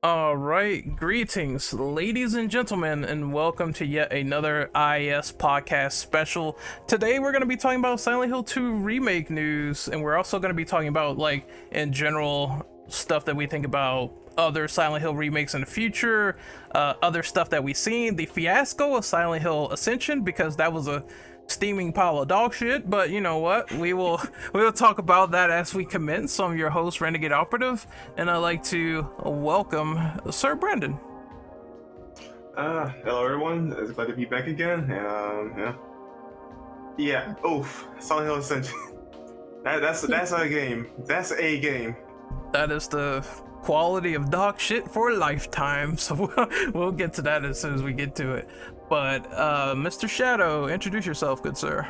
All right, greetings, ladies and gentlemen, and welcome to yet another IAS podcast special. Today, we're going to be talking about Silent Hill 2 remake news, and we're also going to be talking about, like, in general, stuff that we think about other Silent Hill remakes in the future, other stuff that we've seen, the fiasco of Silent Hill Ascension, because that was a steaming pile of dog shit. But you know what, we'll talk about that as we commence. So I'm your host, Renegade Operative, and I'd like to welcome Sir Brandon. Hello everyone. It's glad to be back again. Yeah. Oof. Silent Hill Ascension. That's a game. That's a game. That is the quality of dog shit for a lifetime. So we'll get to that as soon as we get to it. But Mr. Shadow, introduce yourself, good sir.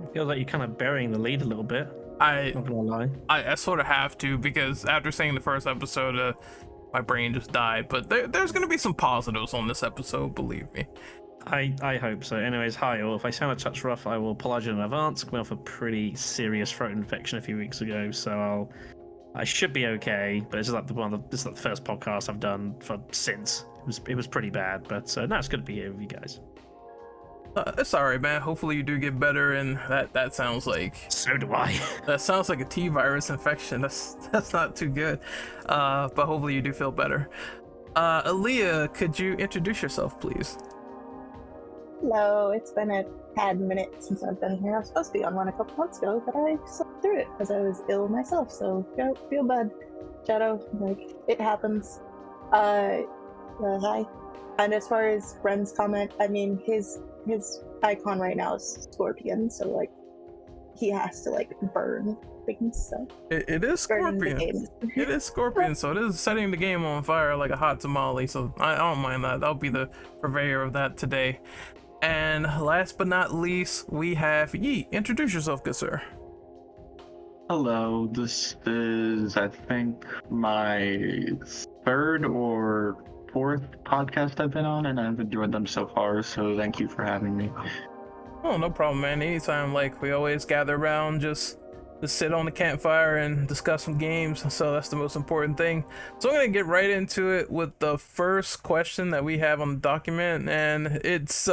It feels like you're kind of burying the lead a little bit. I Not gonna lie. I sort of have to, because after seeing the first episode, my brain just died. But there's gonna be some positives on this episode, believe me. I hope so. Anyways, hi all. If I sound a touch rough, I will apologize in advance. Coming off a pretty serious throat infection a few weeks ago, so I should be okay. But this is like this is like the first podcast I've done since. It was pretty bad, but no, it's good to be here with you guys. It's alright, man. Hopefully you do get better, and that sounds like So do I. that sounds like a T virus infection. That's not too good. But hopefully you do feel better. Aaliyah, could you introduce yourself, please? Hello, it's been a tad minute since I've been here. I was supposed to be on one a couple months ago, but I slept through it because I was ill myself, so don't feel bad. Shadow, like, it happens. Hi. And as far as Bren's comment, I mean, his icon right now is Scorpion, so, like, he has to, like, burn things, so... It is Scorpion. It is Scorpion, so it is setting the game on fire like a hot tamale, so I don't mind that. I'll be the purveyor of that today. And last but not least, we have Yeet. Introduce yourself, good sir. Hello, this is, I think, my third or fourth podcast I've been on, and I've enjoyed them so far, so thank you for having me. Oh, no problem, man. Anytime, like, we always gather around, just sit on the campfire and discuss some games, so that's the most important thing. So I'm gonna get right into it with the first question that we have on the document, and it's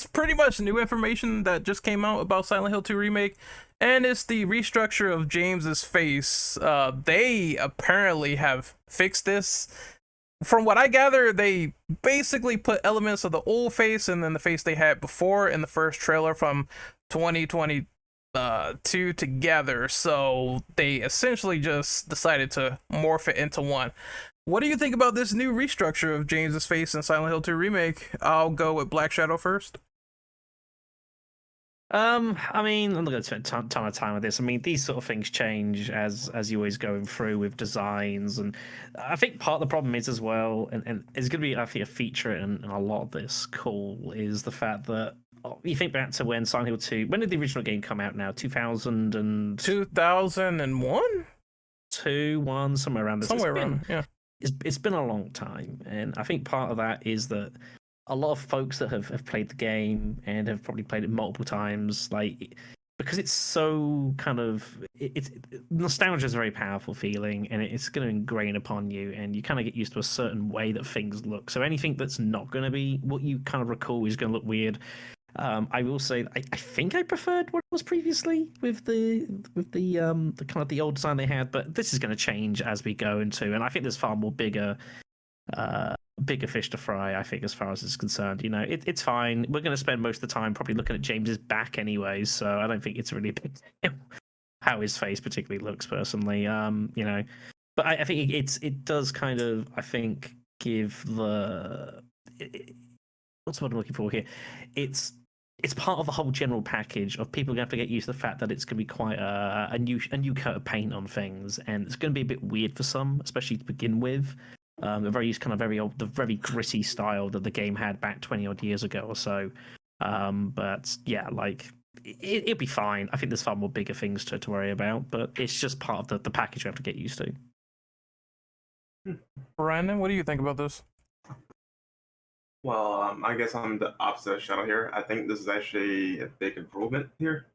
pretty much new information that just came out about Silent Hill 2 Remake, and it's the restructure of James's face. They apparently have fixed this. From what I gather, they basically put elements of the old face and then the face they had before in the first trailer from 2022 together, so they essentially just decided to morph it into one. What do you think about this new restructure of James's face in Silent Hill 2 Remake? I'll go with Black Shadow first. I mean, I'm not going to spend a ton of time with this. I mean, these sort of things change as you always going through with designs, and I think part of the problem is as well, and it's going to be, I think, a feature in a lot of this call, is the fact that you think back to when Silent Hill 2, when did the original game come out now? 2001? 2, 1, somewhere around this. Yeah. It's been a long time, and I think part of that is that a lot of folks that have played the game and have probably played it multiple times, like, because it's so kind of, it's nostalgia is a very powerful feeling, and it's going to ingrain upon you, and you kind of get used to a certain way that things look. So anything that's not going to be what you kind of recall is going to look weird. I will say I think I preferred what it was previously with the kind of the old design they had, but this is going to change as we go into, and I think there's far more bigger fish to fry, I think, as far as it's concerned. You know, it's fine. We're going to spend most of the time probably looking at James's back anyway, so I don't think it's really a big deal how his face particularly looks personally. You know, but I think it does kind of, I think, give the what's what I'm looking for here. It's part of the whole general package of people going to have to get used to the fact that it's going to be quite a new coat of paint on things, and it's going to be a bit weird for some, especially to begin with. The very old, the very gritty style that the game had back 20 odd years ago or so. But yeah, like it'll be fine. I think there's far more bigger things to worry about, but it's just part of the package you have to get used to. Brandon, what do you think about this? Well, I guess I'm the opposite of Shadow here. I think this is actually a big improvement here.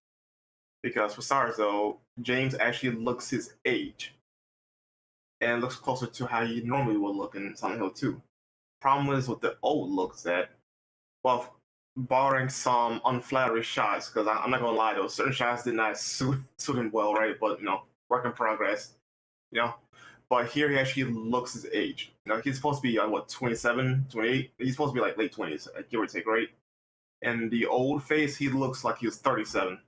Because for starters, though, James actually looks his age. and looks closer to how he normally would look in Silent Hill 2. Problem is with the old looks that, well, barring some unflattering shots, because I'm not gonna lie, though, certain shots did not suit him well, right? But work in progress, you know. But here he actually looks his age. He's supposed to be what, 27, 28? He's supposed to be like late 20s, give or take, right? And the old face, he looks like he was 37.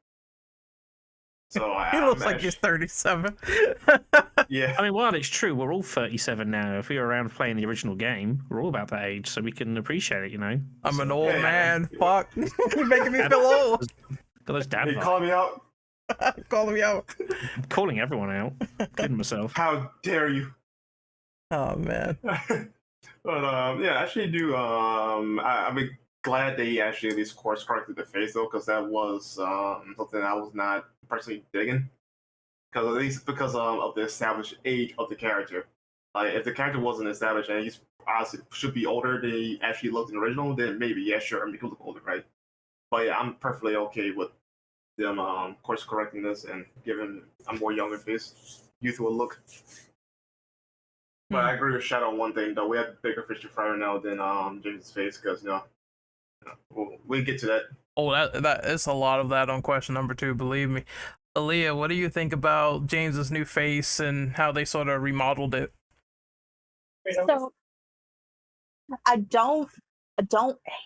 So He looks like he's 37. Yeah. I mean, while it's true, we're all 37 now. If we were around playing the original game, we're all about that age, so we can appreciate it, you know? I'm an old Yeah. man. Fuck. You're making me feel old. Got those dad Hey, vibes. call me out. Calling me out. I'm calling everyone out, including myself. How dare you? Oh, man. But yeah, I actually do. I'm glad that he actually at least course corrected the face though, because that was something I was not personally digging. Because at least because of the established age of the character. Like if the character wasn't established and he's honestly should be older than he actually looked in the original, then maybe yeah, sure, I mean, he look older, right? But yeah, I'm perfectly okay with them course correcting this and giving a more younger face, youthful look. But I agree with Shadow on one thing though. We have bigger fish to fry right now than James' face because we'll get to that. Oh, that is a lot of that on question number 2. Believe me, Aaliyah. What do you think about James's new face and how they sort of remodeled it? So I don't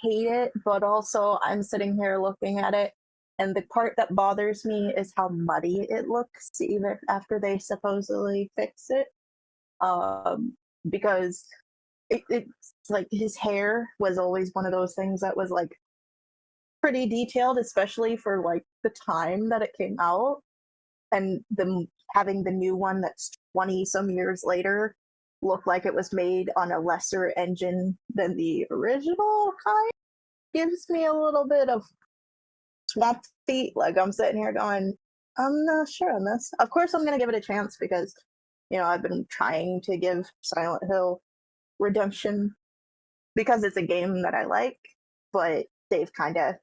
hate it, but also I'm sitting here looking at it, and the part that bothers me is how muddy it looks even after they supposedly fix it. Because it's like his hair was always one of those things that was like pretty detailed, especially for like the time that it came out, and having the new one that's 20 some years later look like it was made on a lesser engine than the original kind gives me a little bit of swamp feet. Like I'm sitting here going, I'm not sure on this. Of course I'm gonna give it a chance because I've been trying to give Silent Hill redemption because it's a game that I like, but they've kind of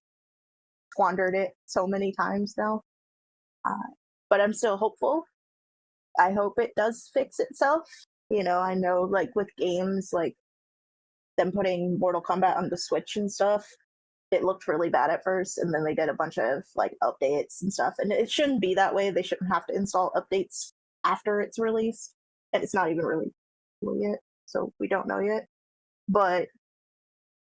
squandered it so many times now. But I'm still hopeful. I hope it does fix itself. I know like with games like them putting Mortal Kombat on the Switch and stuff, it looked really bad at first, and then they did a bunch of like updates and stuff, and it shouldn't be that way. They shouldn't have to install updates after it's released, and it's not even released yet, so we don't know yet. But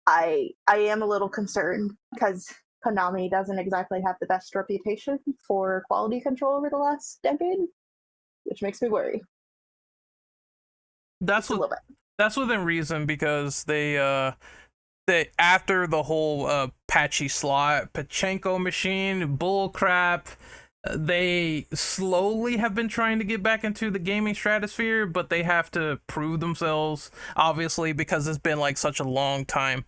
I am a little concerned because Konami doesn't exactly have the best reputation for quality control over the last decade, which makes me worry. That's a little bit. That's within reason because they after the whole patchy slot Pachinko machine bull crap, they slowly have been trying to get back into the gaming stratosphere, but they have to prove themselves, obviously, because it's been like such a long time.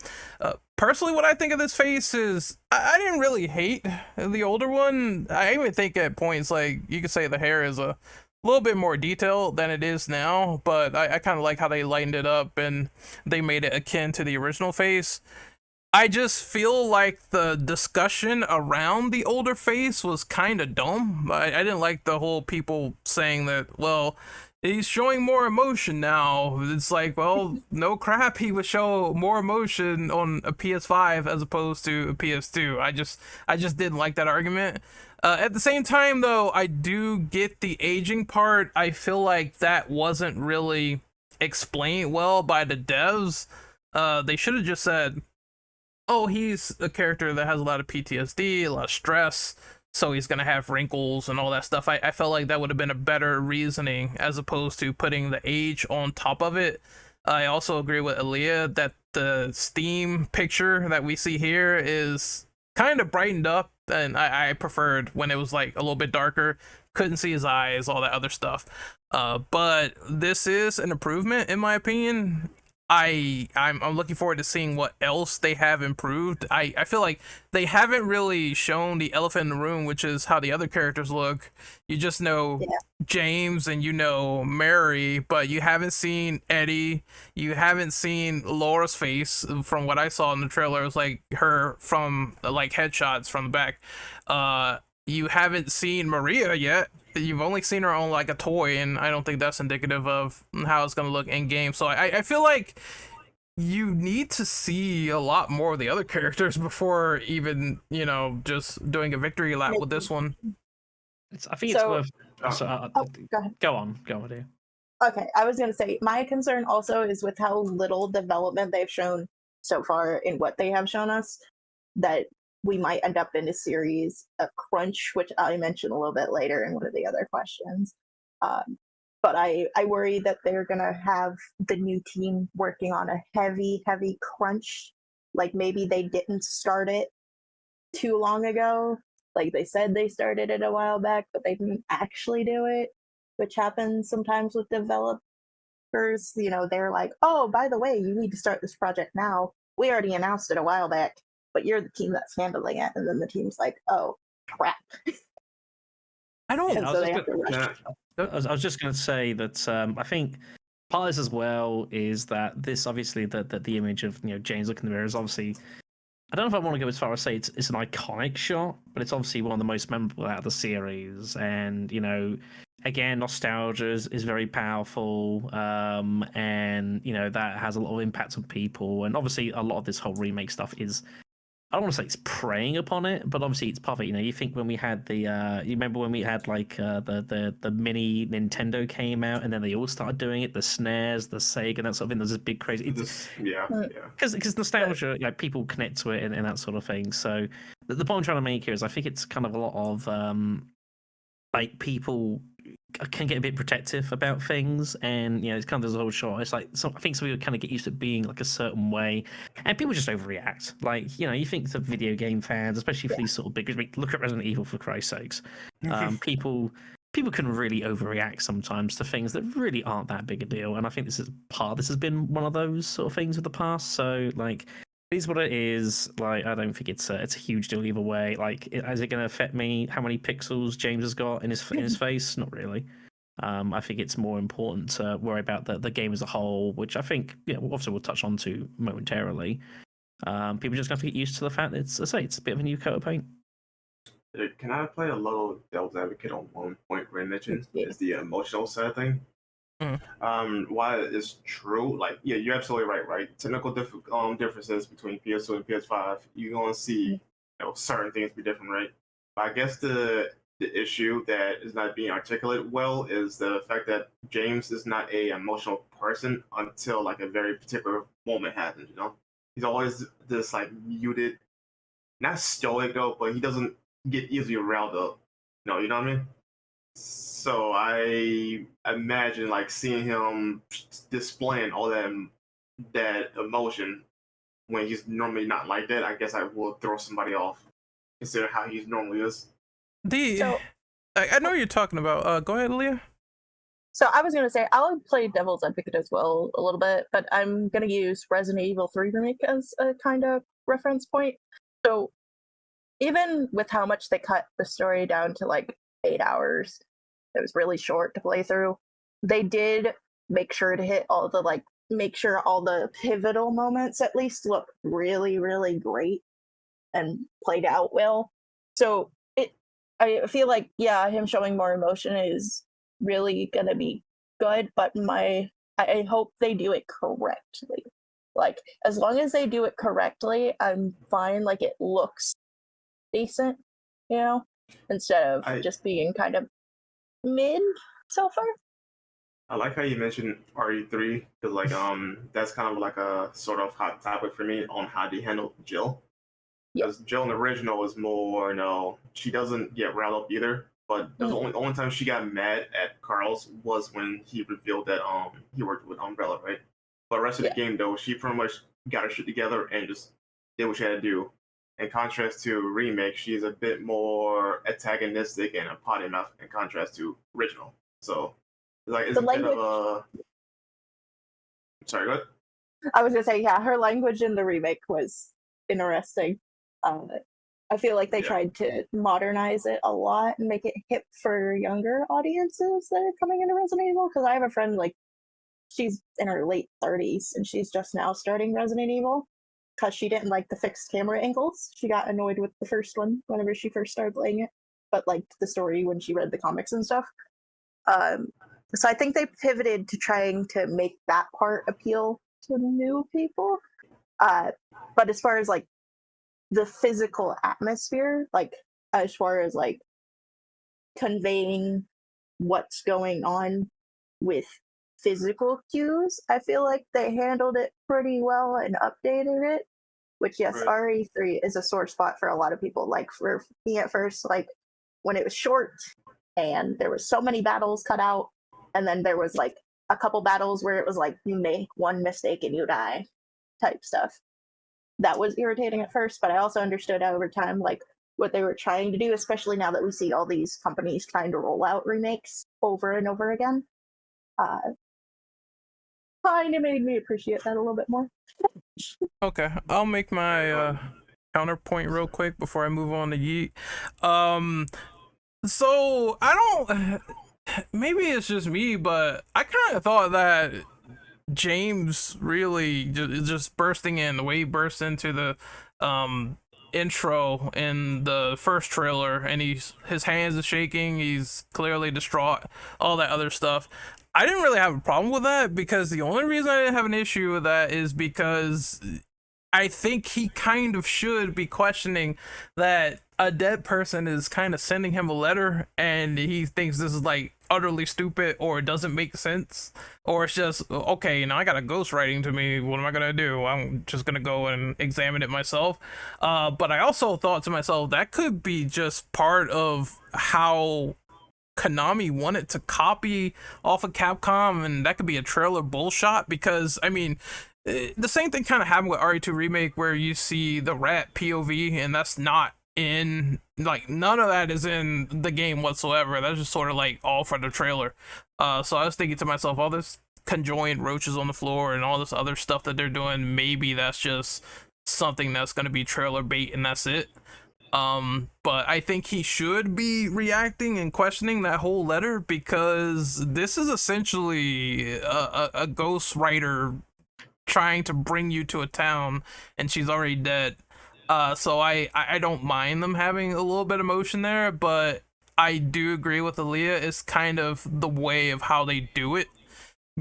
Personally, what I think of this face is I didn't really hate the older one. I even think at points like you could say the hair is a little bit more detailed than it is now, but I kind of like how they lightened it up and they made it akin to the original face. I just feel like the discussion around the older face was kind of dumb. I didn't like the whole people saying that, well, he's showing more emotion now. It's like, well, no crap, he would show more emotion on a PS5 as opposed to a PS2. I just didn't like that argument. At the same time, though, I do get the aging part. I feel like that wasn't really explained well by the devs. They should have just said, oh, he's a character that has a lot of PTSD, a lot of stress, so he's gonna have wrinkles and all that stuff. I felt like that would have been a better reasoning as opposed to putting the age on top of it. I also agree with Aaliyah that the Steam picture that we see here is kind of brightened up, and I preferred when it was like a little bit darker. Couldn't see his eyes, all that other stuff. But this is an improvement in my opinion. I'm looking forward to seeing what else they have improved. I feel like they haven't really shown the elephant in the room, which is how the other characters look. You just know James and Mary, but you haven't seen Eddie. You haven't seen Laura's face. From what I saw in the trailer, it was like her from like headshots from the back. You haven't seen Maria yet. you've only seen her on like a toy, and I don't think that's indicative of how it's gonna look in game. So I feel like you need to see a lot more of the other characters before even, you know, just doing a victory lap with this one. I think it's worth. Go ahead. Go on, dear. Okay, I was going to say, my concern also is with how little development they've shown so far in what they have shown us, that we might end up in a series of crunch, which I mentioned a little bit later in one of the other questions. But I worry that they're going to have the new team working on a heavy crunch. Like maybe they didn't start it too long ago. Like they said they started it a while back, but they didn't actually do it, which happens sometimes with developers. You know, they're like, oh, by the way, you need to start this project now. We already announced it a while back, but you're the team that's handling it. And then the team's like, oh, crap. I don't. And so they have to rush. I was just going to say that I think part of this as well is that this obviously the image of, you know, James looking in the mirror is obviously, I don't know if I want to go as far as say it's an iconic shot, but it's obviously one of the most memorable out of the series. And, you know, again, nostalgia is very powerful, and, you know, that has a lot of impact on people. And obviously a lot of this whole remake stuff is, I don't want to say it's preying upon it, but obviously it's part of it. You know, you think when we had the, you remember when we had like the mini Nintendo came out, and then they all started doing it, the SNES, the Sega, and that sort of thing. There's this big crazy, because nostalgia, like people connect to it and that sort of thing. So the point I'm trying to make here is I think it's kind of a lot of like people can get a bit protective about things, and, you know, it's kind of this whole shot. It's like, I think some people kind of get used to being like a certain way, and people just overreact. Like, you know, you think the video game fans, especially for these sort of big, look at Resident Evil for Christ's sakes. People can really overreact sometimes to things that really aren't that big a deal, and I think this has been one of those sort of things with the past. So like, it is what it is. Like, I don't think it's a huge deal either way. Like, is it going to affect me how many pixels James has got in his face? Not really. I think it's more important to worry about the game as a whole, which I think, yeah, obviously we'll touch on to momentarily. People just have to get used to the fact that it's a bit of a new coat of paint. Can I play a little devil's advocate on one point Ray mentioned? Is the emotional side thing. While it's true, like, yeah, you're absolutely right. Technical differences between PS2 and PS5, you're gonna see, you know, certain things be different, right? But I guess the issue that is not being articulated well is the fact that James is not a emotional person until like a very particular moment happens. You know, he's always this like muted, not stoic though, but he doesn't get easily riled up. You know what I mean? So I imagine like seeing him displaying all that emotion when he's normally not like that. I guess I will throw somebody off, considering how he normally is. I know what you're talking about. Go ahead, Leah. So I was going to say, I'll play devil's advocate as well a little bit, but I'm going to use Resident Evil 3 Remake as a kind of reference point. So even with how much they cut the story down to like 8 hours, it was really short to play through. They did make sure to hit all the pivotal moments at least look really, really great and played out well. So I feel like, yeah, him showing more emotion is really gonna be good, but I hope they do it correctly. Like, as long as they do it correctly, I'm fine. Like, it looks decent, you know, instead of just being kind of mid so far. I like how you mentioned RE3 because like that's kind of like a sort of hot topic for me on how they handle Jill. Because Jill in the original is more, you know, she doesn't get riled up either. But the only time she got mad at Carl's was when he revealed that he worked with Umbrella, right? But the rest of the game though, she pretty much got her shit together and just did what she had to do. In contrast to Remake, she's a bit more antagonistic and a potty mouth in contrast to original. So like it's a bit of a. Sorry, go ahead. I was gonna say, yeah, her language in the remake was interesting. I feel like they tried to modernize it a lot and make it hip for younger audiences that are coming into Resident Evil. Because I have a friend, like, she's in her late 30s and she's just now starting Resident Evil because she didn't like the fixed camera angles. She got annoyed with the first one whenever she first started playing it. but liked the story when she read the comics and stuff. So I think they pivoted to trying to make that part appeal to new people. But as far as like the physical atmosphere, like as far as like conveying what's going on with physical cues, I feel like they handled it pretty well and updated it. Which, yes, Right. RE3 is a sore spot for a lot of people. Like for me at first, like when it was short and there was so many battles cut out, and then there was like a couple battles where it was like you make one mistake and you die type stuff. That was irritating at first, but I also understood over time like what they were trying to do, especially now that we see all these companies trying to roll out remakes over and over again. Kind of made me appreciate that a little bit more. Okay, I'll make my counterpoint real quick before I move on to Yeet. So I don't. Maybe it's just me, but I kind of thought that James really just bursting in the way he burst into the intro in the first trailer, and his hands are shaking, he's clearly distraught, all that other stuff. I didn't really have a problem with that, because the only reason I didn't have an issue with that is because I think he kind of should be questioning that a dead person is kind of sending him a letter, and he thinks this is like utterly stupid, or it doesn't make sense, or it's just okay, now I got a ghost writing to me, what am I gonna do? I'm just gonna go and examine it myself. But I also thought to myself, that could be just part of how Konami wanted to copy off of Capcom, and that could be a trailer bullshot, because I mean, the same thing kind of happened with RE2 Remake, where you see the rat POV, and that's not in, like, none of that is in the game whatsoever. That's just sort of like all for the trailer. So I was thinking to myself, all this conjoined roaches on the floor and all this other stuff that they're doing, maybe that's just something that's going to be trailer bait and that's it. But I think he should be reacting and questioning that whole letter, because this is essentially a ghost writer trying to bring you to a town, and she's already dead. So I don't mind them having a little bit of emotion there, but I do agree with Aaliyah. It's kind of the way of how they do it,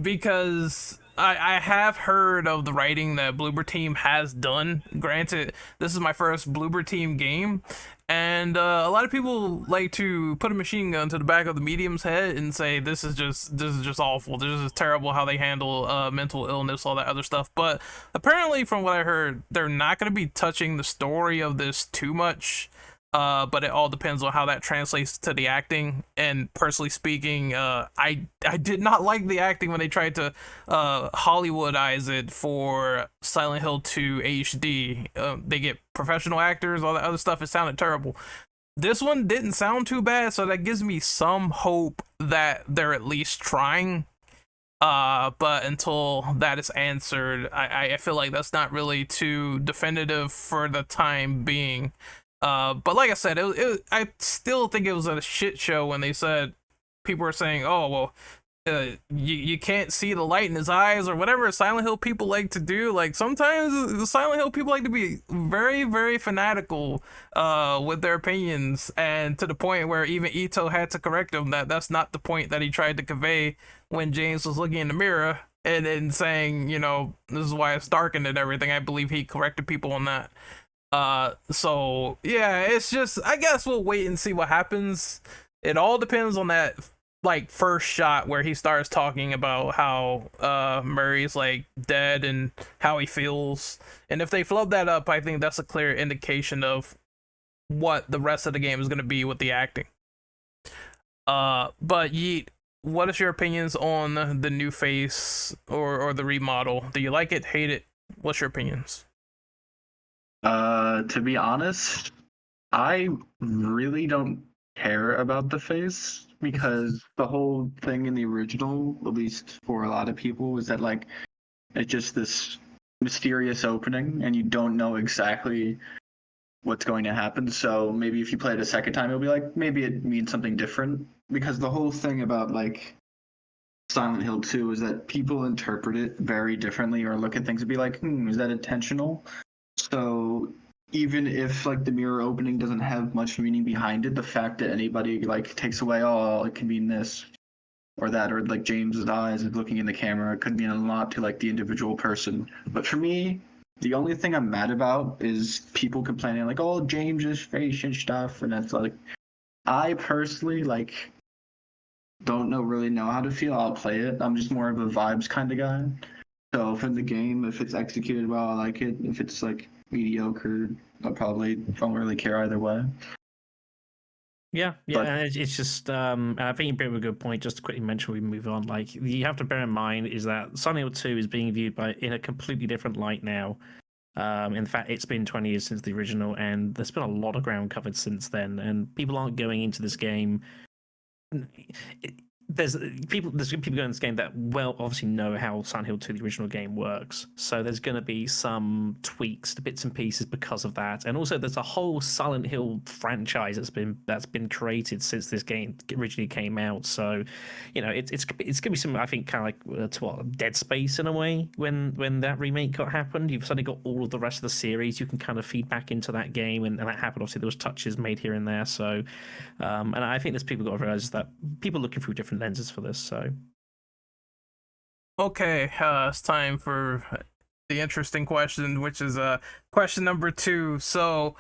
because I have heard of the writing that Bloober Team has done. Granted, this is my first Bloober Team game, and a lot of people like to put a machine gun to the back of the medium's head and say this is just awful. This is terrible how they handle mental illness, all that other stuff. But apparently, from what I heard, they're not going to be touching the story of this too much. But it all depends on how that translates to the acting. And personally speaking, I did not like the acting when they tried to Hollywoodize it for Silent Hill 2 HD. They get professional actors, all that other stuff. It sounded terrible. This one didn't sound too bad, so that gives me some hope that they're at least trying. But until that is answered, I feel like that's not really too definitive for the time being. But like I said, I still think it was a shit show when they said, people were saying, oh, well, you can't see the light in his eyes, or whatever Silent Hill people like to do. Like, sometimes the Silent Hill people like to be very, very fanatical with their opinions, and to the point where even Ito had to correct him that that's not the point that he tried to convey when James was looking in the mirror and then saying, you know, this is why it's darkened and everything. I believe he corrected people on that. So yeah, it's just, I guess we'll wait and see what happens. It all depends on that, like, first shot where he starts talking about how Murray's like dead and how he feels. And if they flub that up, I think that's a clear indication of what the rest of the game is going to be with the acting. But Yeet, what is your opinions on the new face or the remodel? Do you like it, hate it? What's your opinions? To be honest, I really don't care about the face, because the whole thing in the original, at least for a lot of people, was that like it's just this mysterious opening and you don't know exactly what's going to happen. So maybe if you play it a second time, it'll be like, maybe it means something different, because the whole thing about like Silent Hill 2 is that people interpret it very differently or look at things and be like, is that intentional? So even if like the mirror opening doesn't have much meaning behind it, the fact that anybody like takes away, oh, it could mean this or that, or like James's eyes is looking in the camera, it could mean a lot to like the individual person. But for me, the only thing I'm mad about is people complaining like, oh, James is face and stuff, and that's like, I personally like don't really know how to feel. I'll play it. I'm just more of a vibes kind of guy. So if in the game, if it's executed well, I like it. If it's like mediocre, I probably don't really care either way. Yeah, But- and it's just, I think you bring up a good point. Just to quickly mention, we move on. Like, you have to bear in mind is that Silent Hill 2 is being viewed in a completely different light now. In fact, it's been 20 years since the original, and there's been a lot of ground covered since then. And people aren't going into this game. There's people going in this game that obviously know how Silent Hill 2, the original game, works. So there's going to be some tweaks to bits and pieces because of that, and also there's a whole Silent Hill franchise that's been created since this game originally came out. So, it's going to be something, I think, kind of like Dead Space in a way. When that remake happened, you've suddenly got all of the rest of the series you can kind of feed back into that game, and that happened. Obviously, there was touches made here and there. So, and I think there's people got to realize that people are looking through different lenses for this. So okay, it's time for the interesting question, which is question number 2. So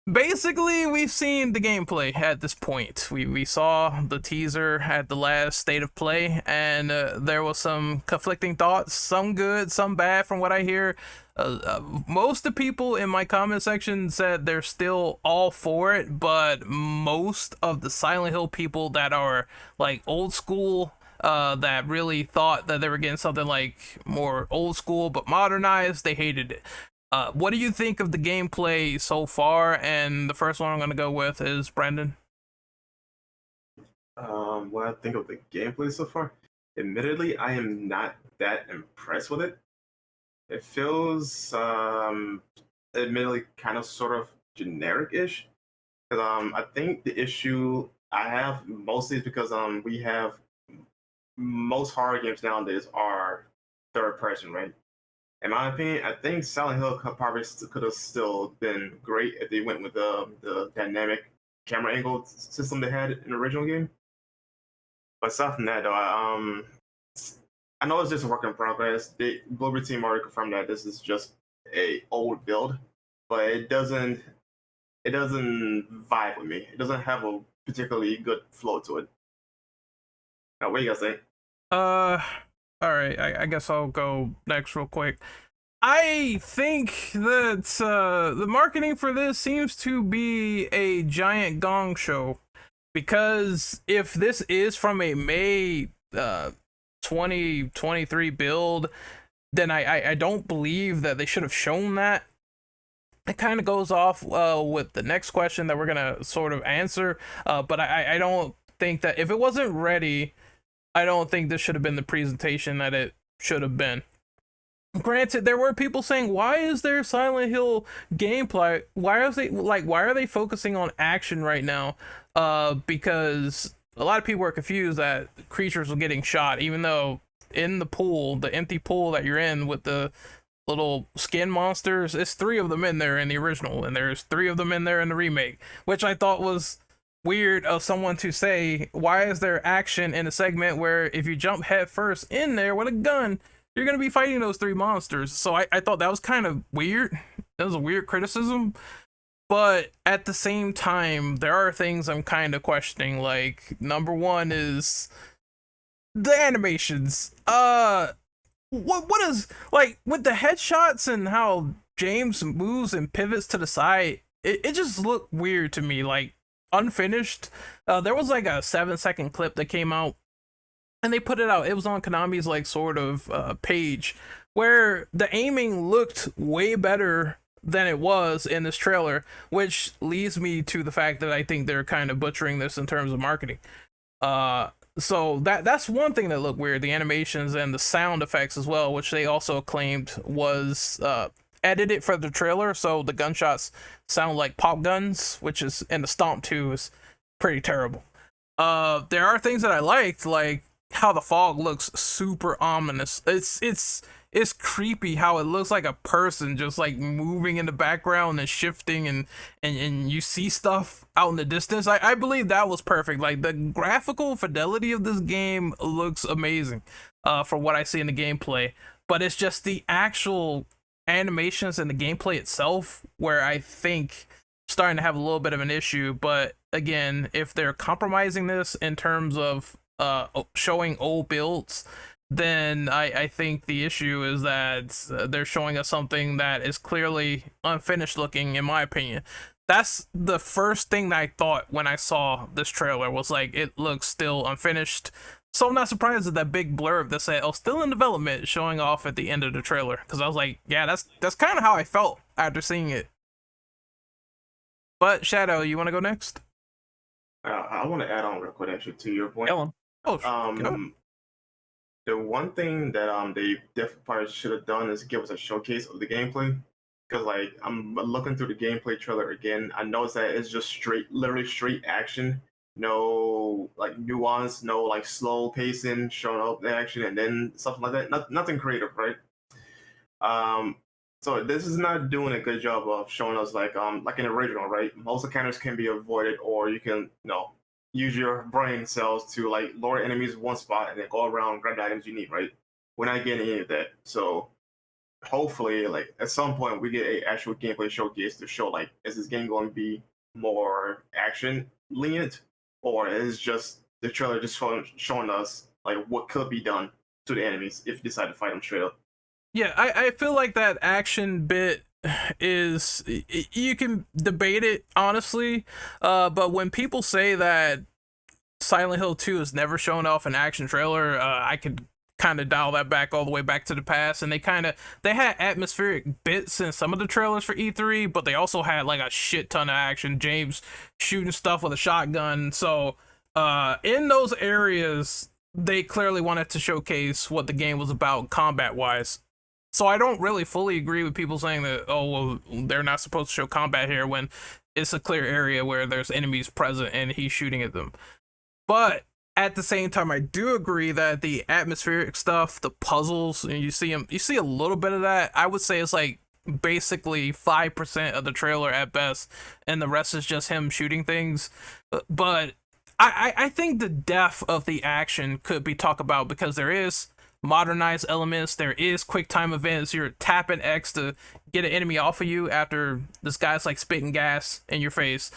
basically, we've seen the gameplay at this point. We saw the teaser at the last State of Play, and there was some conflicting thoughts, some good, some bad from what I hear. Most of the people in my comment section said they're still all for it, but most of the Silent Hill people that are like old school, that really thought that they were getting something like more old school but modernized, they hated it. What do you think of the gameplay so far? And the first one I'm going to go with is Brendan. What I think of the gameplay so far, admittedly, I am not that impressed with it. It feels, admittedly, kind of sort of generic-ish. Because I think the issue I have mostly is because we have most horror games nowadays are third person, right? In my opinion, I think Silent Hill could have still been great if they went with the dynamic camera angle system they had in the original game. But aside from that, though, I know it's just a work in progress. The Bloober team already confirmed that this is just a old build, but it doesn't vibe with me. It doesn't have a particularly good flow to it. Now, what do you guys think? All right, I guess I'll go next real quick. I think that the marketing for this seems to be a giant gong show, because if this is from a May 2023 build, then I don't believe that they should have shown that. It kind of goes off with the next question that we're gonna sort of answer, but I don't think that if it wasn't ready, I don't think this should have been the presentation that it should have been. Granted, there were people saying, why is there Silent Hill gameplay? Why are they focusing on action right now? Because a lot of people are confused that creatures were getting shot, even though in the pool, the empty pool that you're in with the little skin monsters, it's 3 of them in there in the original, and there's 3 of them in there in the remake, which I thought was weird of someone to say, why is there action in a segment where if you jump head first in there with a gun, you're going to be fighting those 3 monsters? So I thought that was kind of weird. That was a weird criticism. But at the same time, there are things I'm kind of questioning. Like, number 1 is the animations. What is, like, with the headshots and how James moves and pivots to the side, it just looked weird to me, like unfinished. There was like a 7-second clip that came out, and they put it out. It was on Konami's like sort of page, where the aiming looked way better than it was in this trailer, which leads me to the fact that I think they're kind of butchering this in terms of marketing. So that's one thing that looked weird, the animations and the sound effects as well, which they also claimed was edited for the trailer, so the gunshots sound like pop guns, which is in the Stomp 2 is pretty terrible. There are things that I liked, like how the fog looks super ominous. It's creepy how it looks like a person just like moving in the background and shifting, and you see stuff out in the distance. I believe that was perfect. Like the graphical fidelity of this game looks amazing for what I see in the gameplay, but it's just the actual animations and the gameplay itself where I think starting to have a little bit of an issue. But again, if they're compromising this in terms of showing old builds, then I think the issue is that they're showing us something that is clearly unfinished looking, in my opinion. That's the first thing that I thought when I saw this trailer, was like, it looks still unfinished. So I'm not surprised at that big blurb that said, "Oh, still in development," showing off at the end of the trailer. Because I was like, yeah, that's kind of how I felt after seeing it. But Shadow, you want to go next? I want to add on real quick, actually, to your point. Go on. Oh, go. The one thing that they definitely probably should have done is give us a showcase of the gameplay. Because like I'm looking through the gameplay trailer again, I noticed that it's just literally straight action. No like nuance, no like slow pacing, showing up the action, and then something like that. Nothing creative, right? So this is not doing a good job of showing us like an original, right? Most encounters can be avoided, or you can use your brain cells to like lure enemies one spot and then go around, grab the items you need, right? We're not getting any of that. So hopefully, like at some point, we get a actual gameplay showcase to show like, is this game going to be more action lenient, or is just the trailer just showing us like what could be done to the enemies if you decide to fight them straight up? Yeah, I feel like that action bit is, you can debate it honestly, but when people say that Silent Hill 2 has never shown off an action trailer, I could kind of dial that back all the way back to the past. And they had atmospheric bits in some of the trailers for E3, but they also had like a shit ton of action. James shooting stuff with a shotgun. So in those areas, they clearly wanted to showcase what the game was about combat wise. So I don't really fully agree with people saying that, oh, well, they're not supposed to show combat here, when it's a clear area where there's enemies present and he's shooting at them. But at the same time, I do agree that the atmospheric stuff, the puzzles, and you see a little bit of that. I would say it's like basically 5% of the trailer at best, and the rest is just him shooting things. But I think the depth of the action could be talked about, because there is modernized elements, there is quick time events. You're tapping X to get an enemy off of you after this guy's like spitting gas in your face.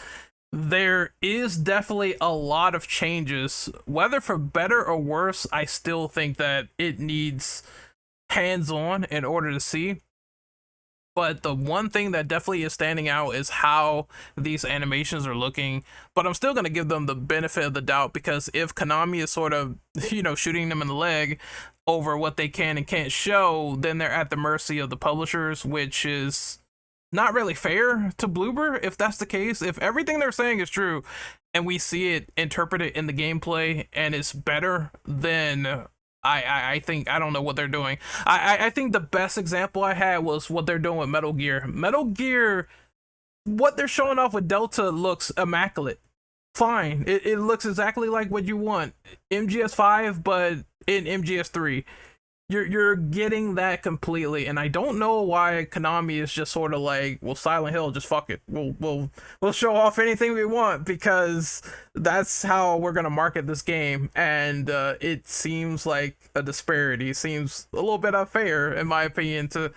There is definitely a lot of changes, whether for better or worse. I still think that it needs hands-on in order to see. But the one thing that definitely is standing out is how these animations are looking. But I'm still going to give them the benefit of the doubt, because if Konami is sort of, shooting them in the leg over what they can and can't show, then they're at the mercy of the publishers, which is not really fair to Bloober. If that's the case, if everything they're saying is true and we see it interpreted in the gameplay and it's better, then I think, I don't know what they're doing. I think the best example I had was what they're doing with Metal Gear. Metal Gear, what they're showing off with Delta looks immaculate. Fine. It looks exactly like what you want. MGS5, but in MGS3. You're getting that completely, and I don't know why Konami is just sort of like, well, Silent Hill, just fuck it. We'll show off anything we want, because that's how we're gonna market this game. And it seems like a disparity. It seems a little bit unfair, in my opinion, to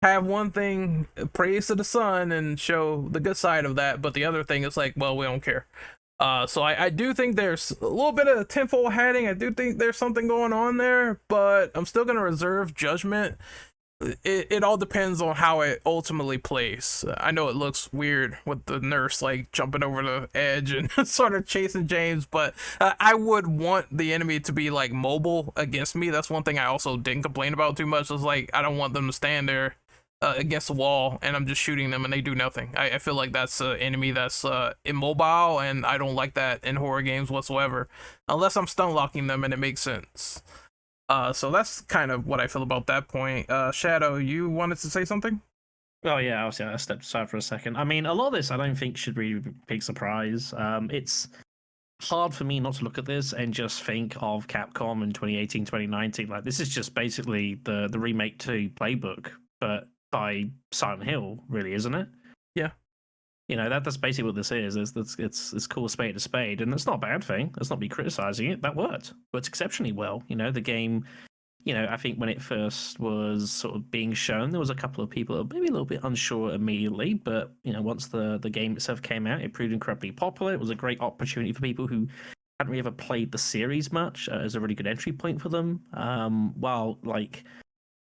have one thing praise to the sun and show the good side of that, but the other thing is like, well, we don't care. So I do think there's a little bit of tinfoil hatting. I do think there's something going on there, but I'm still going to reserve judgment. It all depends on how it ultimately plays. I know it looks weird with the nurse like jumping over the edge and sort of chasing James, but I would want the enemy to be like mobile against me. That's one thing I also didn't complain about too much. Was like, I don't want them to stand there against the wall and I'm just shooting them and they do nothing. I feel like that's an enemy that's immobile, and I don't like that in horror games whatsoever, unless I'm stun locking them and it makes sense. So that's kind of what I feel about that point. Shadow, you wanted to say something? Oh yeah, obviously I stepped aside for a second. I mean, a lot of this I don't think should be a big surprise. It's hard for me not to look at this and just think of Capcom in 2018, 2019. Like, this is just basically the Remake 2 playbook, but by Silent Hill, really, isn't it? Yeah. You know, that's basically what this is. It's called a spade a spade, and that's not a bad thing. Let's not be criticizing it. That worked. Worked exceptionally well. You know, the game, you know, I think when it first was sort of being shown, there was a couple of people maybe a little bit unsure immediately, but, you know, once the game itself came out, it proved incredibly popular. It was a great opportunity for people who hadn't really ever played the series much as a really good entry point for them. While, like,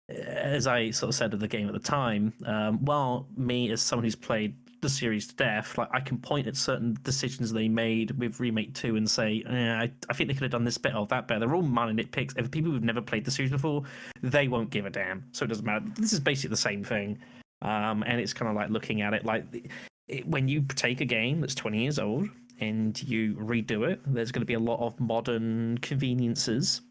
as I sort of said of the game at the time, while me as someone who's played the series to death, like, I can point at certain decisions they made with Remake 2 and say, I think they could have done this better or that better. They're all minor nitpicks. If people who've never played the series before, they won't give a damn. So it doesn't matter. This is basically the same thing. And it's kind of like looking at it like when you take a game that's 20 years old and you redo it, there's going to be a lot of modern conveniences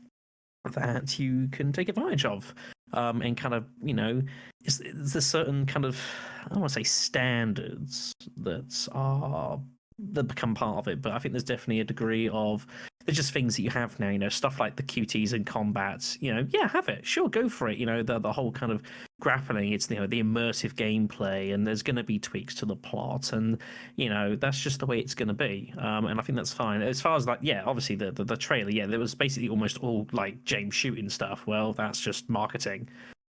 that you can take advantage of. And kind of, you know, there's a certain kind of, I don't want to say standards that become part of it, but I think there's definitely a degree of, there's just things that you have now, you know, stuff like the QTs and combats, you know, yeah, have it, sure, go for it, you know, the whole kind of grappling, it's, you know, the immersive gameplay, and there's going to be tweaks to the plot, and, you know, that's just the way it's going to be, and I think that's fine. As far as, like, yeah, obviously the trailer, yeah, there was basically almost all like James shooting stuff. Well, that's just marketing.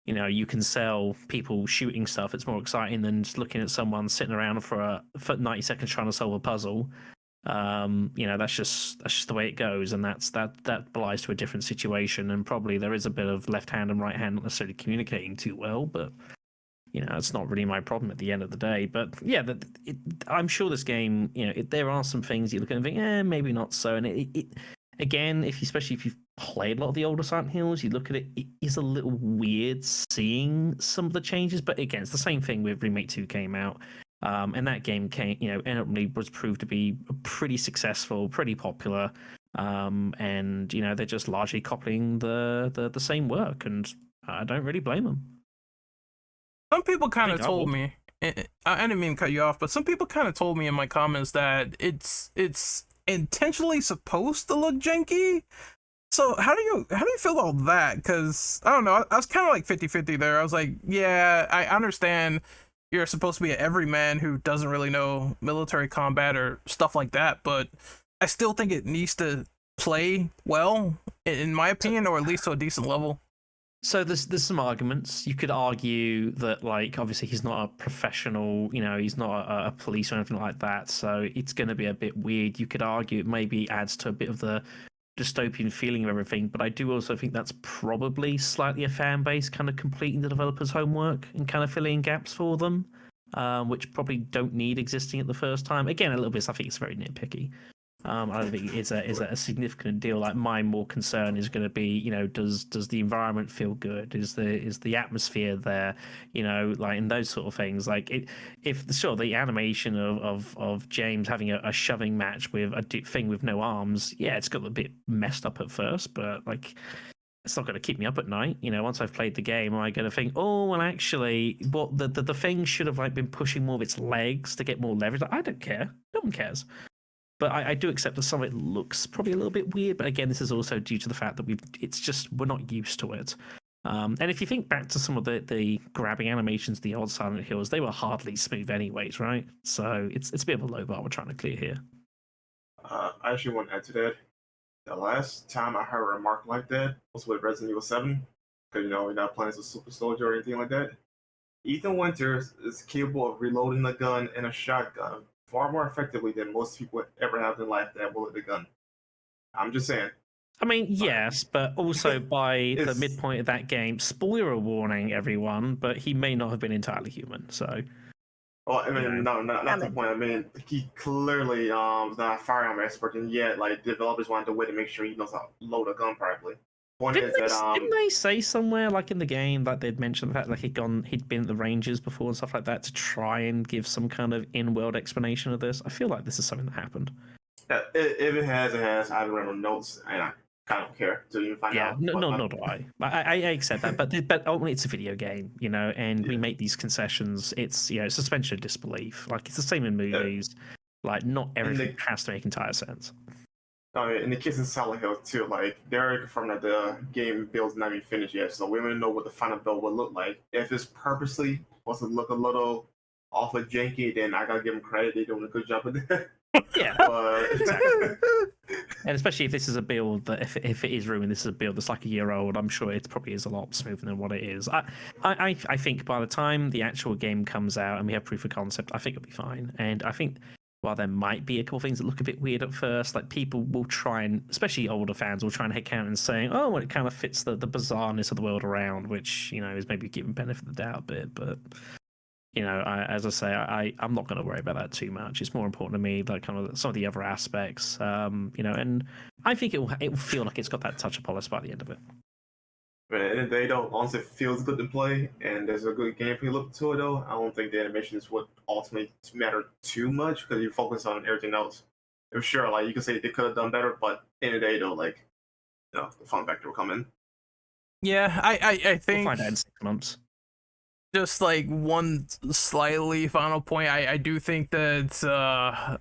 You know, you can sell people shooting stuff. It's more exciting than just looking at someone sitting around for 90 seconds trying to solve a puzzle. You know, that's just the way it goes, and that belies to a different situation. And probably there is a bit of left hand and right hand not necessarily communicating too well, but, you know, it's not really my problem at the end of the day. But yeah, I'm sure this game, you know, there are some things you look at and think, maybe not so. And it again, especially if you've played a lot of the older Silent Hills, you look at it, it is a little weird seeing some of the changes. But again, it's the same thing with Remake 2 came out. And that game was proved to be pretty successful, pretty popular. And, you know, they're just largely copying the same work, and I don't really blame them. Some people kind of told me, I didn't mean to cut you off, but some people kind of told me in my comments that it's intentionally supposed to look janky. So how do you feel about that? Because I don't know, I was kind of like 50-50 there. I was like, yeah, I understand you're supposed to be an everyman who doesn't really know military combat or stuff like that, but I still think it needs to play well, in my opinion, or at least to a decent level. So there's some arguments. You could argue that, like, obviously he's not a professional, you know, he's not a police or anything like that, so it's going to be a bit weird. You could argue it maybe adds to a bit of the dystopian feeling of everything, but I do also think that's probably slightly a fan base kind of completing the developers' homework and kind of filling gaps for them, which probably don't need existing at the first time. Again, a little bit, I think it's very nitpicky. I don't think it's a significant deal. Like, my more concern is going to be, you know, does the environment feel good? Is the atmosphere there? You know, like, in those sort of things. Like, if the animation of James having a shoving match with a thing with no arms, yeah, it's got a bit messed up at first, but, like, it's not going to keep me up at night. You know, once I've played the game, am I going to think, oh, well, actually, what the thing should have, like, been pushing more of its legs to get more leverage? Like, I don't care. No one cares. But I do accept that some of it looks probably a little bit weird. But again, this is also due to the fact that we're not used to it. And if you think back to some of the grabbing animations, the old Silent Hills, they were hardly smooth anyways, right? So it's a bit of a low bar we're trying to clear here. I actually want to add to that. The last time I heard a remark like that was with Resident Evil 7, because, you know, we're not playing as a super soldier or anything like that. Ethan Winters is capable of reloading a gun and a shotgun far more effectively than most people would ever have in life that bullet a gun. I'm just saying. I mean, yes, but also by the midpoint of that game, spoiler warning, everyone, but he may not have been entirely human, so... Well, I mean, no, not the point. I mean, he clearly is not a firearm expert, and yet, like, developers wanted a way to make sure he knows how to load a gun properly. Didn't they say somewhere, like, in the game, like, they'd mentioned the fact that he'd been at the Rangers before and stuff like that to try and give some kind of in-world explanation of this? I feel like this is something that happened. If it has, it has. I remember notes, and I kind of don't care till you find out. Yeah, nor do I. I accept that, but ultimately it's a video game, you know, and we make these concessions. It's, you know, suspension of disbelief. Like, it's the same in movies. Like, not everything has to make entire sense. In the case of Silent Hill too, like they're confirmed that the game build's not even finished yet, so we don't even know what the final build will look like. If it's purposely wants to look a little off of janky, then I gotta give them credit. They're doing a good job with that. Yeah, But and especially if this is a build that if it is ruined, this is a build that's like a year old. I'm sure it probably is a lot smoother than what it is. I think by the time the actual game comes out and we have proof of concept, I think it'll be fine. And I think while there might be a couple of things that look a bit weird at first, like people will try and, especially older fans, will try and head count and saying, oh, well, it kind of fits the bizarreness of the world around, which is maybe giving benefit of the doubt a bit, but. As I say, I'm not going to worry about that too much. It's more important to me, like kind of some of the other aspects, and I think it will feel like it's got that touch of polish by the end of it. But at the end of the day, though, once it feels good to play and there's a good gameplay look to it, though, I don't think the animations would ultimately matter too much because you focus on everything else. I'm sure, like you can say they could have done better, but at the end of the day, though, like the fun factor will come in. Yeah, I think We'll find out in 6 months. just like one slightly final point, I do think that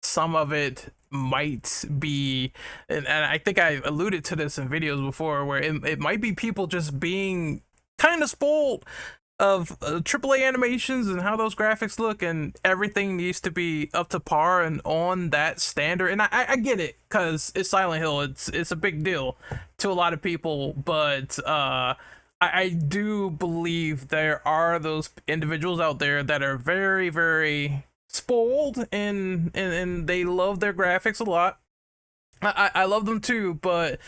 some of it might be, and I think I alluded to this in videos before, where it might be people just being kind of spoiled of AAA animations and how those graphics look, and everything needs to be up to par and on that standard. And I get it, because it's Silent Hill, it's a big deal to a lot of people, but I do believe there are those individuals out there that are very, very spoiled and they love their graphics a lot. I love them too, but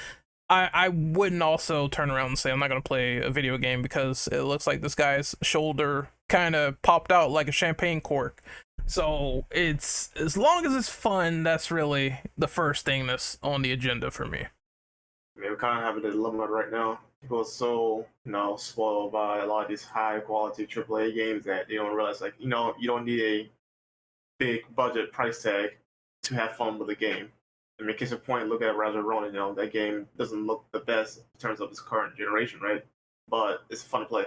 I wouldn't also turn around and say I'm not going to play a video game because it looks like this guy's shoulder kind of popped out like a champagne cork. So it's, as long as it's fun, that's really the first thing that's on the agenda for me. I mean, we're kind of having a dilemma right now. People are so, spoiled by a lot of these high quality AAA games that they don't realize, like, you don't need a big budget price tag to have fun with the game. I mean, case in point, look at Rise of Ronin. That game doesn't look the best in terms of its current generation, right? But it's fun to play.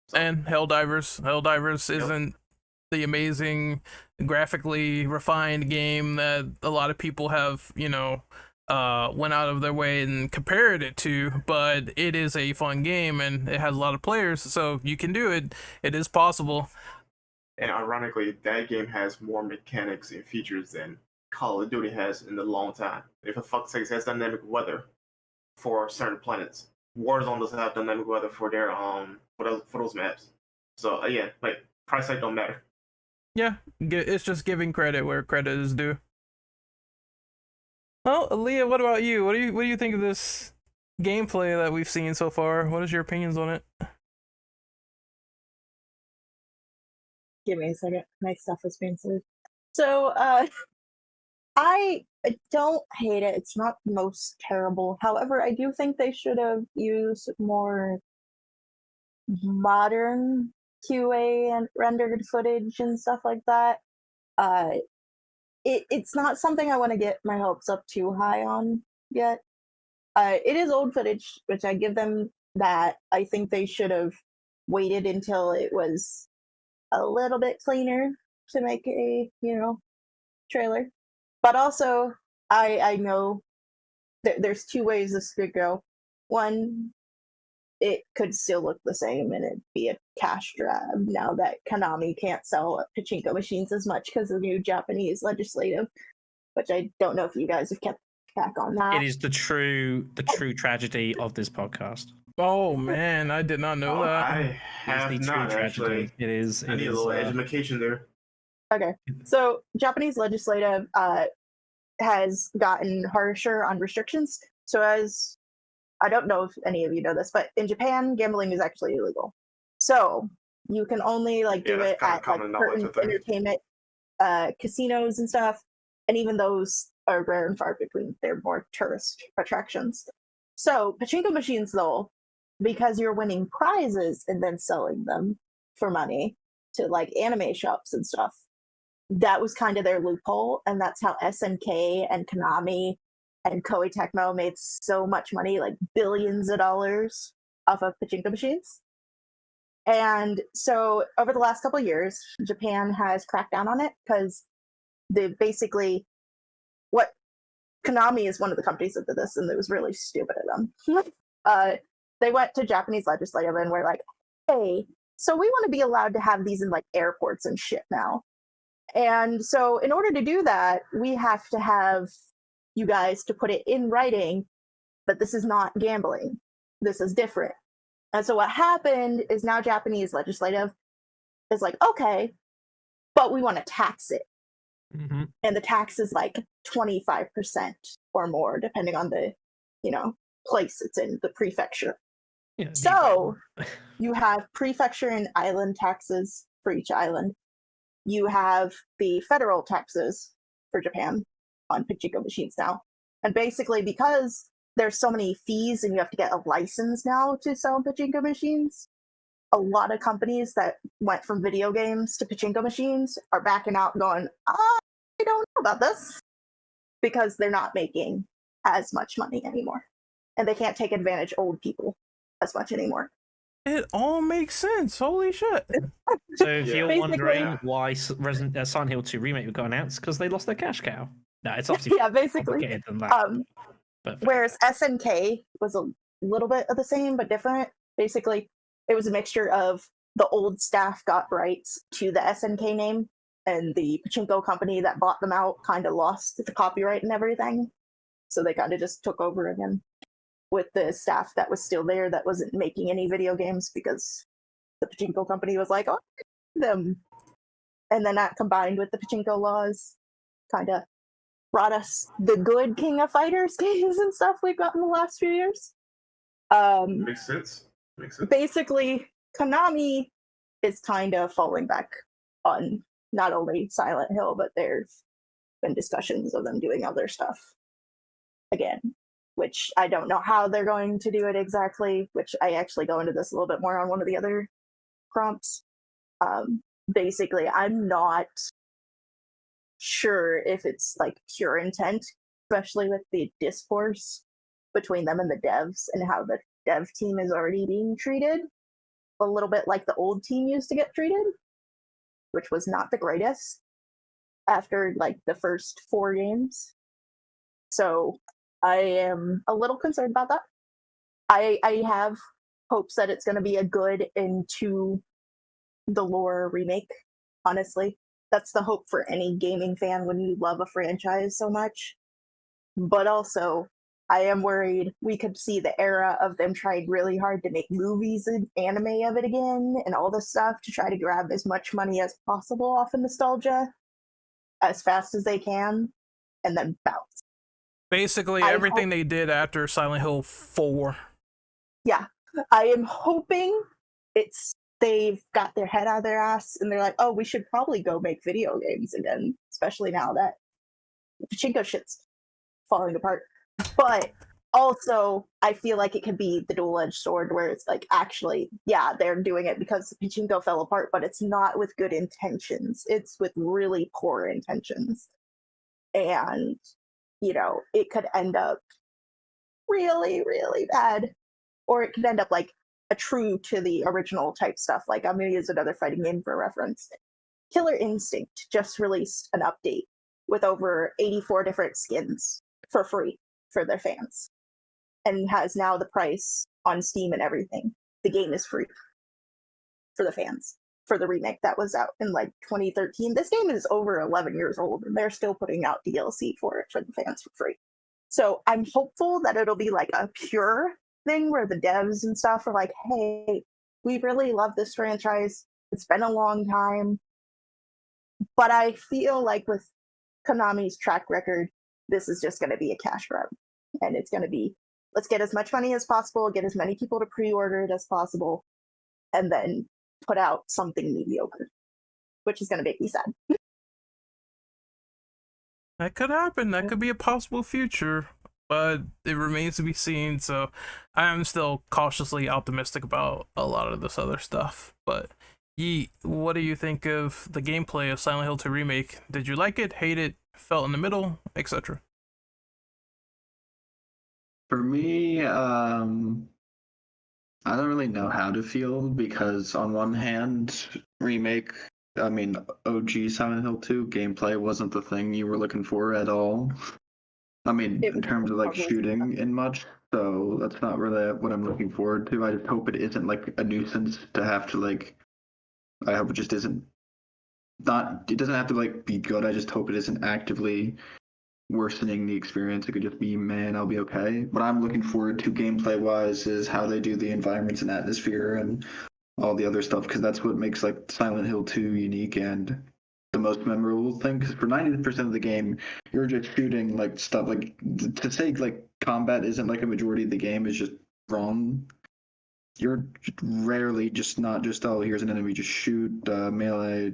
So. And Helldivers isn't the amazing, graphically refined game that a lot of people have, went out of their way and compared it to, but it is a fun game and it has a lot of players, so you can do it. It is possible. And ironically, that game has more mechanics and features than Call of Duty has in a long time. If a fuck's sake, it has dynamic weather for certain planets. Warzone doesn't have dynamic weather for their for those maps. So again, like price tag don't matter. Yeah, it's just giving credit where credit is due. Well, Aaliyah, what about you? What do you think of this gameplay that we've seen so far? What is your opinions on it? Give me a second. My stuff is being saved. So, I don't hate it. It's not the most terrible. However, I do think they should have used more modern QA and rendered footage and stuff like that. It's not something I want to get my hopes up too high on yet. It is old footage, which I give them that. I think they should have waited until it was a little bit cleaner to make a, trailer. But also, I know there's two ways this could go. One, it could still look the same and it'd be a cash grab now that Konami can't sell pachinko machines as much because of the new Japanese legislative, which I don't know if you guys have kept track on that. It is the true tragedy of this podcast. Oh man, I did not know that. I have It's the not true actually. tragedy. It is. I need a little education there. Okay, so Japanese legislative has gotten harsher on restrictions. So as I don't know if any of you know this, but in Japan, gambling is actually illegal. So you can only do it at certain entertainment casinos and stuff, and even those are rare and far between. They're more tourist attractions. So pachinko machines, though, because you're winning prizes and then selling them for money to anime shops and stuff, that was kind of their loophole, and that's how SNK and Konami and Koei Tecmo made so much money, billions of dollars, off of pachinko machines. And so over the last couple of years, Japan has cracked down on it because basically what Konami is one of the companies that did this, and it was really stupid of them. They went to Japanese legislative and were like, hey, so we want to be allowed to have these in like airports and shit now. And so in order to do that, we have to have you guys to put it in writing that this is not gambling. This is different. And so what happened is now Japanese legislative is like, okay, but we want to tax it. Mm-hmm. And the tax is like 25% or more, depending on the, place it's in, the prefecture. Yeah, so you have prefecture and island taxes for each island. You have the federal taxes for Japan on pachinko machines now. And basically, because there's so many fees and you have to get a license now to sell pachinko machines, a lot of companies that went from video games to pachinko machines are backing out going, I don't know about this, because they're not making as much money anymore. And they can't take advantage of old people as much anymore. It all makes sense. Holy shit. So if you're Basically- wondering why Silent Hill 2 Remake got announced, because they lost their cash cow. No, it's obviously yeah, basically. complicated than that. But Whereas SNK was a little bit of the same, but different. Basically, it was a mixture of the old staff got rights to the SNK name, and the pachinko company that bought them out kind of lost the copyright and everything. So they kind of just took over again with the staff that was still there that wasn't making any video games because the pachinko company was like, oh, them. And then that combined with the pachinko laws kind of brought us the good King of Fighters games and stuff we've got in the last few years. Makes sense. Basically, Konami is kind of falling back on not only Silent Hill, but there's been discussions of them doing other stuff again, which I don't know how they're going to do it exactly, which I actually go into this a little bit more on one of the other prompts. Basically, I'm not sure if it's like pure intent, especially with the discourse between them and the devs and how the dev team is already being treated a little bit like the old team used to get treated, which was not the greatest after like the first 4 games. So I am a little concerned about that. I have hopes that it's going to be a good into the lore remake, honestly. That's the hope for any gaming fan when you love a franchise so much. But also, I am worried we could see the era of them trying really hard to make movies and anime of it again and all this stuff to try to grab as much money as possible off of nostalgia as fast as they can and then bounce. Basically, everything they did after Silent Hill 4. Yeah. I am hoping they've got their head out of their ass and they're like, oh, we should probably go make video games again, especially now that the pachinko shit's falling apart. But also, I feel like it could be the dual-edged sword where it's like, actually, yeah, they're doing it because the pachinko fell apart, but it's not with good intentions. It's with really poor intentions. And, it could end up really, really bad. Or it could end up like a true to the original type stuff. Like, I'm going to use another fighting game for reference. Killer Instinct just released an update with over 84 different skins for free for their fans, and has now the price on Steam and everything. The game is free for the fans for the remake that was out in like 2013. This game is over 11 years old, and they're still putting out DLC for it for the fans for free. So I'm hopeful that it'll be like a pure thing where the devs and stuff are like, hey, we really love this franchise. It's been a long time. But I feel like with Konami's track record, this is just going to be a cash grab. And it's going to be, let's get as much money as possible, get as many people to pre-order it as possible, and then put out something mediocre, which is going to make me sad. That could happen. That could be a possible future, but it remains to be seen. So I am still cautiously optimistic about a lot of this other stuff. But Yeet, what do you think of the gameplay of Silent Hill 2 Remake? Did you like it, hate it, felt in the middle, etc.? For me, I don't really know how to feel because on one hand, OG Silent Hill 2 gameplay wasn't the thing you were looking for at all. I mean, It in was terms of like probably shooting in much, so that's not really what I'm looking forward to. I just hope it isn't like a nuisance to have to like. I hope it just isn't not. It doesn't have to like be good. I just hope it isn't actively worsening the experience. It could just be, man, I'll be okay. What I'm looking forward to gameplay wise is how they do the environments and atmosphere and all the other stuff, because that's what makes like Silent Hill 2 unique and the most memorable thing. Because for 90% of the game, you're just shooting like stuff. Like to say like combat isn't like a majority of the game is just wrong. You're rarely just not just, oh, here's an enemy, just shoot, melee,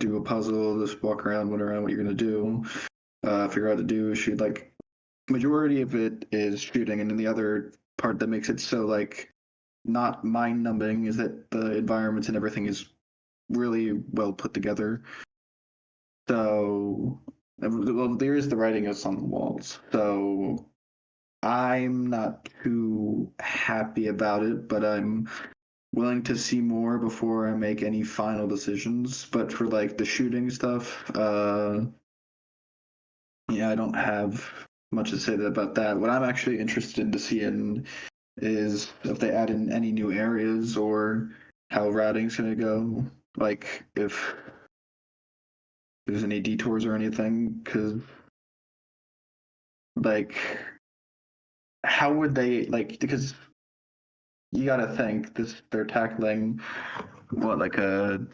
do a puzzle, just walk around, wonder around what you're gonna do, figure out what to do, shoot. Like majority of it is shooting, and then the other part that makes it so like not mind numbing is that the environments and everything is really well put together. So, well, there is the writing is on the walls. So I'm not too happy about it, but I'm willing to see more before I make any final decisions. But for like the shooting stuff, yeah, I don't have much to say about that. What I'm actually interested to see in is if they add in any new areas or how routing's gonna go. Like if there's any detours or anything, because like how would they like, because you gotta think this they're tackling what like a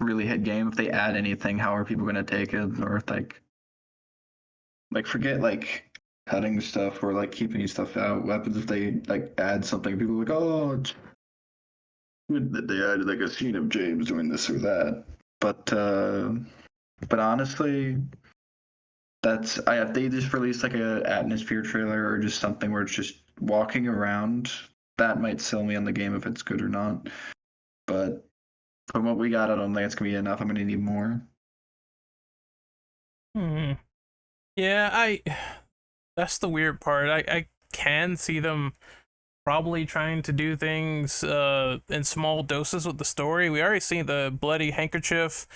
really hit game. If they add anything, how are people gonna take it? Or if like forget like cutting stuff or like keeping stuff out weapons, if they like add something, people are like, oh, it's good that they added like a scene of James doing this or that. But honestly, that's I if they just released like a atmosphere trailer or just something where it's just walking around, that might sell me on the game if it's good or not. But from what we got, I don't think it's gonna be enough. I'm gonna need more. Yeah, that's the weird part. I can see them probably trying to do things in small doses with the story. We already seen the bloody handkerchief,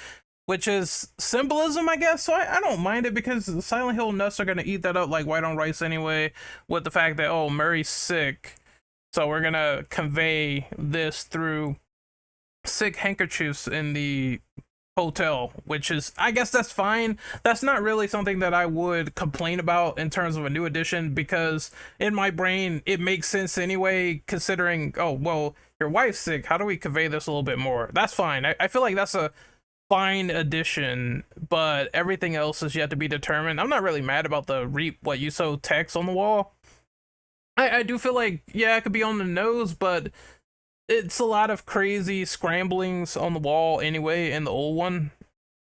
which is symbolism, I guess. So I don't mind it because the Silent Hill nuts are gonna eat that up like white on rice anyway. With the fact that, oh, Murray's sick, so we're gonna convey this through sick handkerchiefs in the hotel, which is, I guess that's fine. That's not really something that I would complain about in terms of a new edition, because in my brain it makes sense anyway, considering, oh well, your wife's sick, how do we convey this a little bit more? That's fine. I feel like that's a fine addition, but everything else is yet to be determined. I'm not really mad about the reap what you sow text on the wall. I do feel like, yeah, it could be on the nose, but it's a lot of crazy scramblings on the wall anyway in the old one.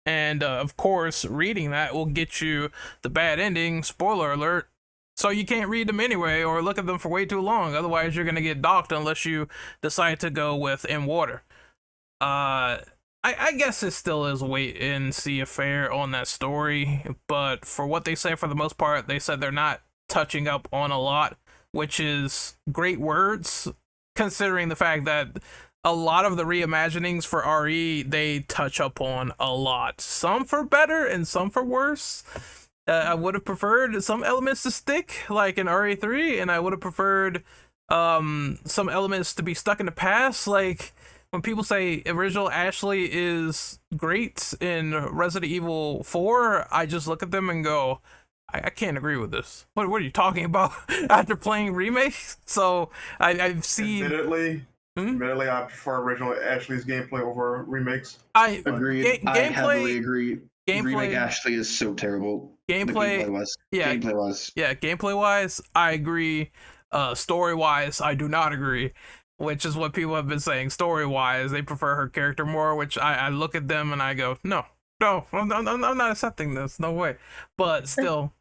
And of course, reading that will get you the bad ending, spoiler alert. So you can't read them anyway or look at them for way too long. Otherwise, you're going to get docked unless you decide to go with in water. I guess it still is a wait and see affair on that story. But for what they say, for the most part, they said they're not touching up on a lot, which is great words, considering the fact that a lot of the reimaginings for RE, they touch up on a lot. Some for better and some for worse. I would have preferred some elements to stick, like in RE3, and I would have preferred some elements to be stuck in the past. Like when people say original Ashley is great in Resident Evil 4, I just look at them and go, I can't agree with this. What are you talking about? After playing Remakes? So I've seen. Admittedly, I prefer original Ashley's gameplay over remakes. I Agreed. I heavily agree. Gameplay, Remake Ashley is so terrible. Gameplay wise, yeah. Gameplay wise, I agree. Story wise, I do not agree. Which is what people have been saying. Story wise, they prefer her character more. Which I look at them and I go, no, I'm not accepting this. No way. But still,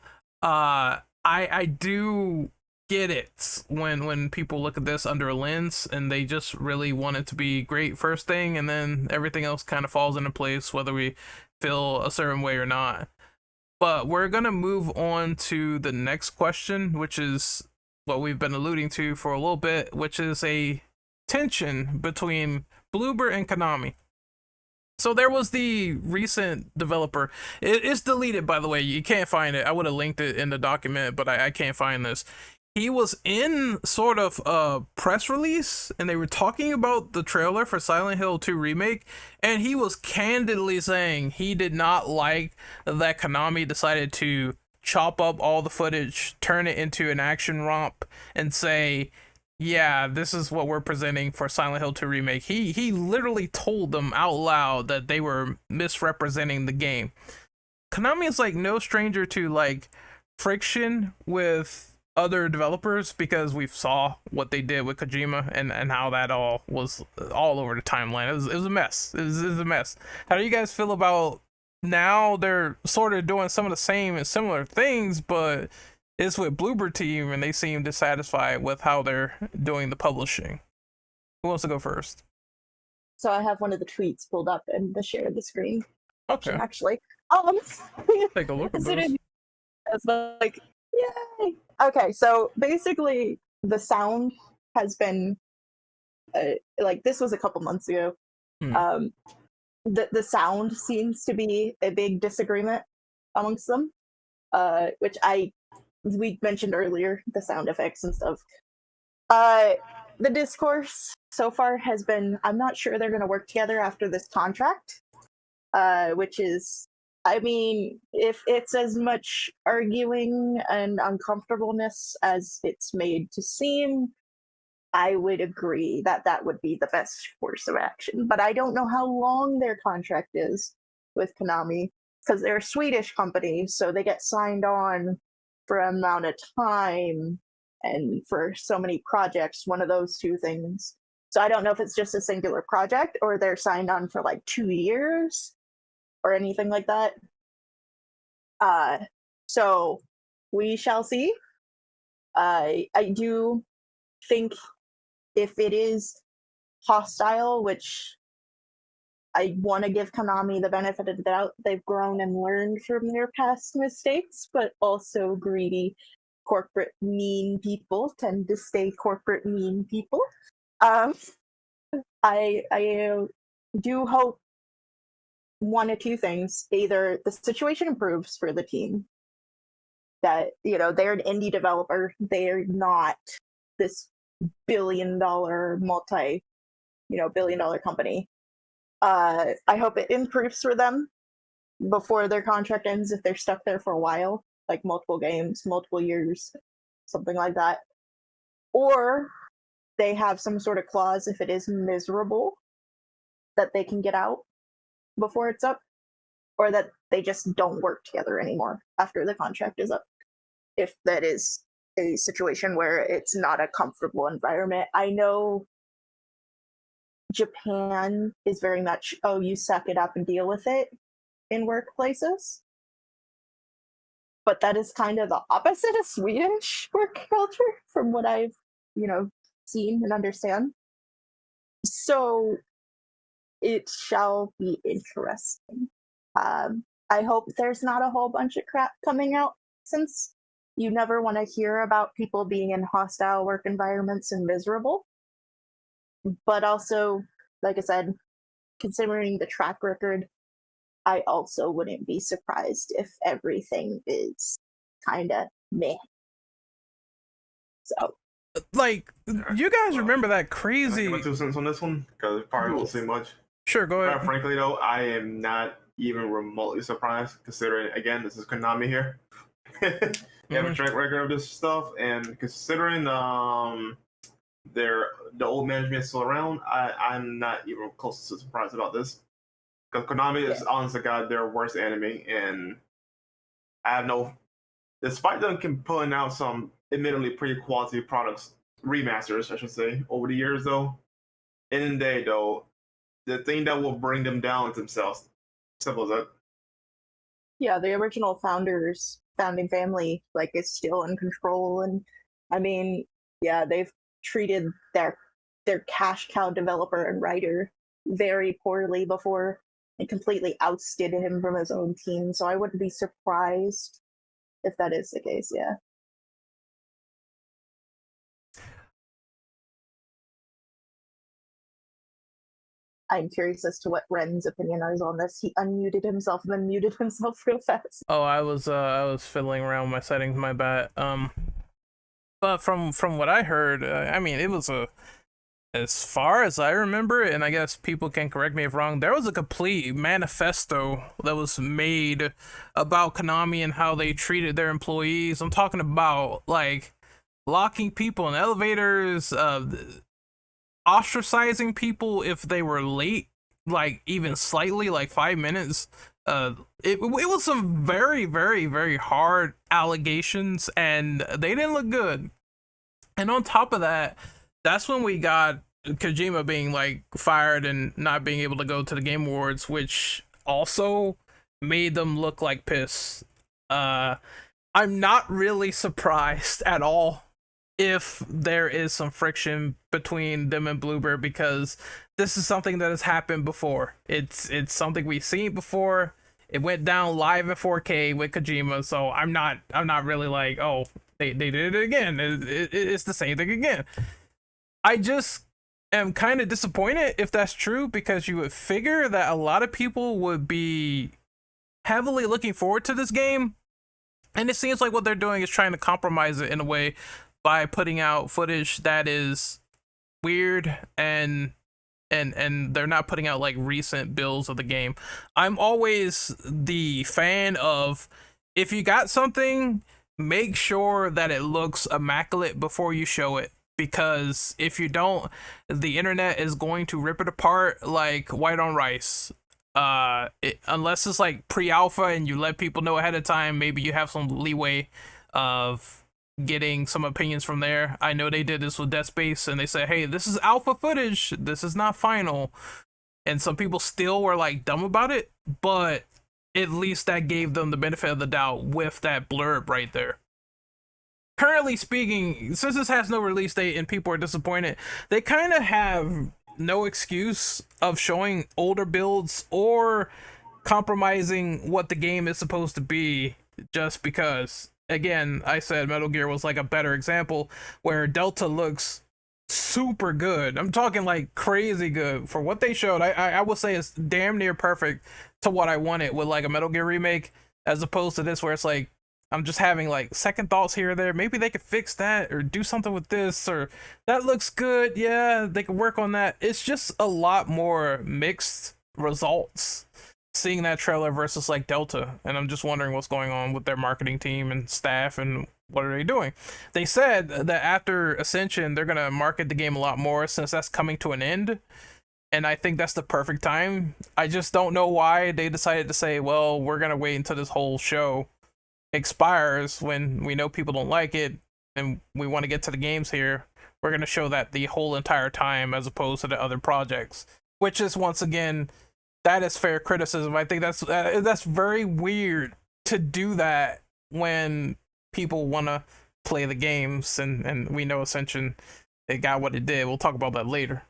I do get it when people look at this under a lens and they just really want it to be great first thing, and then everything else kind of falls into place whether we feel a certain way or not. But we're gonna move on to the next question, which is what we've been alluding to for a little bit, which is a tension between Bloober and Konami. So there was the recent developer. It's deleted, by the way. You can't find it. I would have linked it in the document, but I can't find this. He was in sort of a press release, and they were talking about the trailer for Silent Hill 2 Remake, and he was candidly saying he did not like that Konami decided to chop up all the footage, turn it into an action romp, and say, yeah, this is what we're presenting for Silent Hill 2 Remake. He literally told them out loud that they were misrepresenting the game. Konami is like no stranger to like friction with other developers, because we saw what they did with Kojima and how that all was all over the timeline. It was a mess. It was a mess. How do you guys feel about now? They're sort of doing some of the same and similar things, but it's with Bloober Team, and they seem dissatisfied with how they're doing the publishing. Who wants to go first? So I have one of the tweets pulled up and the share the screen Okay, option, actually. take a look at As this. like, yay! Okay, so basically, the sound has been like this was a couple months ago. Hmm. The sound seems to be a big disagreement amongst them, which we mentioned earlier, the sound effects and stuff. The discourse so far has been, I'm not sure they're going to work together after this contract, which is, I mean, if it's as much arguing and uncomfortableness as it's made to seem, I would agree that that would be the best course of action. But I don't know how long their contract is with Konami, because they're a Swedish company, so they get signed on for an amount of time and for so many projects, one of those two things. So I don't know if it's just a singular project or they're signed on for like 2 years or anything like that. So we shall see. I do think if it is hostile, which I want to give Konami the benefit of the doubt, they've grown and learned from their past mistakes, but also greedy corporate mean people tend to stay corporate mean people. I do hope one of two things: either the situation improves for the team, that they're an indie developer, they're not this billion-dollar billion-dollar company. I hope it improves for them before their contract ends, if they're stuck there for a while, like multiple games, multiple years, something like that. Or they have some sort of clause, if it is miserable, that they can get out before it's up, or that they just don't work together anymore after the contract is up, if that is a situation where it's not a comfortable environment. I know Japan is very much, oh, you suck it up and deal with it in workplaces. But that is kind of the opposite of Swedish work culture, from what I've, seen and understand. So it shall be interesting. I hope there's not a whole bunch of crap coming out, since you never want to hear about people being in hostile work environments and miserable. But also, like I said, considering the track record, I also wouldn't be surprised if everything is kind of meh. So, Like, you guys remember that Can I crazy? give my 2 cents on this one? Because probably won't say much. Sure, go ahead. Frankly, though, I am not even remotely surprised, considering, again, this is Konami here. They have a track record of this stuff, and considering the old management still around, I'm not even close to surprised about this. Because Konami is, honest to God, their worst enemy, and I have no. Despite them putting out some admittedly pretty quality products, remasters, I should say, over the years, though, in the day, though, the thing that will bring them down is themselves. Simple as that. yeah, the original founding family, like, is still in control, and I mean, yeah, they've treated their cash cow developer and writer very poorly before, and completely ousted him from his own team. So I wouldn't be surprised if that is the case. Yeah. I'm curious as to what Ren's opinion is on this. He unmuted himself and then muted himself real fast. Oh, I was fiddling around with my settings, my bad. But from what I heard, I mean, it was as far as I remember, and I guess people can correct me if wrong, there was a complete manifesto that was made about Konami and how they treated their employees. I'm talking about like locking people in elevators, ostracizing people if they were late, like even slightly, like 5 minutes. It was some very, very, very hard allegations, and they didn't look good. And on top of that, that's when we got Kojima being like fired and not being able to go to the Game Awards, which also made them look like piss. I'm not really surprised at all if there is some friction between them and Bluebird, because this is something that has happened before. It's something we've seen before. It went down live in 4K with Kojima, so I'm not really like, oh, they did it again. It's the same thing again. I just am kind of disappointed if that's true, because you would figure that a lot of people would be heavily looking forward to this game, and it seems like what they're doing is trying to compromise it in a way by putting out footage that is weird, and they're not putting out like recent builds of the game. I'm always the fan of, if you got something, make sure that it looks immaculate before you show it, because if you don't, the internet is going to rip it apart like white on rice. Unless it's like pre-alpha and you let people know ahead of time, maybe you have some leeway of getting some opinions from there. I know they did this with Dead Space, and they said, hey, this is alpha footage, this is not final, and some people still were like dumb about it, but at least that gave them the benefit of the doubt with that blurb right there. Currently speaking, since this has no release date and people are disappointed, they kind of have no excuse of showing older builds or compromising what the game is supposed to be just because. Again, I said Metal Gear was like a better example where Delta looks super good. I'm talking like crazy good for what they showed. I will say it's damn near perfect to what I wanted with like a Metal Gear remake, as opposed to this where it's like I'm just having like second thoughts here or there. Maybe they could fix that or do something with this, or that looks good. Yeah, they could work on that. It's just a lot more mixed results seeing that trailer versus like Delta, and I'm just wondering what's going on with their marketing team and staff and what are they doing. They said that after Ascension they're gonna market the game a lot more since that's coming to an end, and I think that's the perfect time. I just don't know why they decided to say, well, we're gonna wait until this whole show expires when we know people don't like it and we want to get to the games here. We're gonna show that the whole entire time as opposed to the other projects, which is, once again, that is fair criticism. I think that's very weird to do that when people want to play the games, and we know Ascension, it got what it did. We'll talk about that later.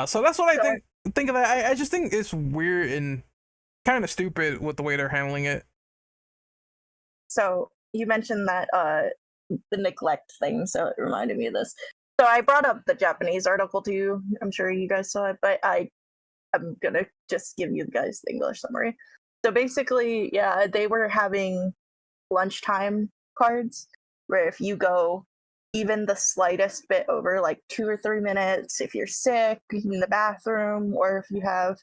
So that's what I think of that. I just think it's weird and kind of stupid with the way they're handling it. So you mentioned that the neglect thing, so it reminded me of this. So I brought up the Japanese article to you. I'm sure you guys saw it, but I'm gonna just give you guys the English summary. So basically, yeah, they were having lunchtime cards where if you go even the slightest bit over like 2 or 3 minutes, if you're sick in the bathroom, or if you have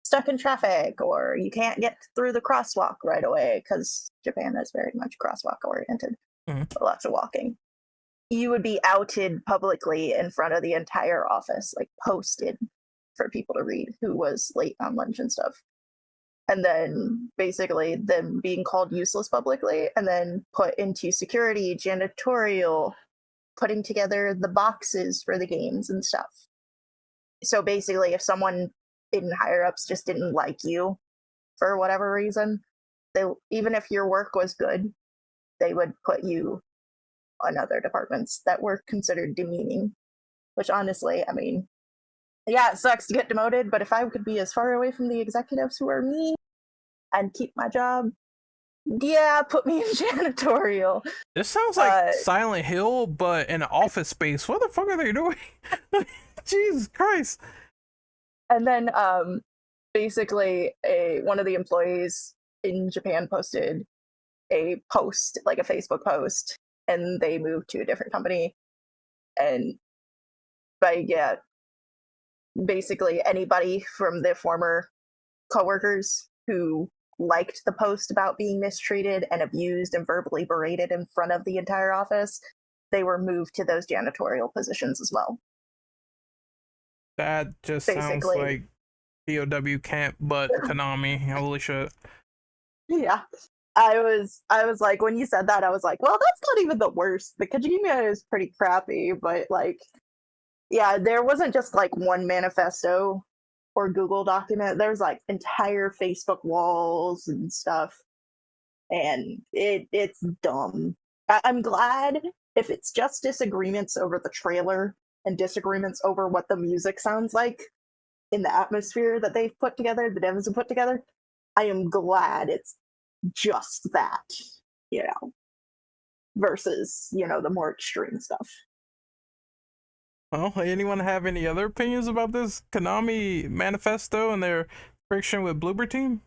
stuck in traffic, or you can't get through the crosswalk right away, because Japan is very much crosswalk oriented, lots of walking, you would be outed publicly in front of the entire office, like posted for people to read who was late on lunch and stuff. And then basically them being called useless publicly, and then put into security, janitorial, putting together the boxes for the games and stuff. So basically, if someone in higher ups just didn't like you for whatever reason, they, even if your work was good, they would put you on other departments that were considered demeaning. Which honestly, I mean, yeah, it sucks to get demoted, but if I could be as far away from the executives who are mean and keep my job, yeah, put me in janitorial. This sounds like Silent Hill, but in an office space. What the fuck are they doing? Jesus Christ. And then basically one of the employees in Japan posted a post, like a Facebook post, and they moved to a different company. And basically anybody from their former coworkers who liked the post about being mistreated and abused and verbally berated in front of the entire office, they were moved to those janitorial positions as well. That just sounds like POW camp, but Konami. Holy shit. Yeah. I was like, when you said that, I was like, well, that's not even the worst. The Kojima is pretty crappy, but like, yeah, there wasn't just like one manifesto or Google document. There's like entire Facebook walls and stuff. And it's dumb. I'm glad if it's just disagreements over the trailer and disagreements over what the music sounds like in the atmosphere that they've put together, the devs have put together. I am glad it's just that, versus, the more extreme stuff. Well, anyone have any other opinions about this Konami manifesto and their friction with Bloober Team?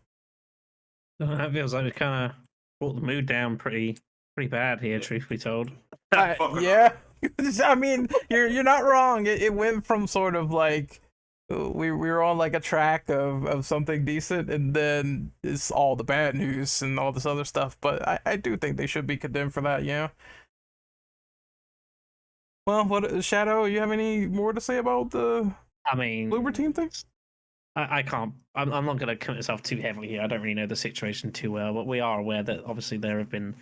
That feels like it kind of brought the mood down pretty bad here, truth be told. Yeah, I mean, you're not wrong. It went from sort of like we were on like a track of something decent, and then it's all the bad news and all this other stuff. But I do think they should be condemned for that. Yeah. Well, what, Shadow? You have any more to say about the Bloober Team thing? I can't. I'm not going to commit myself too heavily here. I don't really know the situation too well, but we are aware that obviously there have been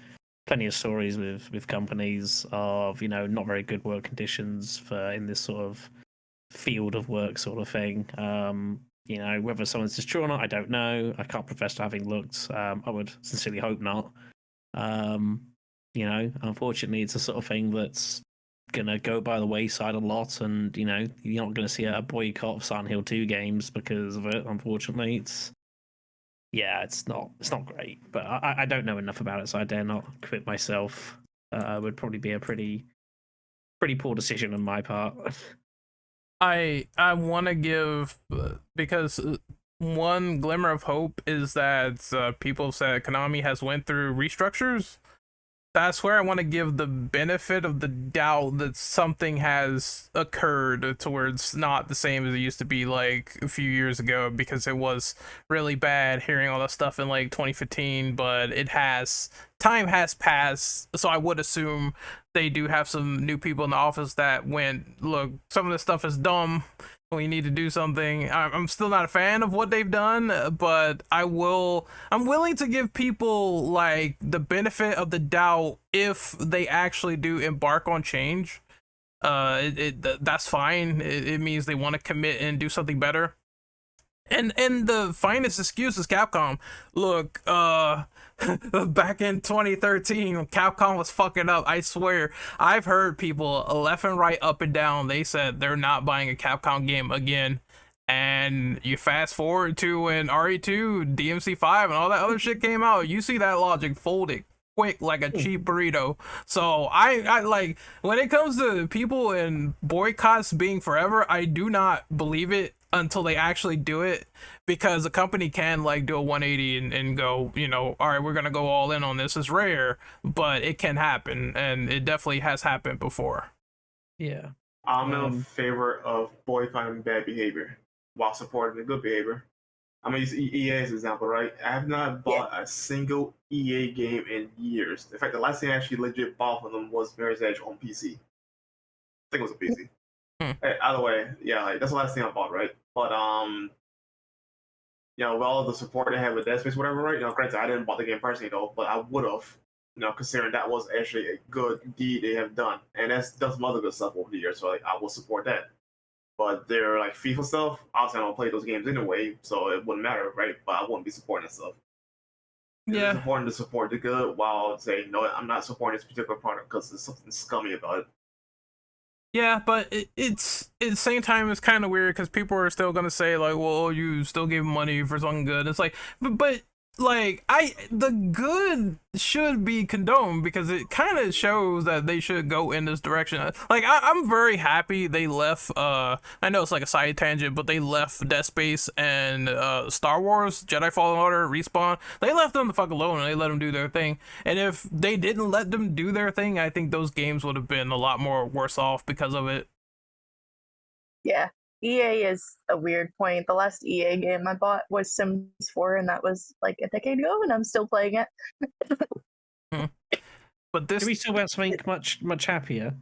plenty of stories with companies of not very good work conditions in this sort of field of work sort of thing. Whether someone's just true or not, I don't know. I can't profess to having looked. I would sincerely hope not. Unfortunately, it's a sort of thing that's gonna go by the wayside a lot, and you're not gonna see a boycott of Silent Hill 2 games because of it. Unfortunately, it's not great. But I don't know enough about it, so I dare not commit myself. Would probably be a pretty poor decision on my part. I want to give because one glimmer of hope is that people said Konami has went through restructures. That's where I want to give the benefit of the doubt that something has occurred to where it's not the same as it used to be like a few years ago, because it was really bad hearing all that stuff in like 2015, but time has passed, so I would assume they do have some new people in the office that went, look, some of this stuff is dumb. We need to do something. I'm still not a fan of what they've done, but I'm willing to give people like the benefit of the doubt if they actually do embark on change. That's fine. It means they want to commit and do something better. And the finest excuse is Capcom. Look, back in 2013, Capcom was fucking up. I swear, I've heard people left and right, up and down. They said they're not buying a Capcom game again. And you fast forward to when RE2, DMC5, and all that other shit came out. You see that logic folded quick like a cheap burrito. So I like, when it comes to people and boycotts being forever, I do not believe it until they actually do it, because a company can like do a 180 and go, all right, we're gonna go all in on this. It's rare, but it can happen, and it definitely has happened before. Yeah, I'm in favor of boycotting bad behavior while supporting the good behavior. I'm gonna use EA as an example, right? I have not bought a single EA game in years. In fact, the last thing I actually legit bought from them was Mirror's Edge on PC. I think it was a PC. Hey, either way, yeah, like, that's the last thing I bought, right? But with all of the support they had with Dead Space, whatever, right? Granted, I didn't buy the game personally though, but I would have, considering that was actually a good deed they have done, and that's done some other good stuff over the years, so like I will support that. But they're like FIFA stuff. Obviously, I don't play those games anyway, so it wouldn't matter, right? But I wouldn't be supporting that stuff. It's important to support the good while saying, no, I'm not supporting this particular product because there's something scummy about it. Yeah, but it's at the same time, it's kind of weird because people are still gonna say like, well, you still gave money for something good. It's like, but like the good should be condoned because it kind of shows that they should go in this direction. Like I'm very happy they left I know it's like a side tangent, but they left Dead Space and Star Wars Jedi Fallen Order Respawn. They left them the fuck alone and they let them do their thing. And if they didn't let them do their thing, I think those games would have been a lot more worse off because of it. Yeah. EA is a weird point. The last EA game I bought was Sims 4, and that was like a decade ago, and I'm still playing it. But this Do we still about something much happier?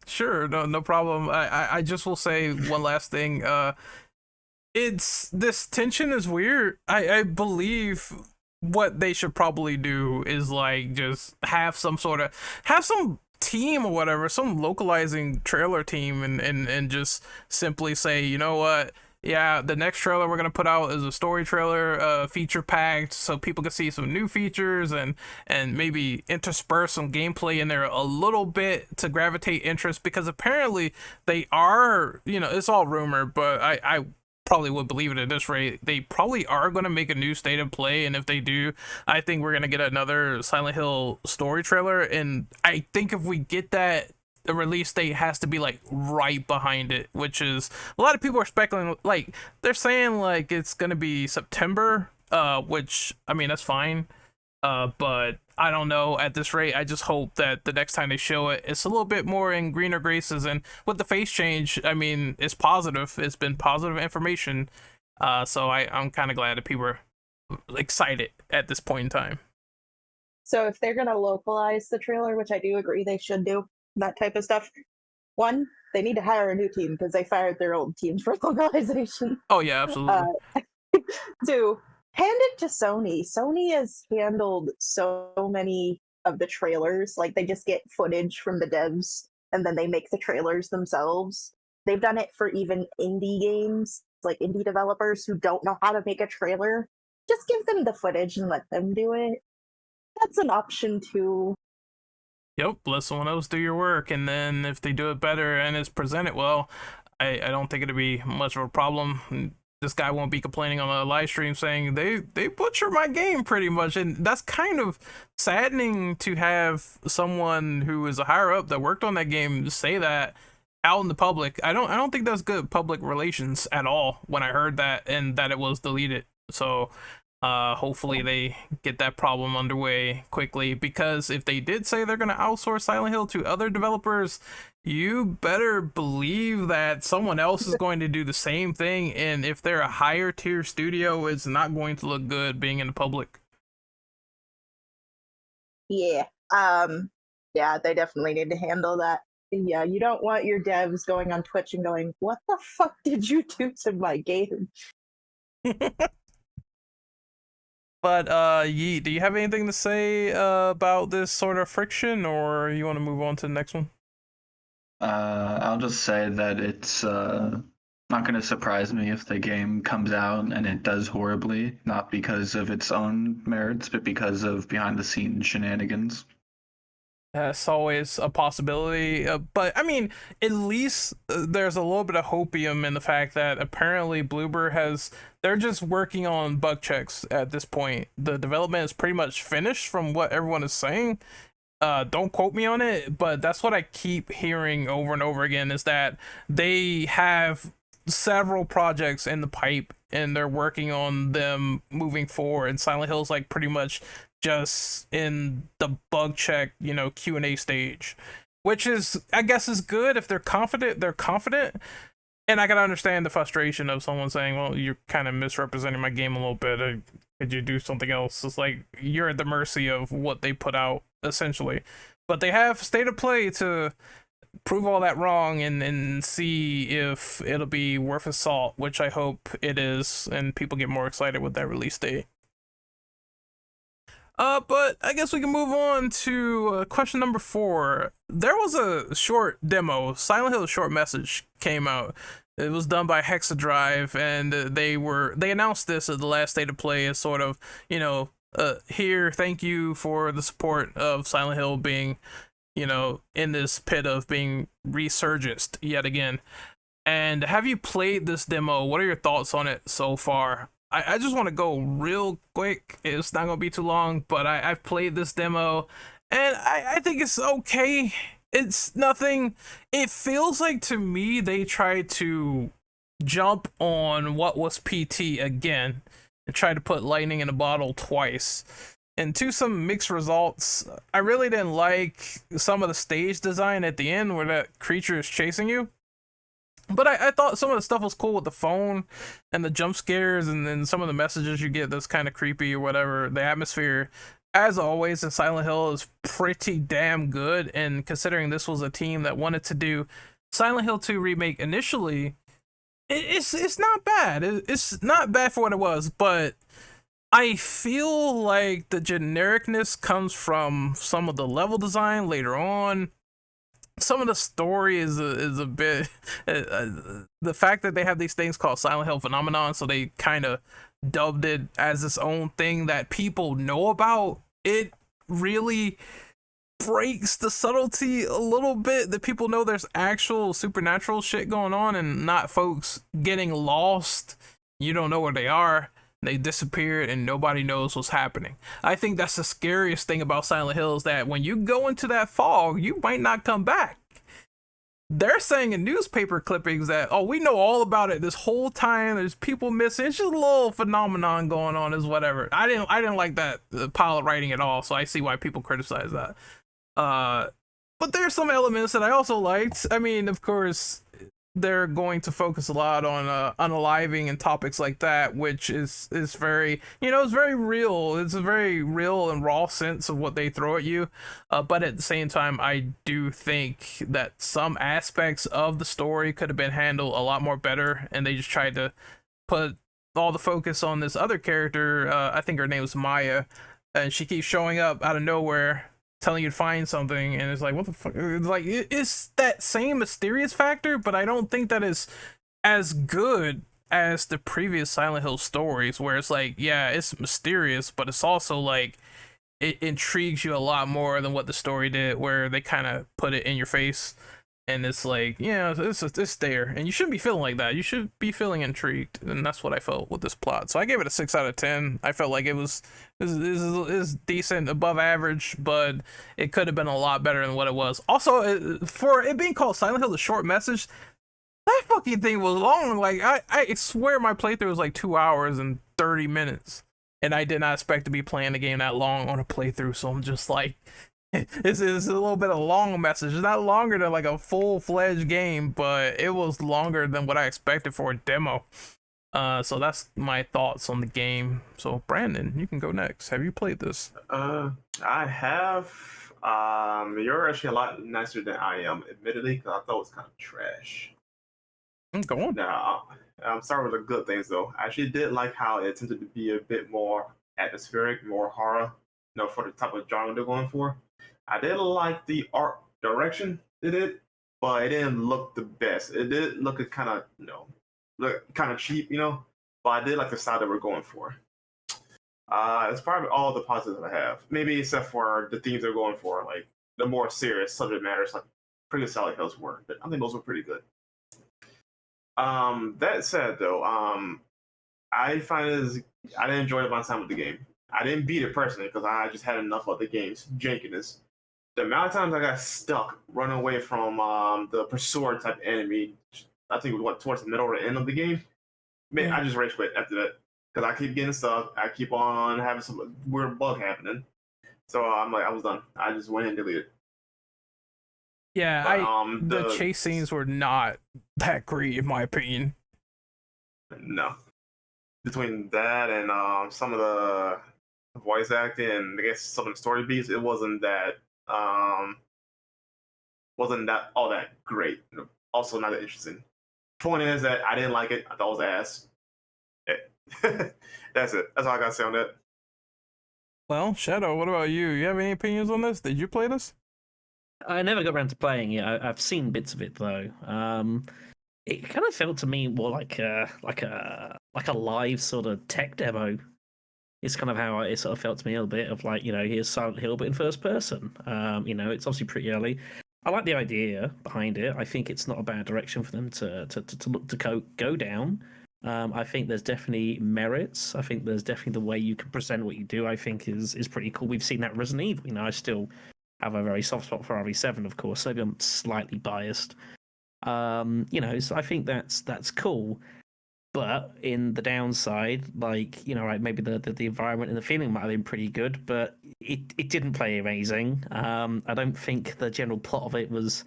sure, no problem. I just will say one last thing. It's this tension is weird. I believe what they should probably do is like just have some team or whatever, some localizing trailer team, and just simply say, you know what, yeah, the next trailer we're gonna put out is a story trailer, feature packed, so people can see some new features and maybe intersperse some gameplay in there a little bit to gravitate interest, because apparently they are, you know, it's all rumor, but I probably would believe it at this rate. They probably are going to make a new state of play, and if they do, I think we're going to get another Silent Hill story trailer. And I think if we get that, the release date has to be like right behind it, which is a lot of people are speculating, like they're saying like it's going to be September, which I mean that's fine, but I don't know at this rate. I just hope that the next time they show it, it's a little bit more in greener graces. And with the face change, I mean, it's positive. It's been positive information. So I'm kind of glad that people are excited at this point in time. So if they're going to localize the trailer, which I do agree they should do, that type of stuff, one, they need to hire a new team because they fired their old teams for localization. Oh, yeah, absolutely. Two, hand it to Sony. Sony has handled so many of the trailers. Like, they just get footage from the devs and then they make the trailers themselves. They've done it for even indie games, like indie developers who don't know how to make a trailer. Just give them the footage and let them do it. That's an option too. Yep, let someone else do your work, and then if they do it better and it's presented well, I don't think it'll be much of a problem. This guy won't be complaining on a live stream saying they butcher my game pretty much, and that's kind of saddening to have someone who is a higher up that worked on that game say that out in the public. I don't think that's good public relations at all when I heard that and that it was deleted. So hopefully they get that problem underway quickly, because if they did say they're going to outsource Silent Hill to other developers, you better believe that someone else is going to do the same thing, and if they're a higher tier studio, it's not going to look good being in the public. Yeah. Yeah, they definitely need to handle that. Yeah, you don't want your devs going on Twitch and going, "What the fuck did you do to my game?" But Yeet, do you have anything to say about this sort of friction, or you want to move on to the next one? I'll just say that it's not going to surprise me if the game comes out and it does horribly, not because of its own merits, but because of behind-the-scenes shenanigans. That's always a possibility, but I mean, at least there's a little bit of hopium in the fact that apparently Bloober they're just working on bug checks at this point. The development is pretty much finished from what everyone is saying. Don't quote me on it, but that's what I keep hearing over and over again, is that they have several projects in the pipe and they're working on them moving forward, and Silent Hill's like pretty much just in the bug check, you know, Q&A stage, which is, I guess, is good. If they're confident, and I can understand the frustration of someone saying, well, you're kind of misrepresenting my game a little bit, could you do something else? It's like you're at the mercy of what they put out, essentially. But they have state of play to prove all that wrong and see if it'll be worth a salt, which I hope it is, and people get more excited with that release date. But I guess we can move on to question number 4. There was a short demo, Silent Hill short message came out. It was done by Hexadrive, and they announced this at the last state of play as sort of, you know, here, thank you for the support of Silent Hill being, you know, in this pit of being resurged yet again. And have you played this demo? What are your thoughts on it so far? I just want to go real quick. It's not gonna be too long, but I've played this demo, and I think it's okay. It's nothing. It feels like to me they tried to jump on what was PT again and try to put lightning in a bottle twice. And to some mixed results, I really didn't like some of the stage design at the end where that creature is chasing you. But I thought some of the stuff was cool with the phone and the jump scares and then some of the messages you get that's kind of creepy or whatever. The atmosphere, as always, in Silent Hill is pretty damn good. And considering this was a team that wanted to do Silent Hill 2 Remake initially, it's not bad. It's not bad for what it was, but I feel like the genericness comes from some of the level design later on. Some of the story is a bit the fact that they have these things called Silent Hill phenomenon, so they kind of dubbed it as its own thing that people know about. It really breaks the subtlety a little bit that people know there's actual supernatural shit going on and not folks getting lost. You don't know where they are. They disappeared and nobody knows what's happening. I think that's the scariest thing about Silent Hill is that when you go into that fog, you might not come back. They're saying in newspaper clippings that, oh, we know all about it this whole time. There's people missing. It's just a little phenomenon going on, is whatever. I didn't like that pile of writing at all, so I see why people criticize that. But there's some elements that I also liked. I mean, of course, they're going to focus a lot on unaliving and topics like that, which is very, it's very real. It's a very real and raw sense of what they throw at you. But at the same time, I do think that some aspects of the story could have been handled a lot more better, and they just tried to put all the focus on this other character. I think her name is Maya, and she keeps showing up out of nowhere telling you to find something, and it's like, what the fuck? It's like, it's that same mysterious factor, but I don't think that is as good as the previous Silent Hill stories, where it's like, yeah, it's mysterious, but it's also like it intrigues you a lot more than what the story did, where they kind of put it in your face, and it's like, yeah, it's there, and you shouldn't be feeling like that. You should be feeling intrigued, and that's what I felt with this plot. So I gave it a 6 out of 10. I felt like it was decent, above average, but it could have been a lot better than what it was. Also, for it being called Silent Hill: The Short Message, that fucking thing was long. Like I swear my playthrough was like 2 hours and 30 minutes, and I did not expect to be playing the game that long on a playthrough. So I'm just like, it's a little bit of a long message. It's not longer than like a full-fledged game, but it was longer than what I expected for a demo. So that's my thoughts on the game. So Brandon, you can go next. Have you played this? I have. You're actually a lot nicer than I am, admittedly, because I thought it was kind of trash. Go on. Now, I'm starting with the good things though. I actually did like how it tended to be a bit more atmospheric, more horror, for the type of genre they're going for. I did like the art direction it did, but it didn't look the best. It did look kind of, look kind of cheap, but I did like the style that we're going for. It's probably all the positives I have, maybe except for the themes they're going for, like the more serious subject matters, like previous Silent Hills were. But I think those were pretty good. That said, though, I didn't enjoy my time with the game. I didn't beat it personally because I just had enough of the game's jankiness. The amount of times I got stuck running away from the pursuer type enemy, I think it was towards the middle or the end of the game. Man, I just rage quit after that because I keep getting stuck. I keep on having some weird bug happening. So I'm like, I was done. I just went and deleted. Yeah, but, the chase scenes were not that great in my opinion. No, between that and some of the voice acting and I guess some of the story beats, it wasn't that all that great. Also not that interesting. Point is that I didn't like it. I thought it was ass. That's it. That's all I gotta say on that. Well, Shadow, what about you? You have any opinions on this? Did you play this? I never got around to playing it. I've seen bits of it though. It kind of felt to me more like a live sort of tech demo. It's kind of how it sort of felt to me a little bit of like, here's Silent Hill but in first person. It's obviously pretty early. I like the idea behind it. I think it's not a bad direction for them to look to go down. I think there's definitely merits. I think there's definitely the way you can present what you do. I think is pretty cool. We've seen that in Resident Evil. You know, I still have a very soft spot for RE7, of course. Maybe I'm slightly biased. You know, so I think that's cool. But in the downside, like, you know, right, maybe the environment and the feeling might have been pretty good, but it didn't play amazing. I don't think the general plot of it was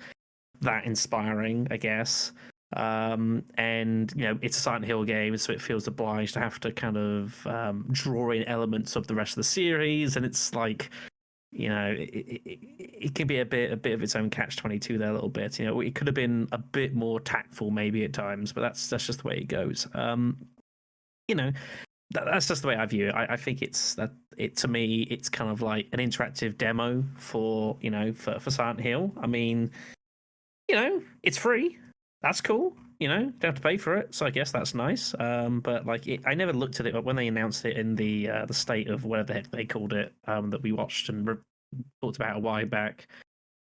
that inspiring, I guess. And you know, it's a Silent Hill game, so it feels obliged to have to kind of draw in elements of the rest of the series, and it's like, you know, it can be a bit of its own catch-22 there a little bit. You know, it could have been a bit more tactful maybe at times, but that's just the way it goes. You know, that's just the way I view it. I think to me it's kind of like an interactive demo for, you know, for Silent Hill. I mean, you know, it's free. That's cool. You know, don't have to pay for it, so I guess that's nice. But like, I never looked at it when they announced it in the state of whatever the heck they called it, that we watched and talked about a while back.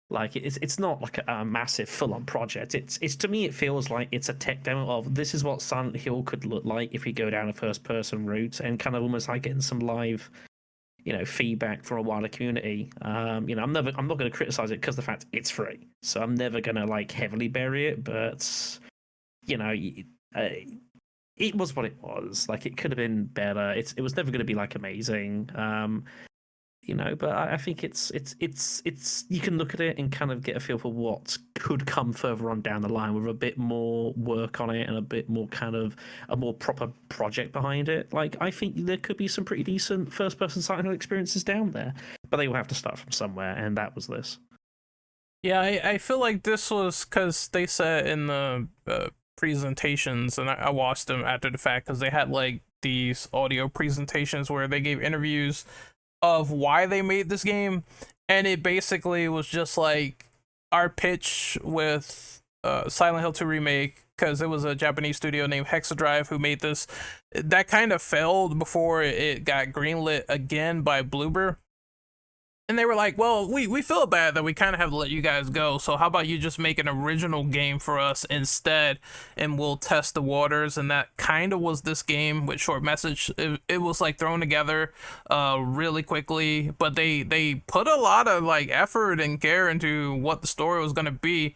Like, it's not like a massive full-on project. It's to me, it feels like it's a tech demo of this is what Silent Hill could look like if we go down a first-person route, and kind of almost like getting some live, you know, feedback from a wider community. You know, I'm not going to criticize it because the fact it's free, so I'm never going to like heavily bury it. But you know, it was what it was. Like, it could have been better. It was never going to be like amazing. You know, but I think it's you can look at it and kind of get a feel for what could come further on down the line with a bit more work on it and a bit more kind of a more proper project behind it. Like, I think there could be some pretty decent first-person Silent Hill experiences down there, but they will have to start from somewhere, and that was this. Yeah, I feel like this was because they said in the presentations, and I watched them after the fact because they had like these audio presentations where they gave interviews of why they made this game, and it basically was just like our pitch with Silent Hill 2 Remake, because it was a Japanese studio named Hexadrive who made this. That kind of failed before it got greenlit again by Bloober. And they were like, well, we feel bad that we kind of have to let you guys go, so how about you just make an original game for us instead, and we'll test the waters. And that kind of was this game with Short Message. It was like thrown together really quickly, but they put a lot of like effort and care into what the story was going to be.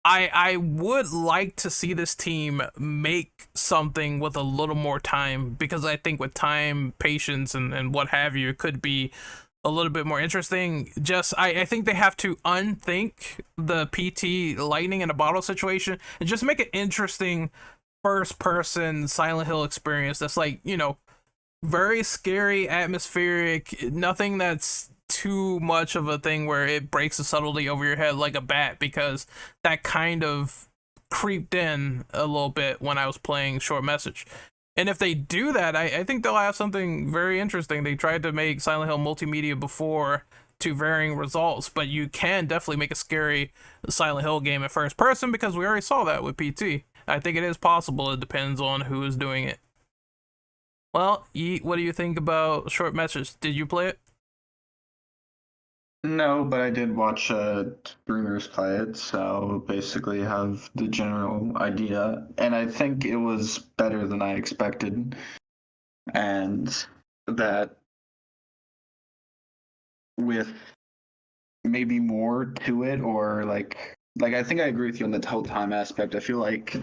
I would like to see this team make something with a little more time, because I think with time, patience, and what have you, it could be a little bit more interesting. Just I think they have to unthink the PT lightning in a bottle situation and just make an interesting first person Silent Hill experience that's like, you know, very scary, atmospheric, nothing that's too much of a thing where it breaks the subtlety over your head like a bat, because that kind of creeped in a little bit when I was playing Short Message. And if they do that, I think they'll have something very interesting. They tried to make Silent Hill multimedia before to varying results, but you can definitely make a scary Silent Hill game at first person, because we already saw that with PT. I think it is possible. It depends on who is doing it. Well, Yeet, what do you think about Short Message? Did you play it? No, but I did watch streamers play it, so basically have the general idea. And I think it was better than I expected. And that with maybe more to it, or like I think I agree with you on the whole time aspect. I feel like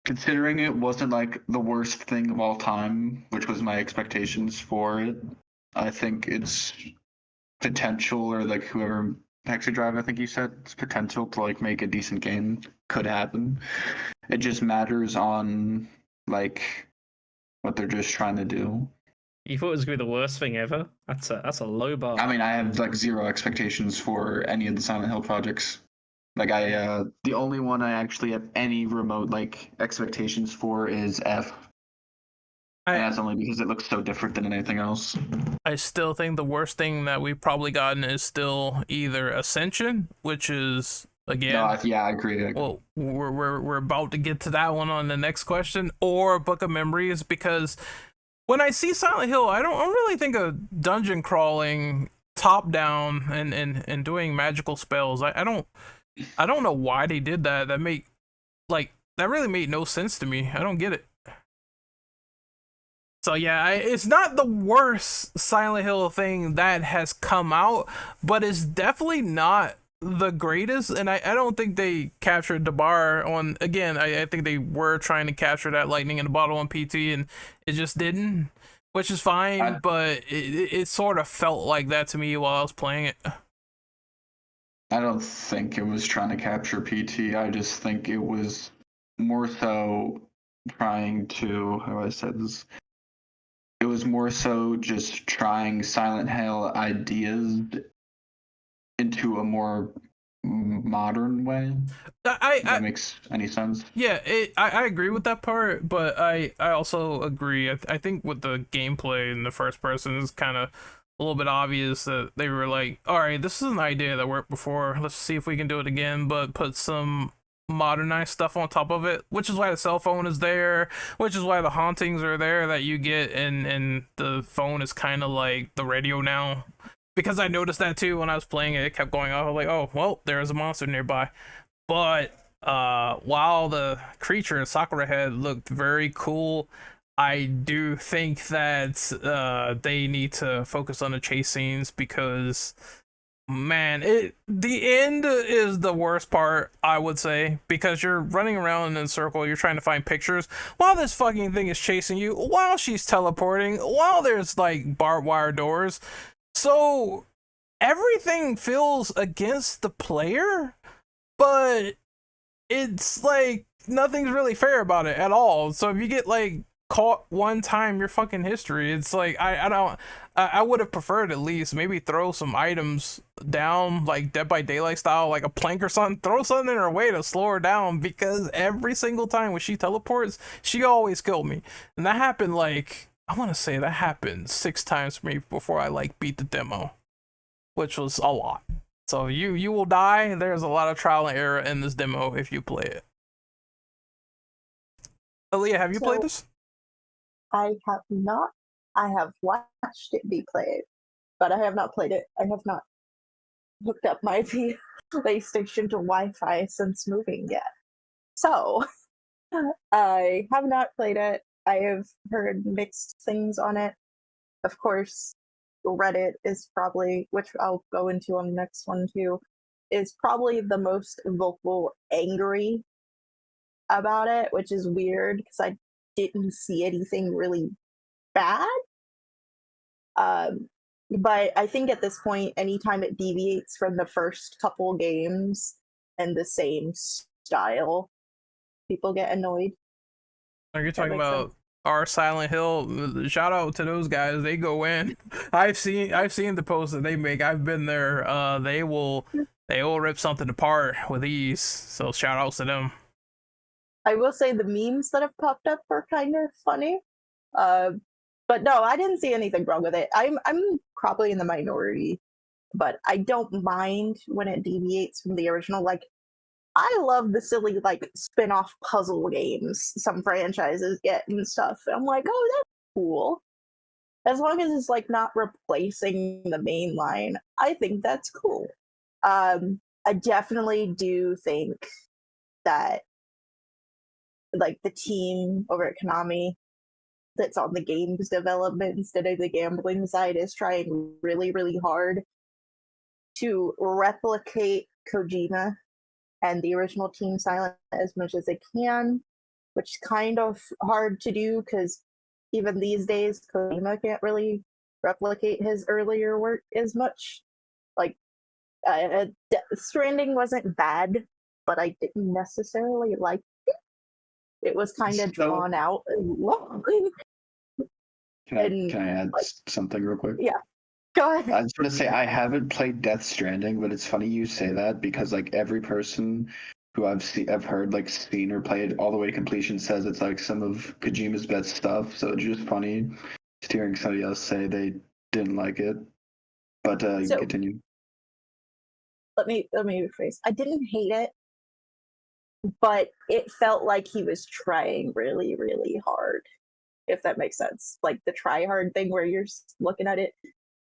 considering it wasn't like the worst thing of all time, which was my expectations for it, I think it's potential, or like whoever Hexadrive, I think you said, it's potential to like make a decent game could happen. It just matters on like what they're just trying to do. You thought it was gonna be the worst thing ever? That's a low bar. I mean, I have like zero expectations for any of the Silent Hill projects. Like the only one I actually have any remote like expectations for is F. And that's only because it looks so different than anything else. I still think the worst thing that we've probably gotten is still either Ascension, which is again. No, yeah, I agree. Well, we're about to get to that one on the next question, or Book of Memories, because when I see Silent Hill, I don't really think of dungeon crawling top down and doing magical spells. I don't know why they did that. That make like that really made no sense to me. I don't get it. So yeah, it's not the worst Silent Hill thing that has come out, but it's definitely not the greatest. And I don't think they captured the bar on, again, I think they were trying to capture that lightning in the bottle on PT, and it just didn't, which is fine, but it sort of felt like that to me while I was playing it. I don't think it was trying to capture PT. I just think it was more so trying to, how do I say this? It was more so just trying Silent Hill ideas into a more modern way. If that makes any sense. Yeah, I agree with that part, but I also agree. I think with the gameplay in the first person is kind of a little bit obvious that they were like, all right, this is an idea that worked before. Let's see if we can do it again, but put some modernized stuff on top of it, which is why the cell phone is there, which is why the hauntings are there that you get, and the phone is kind of like the radio now. Because I noticed that too when I was playing it, it kept going off. I was like, oh, well, there's a monster nearby. But while the creature in Sakura Head looked very cool, I do think that they need to focus on the chase scenes because, man, the end is the worst part, I would say, because you're running around in a circle, you're trying to find pictures while this fucking thing is chasing you, while she's teleporting, while there's like barbed wire doors. So everything feels against the player, but it's like nothing's really fair about it at all. So if you get like caught one time, your fucking history, it's like I would have preferred at least maybe throw some items down like Dead by Daylight style, like a plank or something, throw something in her way to slow her down, because every single time when she teleports, she always killed me. And that happened like, I want to say that happened 6 times for me before I like beat the demo, which was a lot. So you will die. There's a lot of trial and error in this demo if you play it. Aaliyah, have you played this? I have not. I have watched it be played, but I have not played it. I have not hooked up my PlayStation to Wi-Fi since moving yet. So I have not played it. I have heard mixed things on it. Of course, Reddit is probably, which I'll go into on the next one too, is probably the most vocal angry about it, which is weird because I didn't see anything really bad. But I think at this point, anytime it deviates from the first couple games and the same style, people get annoyed. Are you talking about our Silent Hill? Shout out to those guys. They go in. I've seen the posts that they make. I've been there. They will rip something apart with ease. So shout outs to them. I will say the memes that have popped up are kind of funny. But no, I didn't see anything wrong with it. I'm probably in the minority, but I don't mind when it deviates from the original. Like, I love the silly like spin-off puzzle games some franchises get and stuff. I'm like, oh, that's cool. As long as it's like not replacing the main line, I think that's cool. I definitely do think that like the team over at Konami that's on the games development instead of the gambling side is trying really, really hard to replicate Kojima and the original Team Silent as much as they can, which is kind of hard to do because even these days, Kojima can't really replicate his earlier work as much. Like, Stranding wasn't bad, but I didn't necessarily like it. It was kind of drawn out and long. Can I add something real quick? Yeah, go ahead. I just want to say I haven't played Death Stranding, but it's funny you say that because like every person who I've heard like seen or played all the way to completion says it's like some of Kojima's best stuff. So it's just funny just hearing somebody else say they didn't like it. But you can continue. Let me rephrase. I didn't hate it, but it felt like he was trying really, really hard. If that makes sense. Like the try hard thing where you're looking at it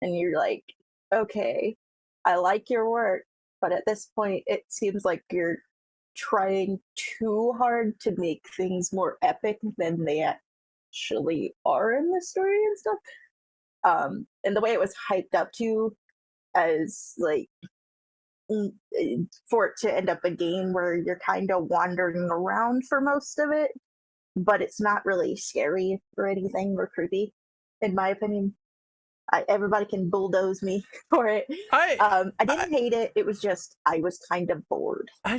and you're like, okay, I like your work, but at this point it seems like you're trying too hard to make things more epic than they actually are in the story and stuff. And the way it was hyped up to as like for it to end up a game where you're kind of wandering around for most of it, but it's not really scary or anything or creepy, in my opinion. Everybody can bulldoze me for it. I didn't hate it. It was just I was kind of bored. I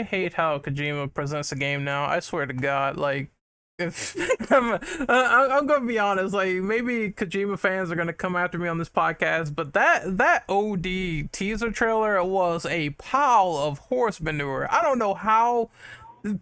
hate how Kojima presents a game now. I swear to God, like, if I'm gonna be honest, like maybe Kojima fans are gonna come after me on this podcast, but that OD teaser trailer was a pile of horse manure. I don't know how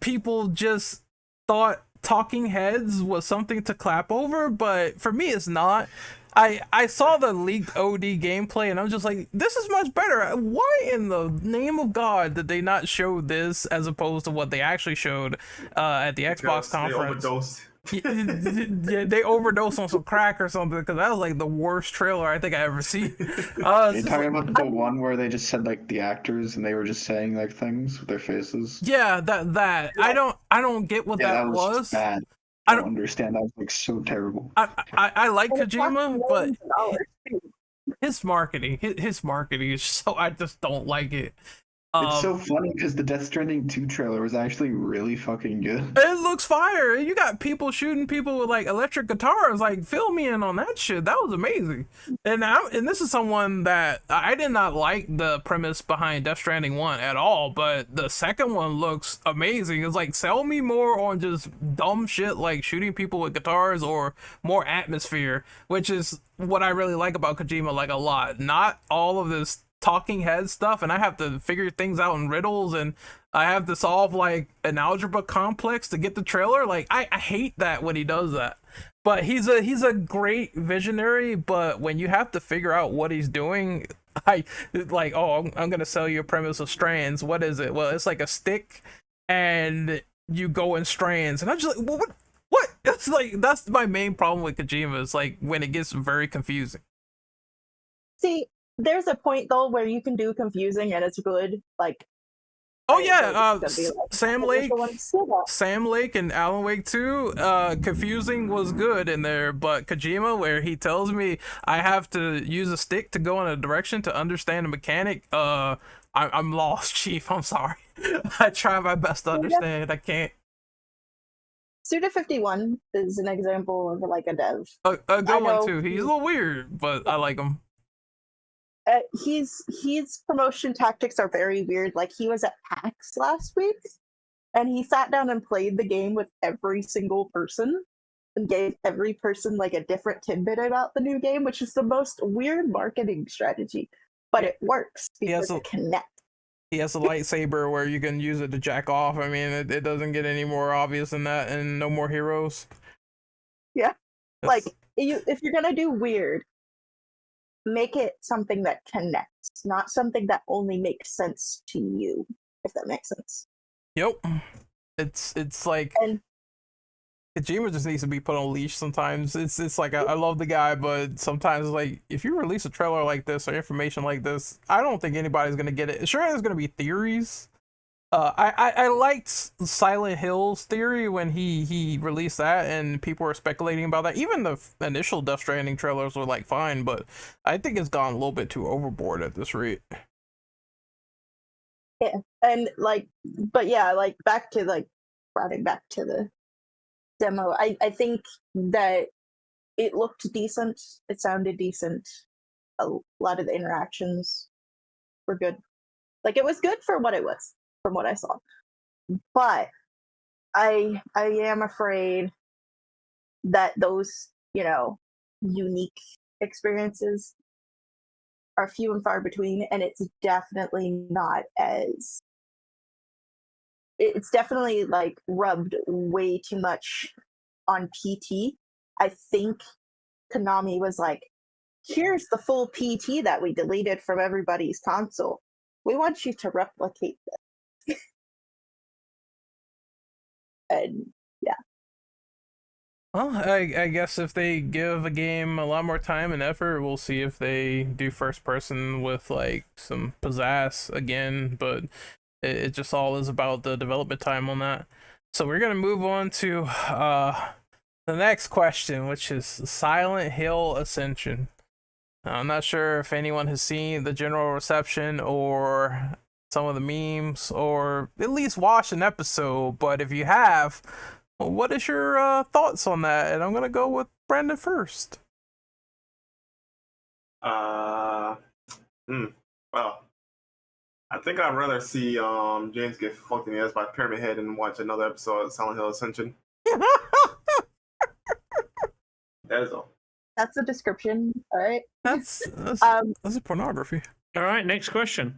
people just thought talking heads was something to clap over, but for me it's not. I saw the leaked OD gameplay and I'm just like, this is much better. Why in the name of God did they not show this as opposed to what they actually showed at the Xbox conference? They overdosed. Yeah, they overdosed on some crack or something, because that was like the worst trailer I think I ever seen. You're talking about the one where they just said like the actors and they were just saying like things with their faces? Yeah, that I don't get what that was. Bad. I don't understand. That was like so terrible. I like Kojima, but his marketing is so, I just don't like it. It's so funny because the Death Stranding 2 trailer was actually really fucking good. It looks fire. You got people shooting people with like electric guitars. Like, fill me in on that shit. That was amazing. And this is someone that I did not like the premise behind Death Stranding 1 at all, but the second one looks amazing. It's like, sell me more on just dumb shit like shooting people with guitars or more atmosphere, which is what I really like about Kojima, like a lot. Not all of this talking head stuff and I have to figure things out in riddles and I have to solve like an algebra complex to get the trailer. Like I hate that when he does that. But he's a great visionary, but when you have to figure out what he's doing, I'm gonna sell you a premise of strands. What is it? Well, it's like a stick and you go in strands and I'm just like, well, what? It's like, that's my main problem with Kojima, is like when it gets very confusing. See, there's a point though where you can do confusing and it's good. Like, oh yeah, Sam Lake and Alan Wake 2, confusing was good in there, but Kojima, where he tells me I have to use a stick to go in a direction to understand a mechanic, I'm lost, Chief. I'm sorry. I try my best to understand. I can't. Suda 51 is an example of like a dev. A good one too. He's a little weird, but I like him. His promotion tactics are very weird. Like, he was at PAX last week and he sat down and played the game with every single person and gave every person like a different tidbit about the new game, which is the most weird marketing strategy, but it works because it connects. He has a lightsaber where you can use it to jack off. I mean, it doesn't get any more obvious than that, and No More Heroes. Yeah. Like, if you're gonna do weird, make it something that connects, not something that only makes sense to you, if that makes sense. Yep. It's like, and Kojima just needs to be put on a leash sometimes. It's like, I love the guy, but sometimes, like, if you release a trailer like this or information like this, I don't think anybody's gonna get it. Sure, there's gonna be theories. I liked Silent Hill's theory when he released that, and people were speculating about that. Even the initial Death Stranding trailers were like fine, but I think it's gone a little bit too overboard at this rate. Yeah, and like, but yeah, like back to the demo. I think that it looked decent. It sounded decent. A lot of the interactions were good. Like, it was good for what it was, from what I saw. But I am afraid that those, unique experiences are few and far between, and it's definitely like rubbed way too much on PT. I think Konami was like, here's the full PT that we deleted from everybody's console. We want you to replicate this. And yeah. Well, I guess if they give a game a lot more time and effort, we'll see if they do first person with like some pizzazz again. But It just all is about the development time on that. So we're gonna move on to the next question, which is Silent Hill Ascension. I'm not sure if anyone has seen the general reception or some of the memes, or at least watched an episode. But if you have, what is your thoughts on that? And I'm gonna go with Brandon first. Well, I think I'd rather see James get fucked in the ass by Pyramid Head and watch another episode of Silent Hill Ascension. That is all. That's a description. All right. That's a pornography. All right, next question.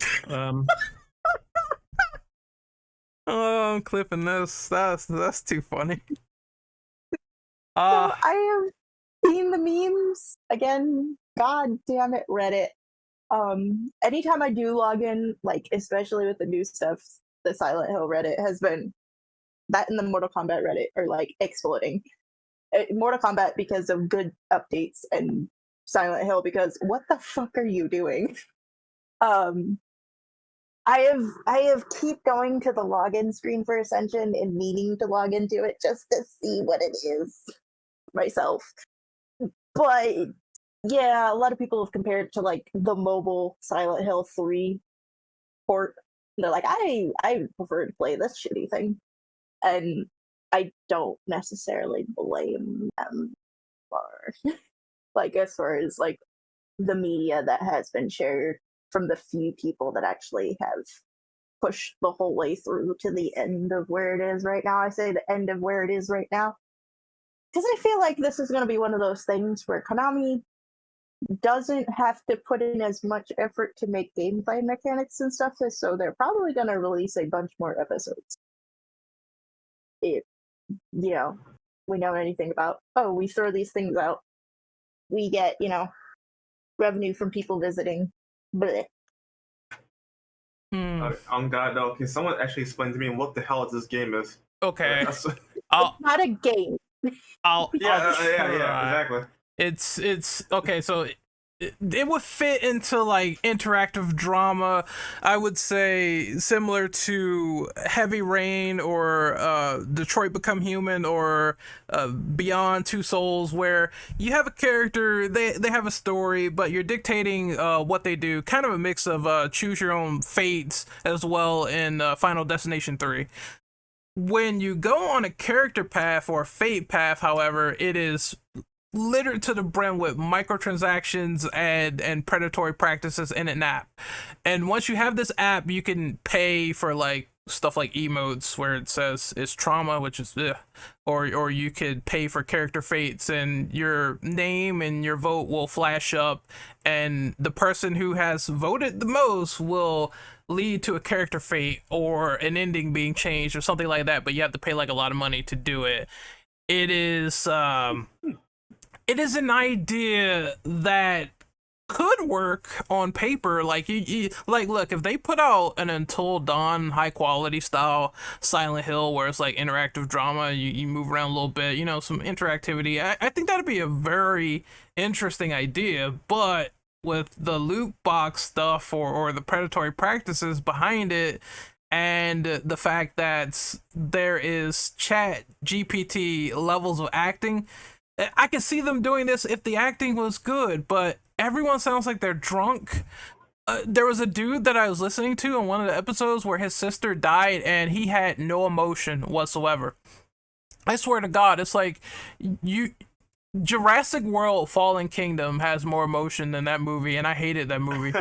Oh, I'm clipping this. That's too funny. So I have seen the memes again. God damn it, Reddit. Anytime I do log in, like especially with the new stuff, the Silent Hill Reddit has been that, and the Mortal Kombat Reddit are like exploding. Mortal Kombat because of good updates, and Silent Hill because what the fuck are you doing? I have keep going to the login screen for Ascension and meaning to log into it just to see what it is myself. But yeah, a lot of people have compared it to like the mobile Silent Hill 3 port. They're like, I prefer to play this shitty thing. And I don't necessarily blame them for like as far as like the media that has been shared from the few people that actually have pushed the whole way through to the end of where it is right now. I say the end of where it is right now because I feel like this is going to be one of those things where Konami doesn't have to put in as much effort to make gameplay mechanics and stuff, so they're probably going to release a bunch more episodes. If, you know, we know anything about, oh, we throw these things out, we get, you know, revenue from people visiting. Blech. On God, though, can someone actually explain to me what the hell this game is? Okay. It's not a game. I'll Yeah, try. exactly. It's okay, so it would fit into like interactive drama, I would say, similar to Heavy Rain or Detroit Become Human or Beyond Two Souls, where you have a character, they have a story, but you're dictating what they do, kind of a mix of Choose Your Own Fates as well in Final Destination 3. When you go on a character path or a fate path, however, it is littered to the brim with microtransactions and predatory practices in an app. And once you have this app, you can pay for like stuff like emotes where it says it's trauma, which is or you could pay for character fates, and your name and your vote will flash up, and the person who has voted the most will lead to a character fate or an ending being changed or something like that, but you have to pay like a lot of money to do it. It is an idea that could work on paper. Like you like, look, if they put out an Until Dawn high quality style Silent Hill where it's like interactive drama, you move around a little bit, you know, some interactivity, I think that'd be a very interesting idea. But with the loot box stuff or the predatory practices behind it, and the fact that there is chat GPT levels of acting, I can see them doing this if the acting was good, but everyone sounds like they're drunk. There was a dude that I was listening to on one of the episodes where his sister died and he had no emotion whatsoever. I swear to God, it's like Jurassic World Fallen Kingdom has more emotion than that movie, and I hated that movie.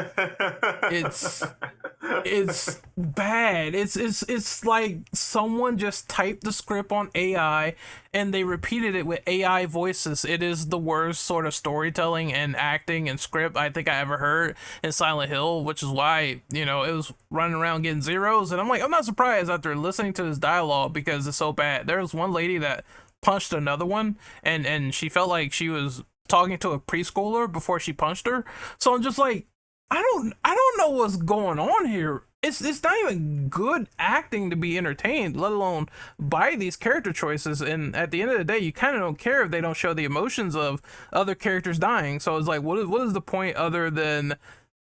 It's bad. It's like someone just typed the script on AI and they repeated it with AI voices. It is the worst sort of storytelling and acting and script I think I ever heard in Silent Hill, which is why, you know, it was running around getting zeros. And I'm like, I'm not surprised after listening to this dialogue because it's so bad. There was one lady that punched another one, and she felt like she was talking to a preschooler before she punched her. So I'm just like, I don't know what's going on here. It's not even good acting to be entertained, let alone by these character choices. And at the end of the day, you kind of don't care if they don't show the emotions of other characters dying. So it's like, what is the point other than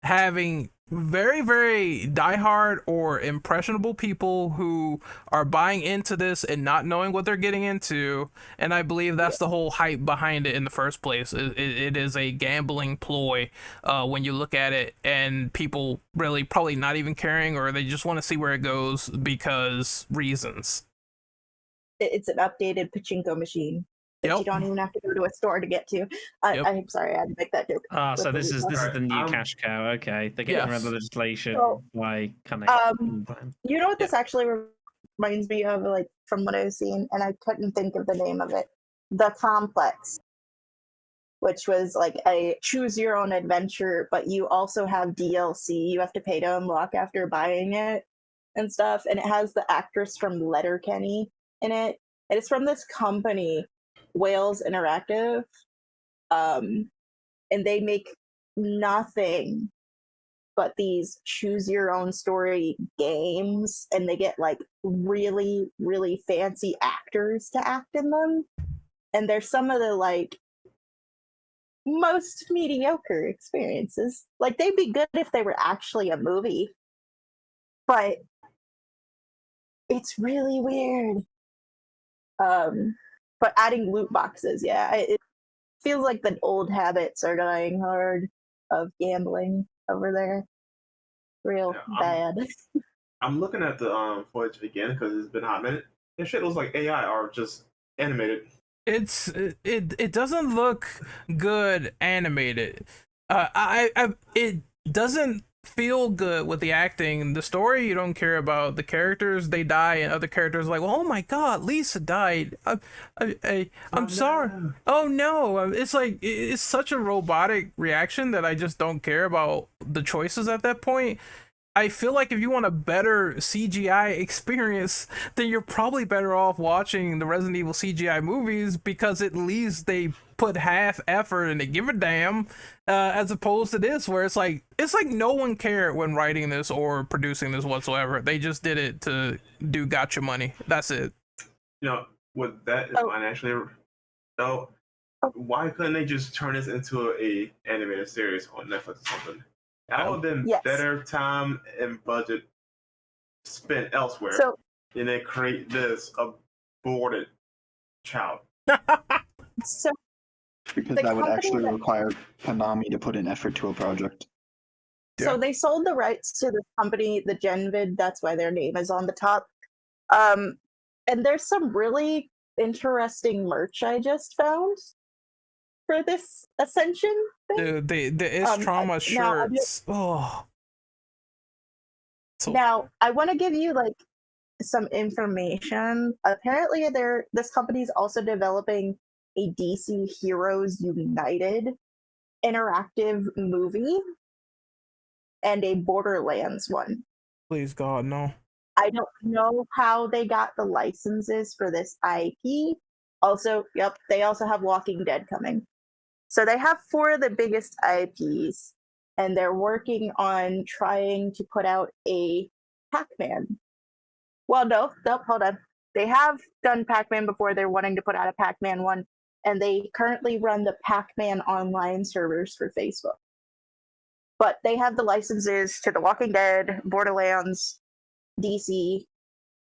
having very, very diehard or impressionable people who are buying into this and not knowing what they're getting into. And I believe that's the whole hype behind it in the first place. It is a gambling ploy when you look at it, and people really probably not even caring, or they just want to see where it goes because reasons. It's an updated pachinko machine that you don't even have to go to a store to get to. I'm sorry, I had to make that joke. So this is Alright, the new cash cow. Okay, they're getting around the legislation by kind of. You know what this actually reminds me of, like from what I've seen, and I couldn't think of the name of it. The Complex, which was like a choose your own adventure, but you also have DLC. You have to pay to unlock after buying it and stuff. And it has the actress from Letterkenny in it. And it's from this company, Wales Interactive. And they make nothing but these choose your own story games, and they get like really, really fancy actors to act in them. And there's some of the like most mediocre experiences. Like they'd be good if they were actually a movie, but it's really weird. But adding loot boxes, yeah, it feels like the old habits are dying hard of gambling over there. Real bad. I'm looking at the footage again because it's been a hot minute. This shit looks like AI or just animated. It doesn't look good animated. It doesn't feel good with the acting. The story you don't care about. The characters, they die, and other characters are like, well, oh my god, Lisa died. I'm sorry. No. Oh no. It's like it's such a robotic reaction that I just don't care about the choices at that point. I feel like if you want a better CGI experience, then you're probably better off watching the Resident Evil CGI movies, because at least they put half effort and they give a damn, as opposed to this, where it's like no one cared when writing this or producing this whatsoever. They just did it to do gotcha money. That's it. You know, with that in mind, actually, though, why couldn't they just turn this into a animated series on Netflix or something? That would have been better time and budget spent elsewhere than they create this aborted child. So because that would actually require Konami to put in effort to a project. So they sold the rights to this company, the Genvid. That's why their name is on the top. And there's some really interesting merch I just found for this Ascension thing. Dude, the It's Trauma shirts. Now, I want to give you like some information. Apparently, this company is also developing a DC Heroes United interactive movie and a Borderlands one. Please God, no. I don't know how they got the licenses for this IP. Also, they also have Walking Dead coming. So they have 4 of the biggest IPs, and they're working on trying to put out a Pac-Man. Well, no, hold on. They have done Pac-Man before. They're wanting to put out a Pac-Man one, and they currently run the Pac-Man online servers for Facebook. But they have the licenses to The Walking Dead, Borderlands, DC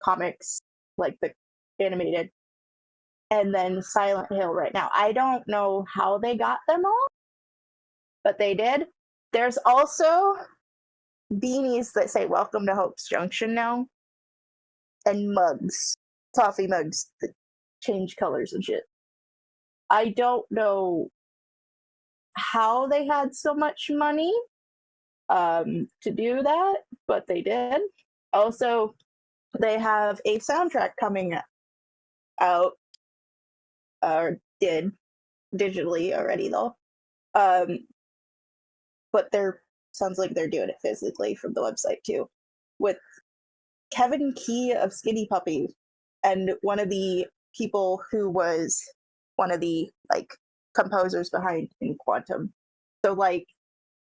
Comics, like the animated, and then Silent Hill right now. I don't know how they got them all, but they did. There's also beanies that say "Welcome to Hope's Junction" now, and mugs, coffee mugs that change colors and shit. I don't know how they had so much money to do that, but they did. Also, they have a soundtrack coming out, or did digitally already though. But sounds like they're doing it physically from the website too, with Kevin Key of Skinny Puppy and one of the people who was one of the like composers behind In Quantum. So like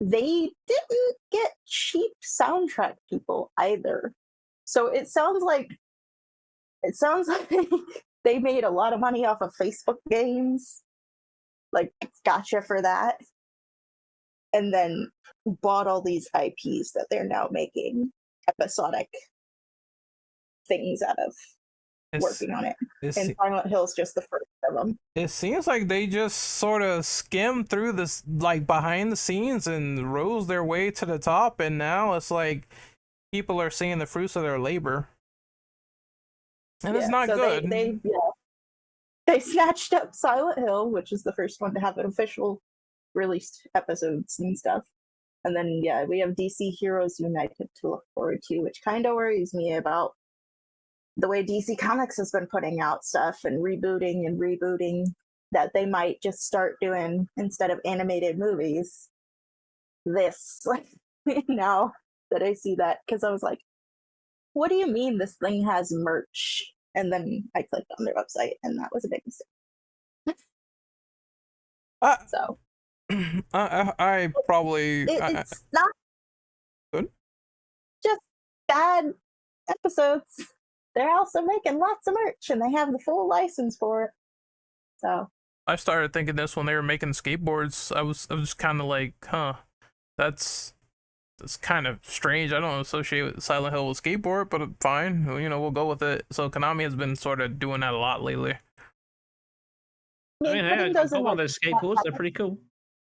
they didn't get cheap soundtrack people either. So it sounds like they made a lot of money off of Facebook games. Like, gotcha for that. and then bought all these IPs that they're now making episodic things out of, working on it. And Silent Hill's just the first of them. It seems like they just sort of skimmed through this, like, behind the scenes and rose their way to the top, and now it's like people are seeing the fruits of their labor. And it's not good. They snatched up Silent Hill, which is the first one to have an official released episodes and stuff. And then, we have DC Heroes United to look forward to, which kind of worries me about the way DC Comics has been putting out stuff and rebooting, that they might just start doing, instead of animated movies, this. Like, now that I see that, because I was like, what do you mean this thing has merch? And then I clicked on their website, and that was a big mistake. So I probably it's not good. Just bad episodes. They're also making lots of merch, and they have the full license for it. So I started thinking this when they were making skateboards. I was kind of like, that's kind of strange. I don't associate Silent Hill with skateboard, but fine. We'll go with it. So Konami has been sort of doing that a lot lately. I mean, hey, I've got one of those skateboards. They're pretty cool.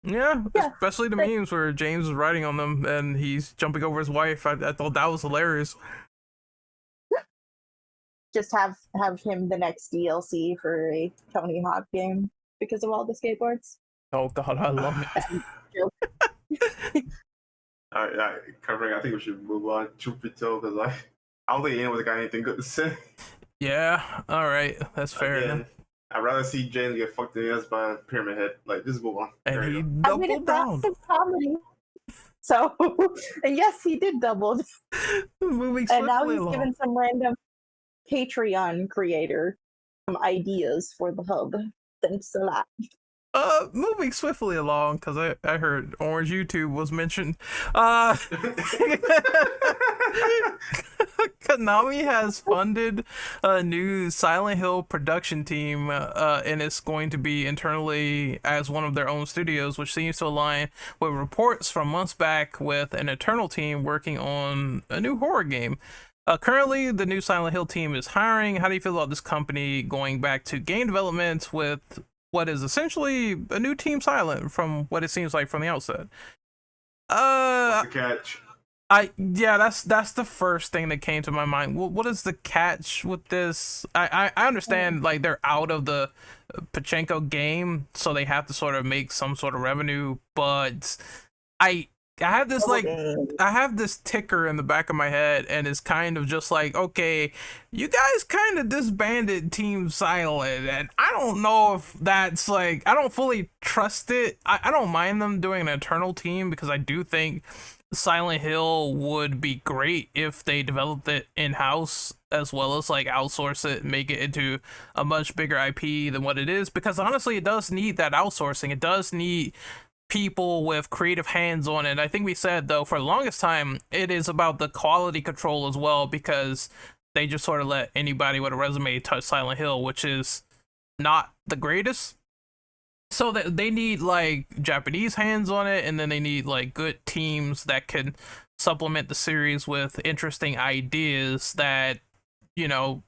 Yeah, especially the memes where James is riding on them and he's jumping over his wife. I thought that was hilarious. Just have him the next DLC for a Tony Hawk game because of all the skateboards. Oh god, I love it. Alright, covering. I think we should move on. Truth be told, because I don't think anyone's got anything good to say. Yeah, all right, that's fair. Again, I'd rather see James get fucked in the ass by a pyramid head. Like, just move on. And he doubled down. Comedy. So, and yes, he did double. Moving and now he's along. given some random Patreon creator some ideas for the hub. Thanks a lot. Moving swiftly along, because I heard Orange YouTube was mentioned. Konami has funded a new Silent Hill production team, and it's going to be internally as one of their own studios, which seems to align with reports from months back with an internal team working on a new horror game. Currently, the new Silent Hill team is hiring. How do you feel about this company going back to game development with what is essentially a new Team Silent from what it seems like from the outset? What's the catch? That's the first thing that came to my mind. What is the catch with this? I understand, like, they're out of the Pachinko game, so they have to sort of make some sort of revenue, but I have this I have this ticker in the back of my head, and it's kind of just like, okay, you guys kind of disbanded Team Silent, and I don't know if that's like, I don't fully trust it. I don't mind them doing an internal team because I do think Silent Hill would be great if they developed it in-house as well as like outsource it and make it into a much bigger IP than what it is, because honestly it does need that outsourcing. It does need people with creative hands on it. I think we said, though, for the longest time, it is about the quality control as well, because they just sort of let anybody with a resume touch Silent Hill, which is not the greatest. So that they need like Japanese hands on it, and then they need like good teams that can supplement the series with interesting ideas that,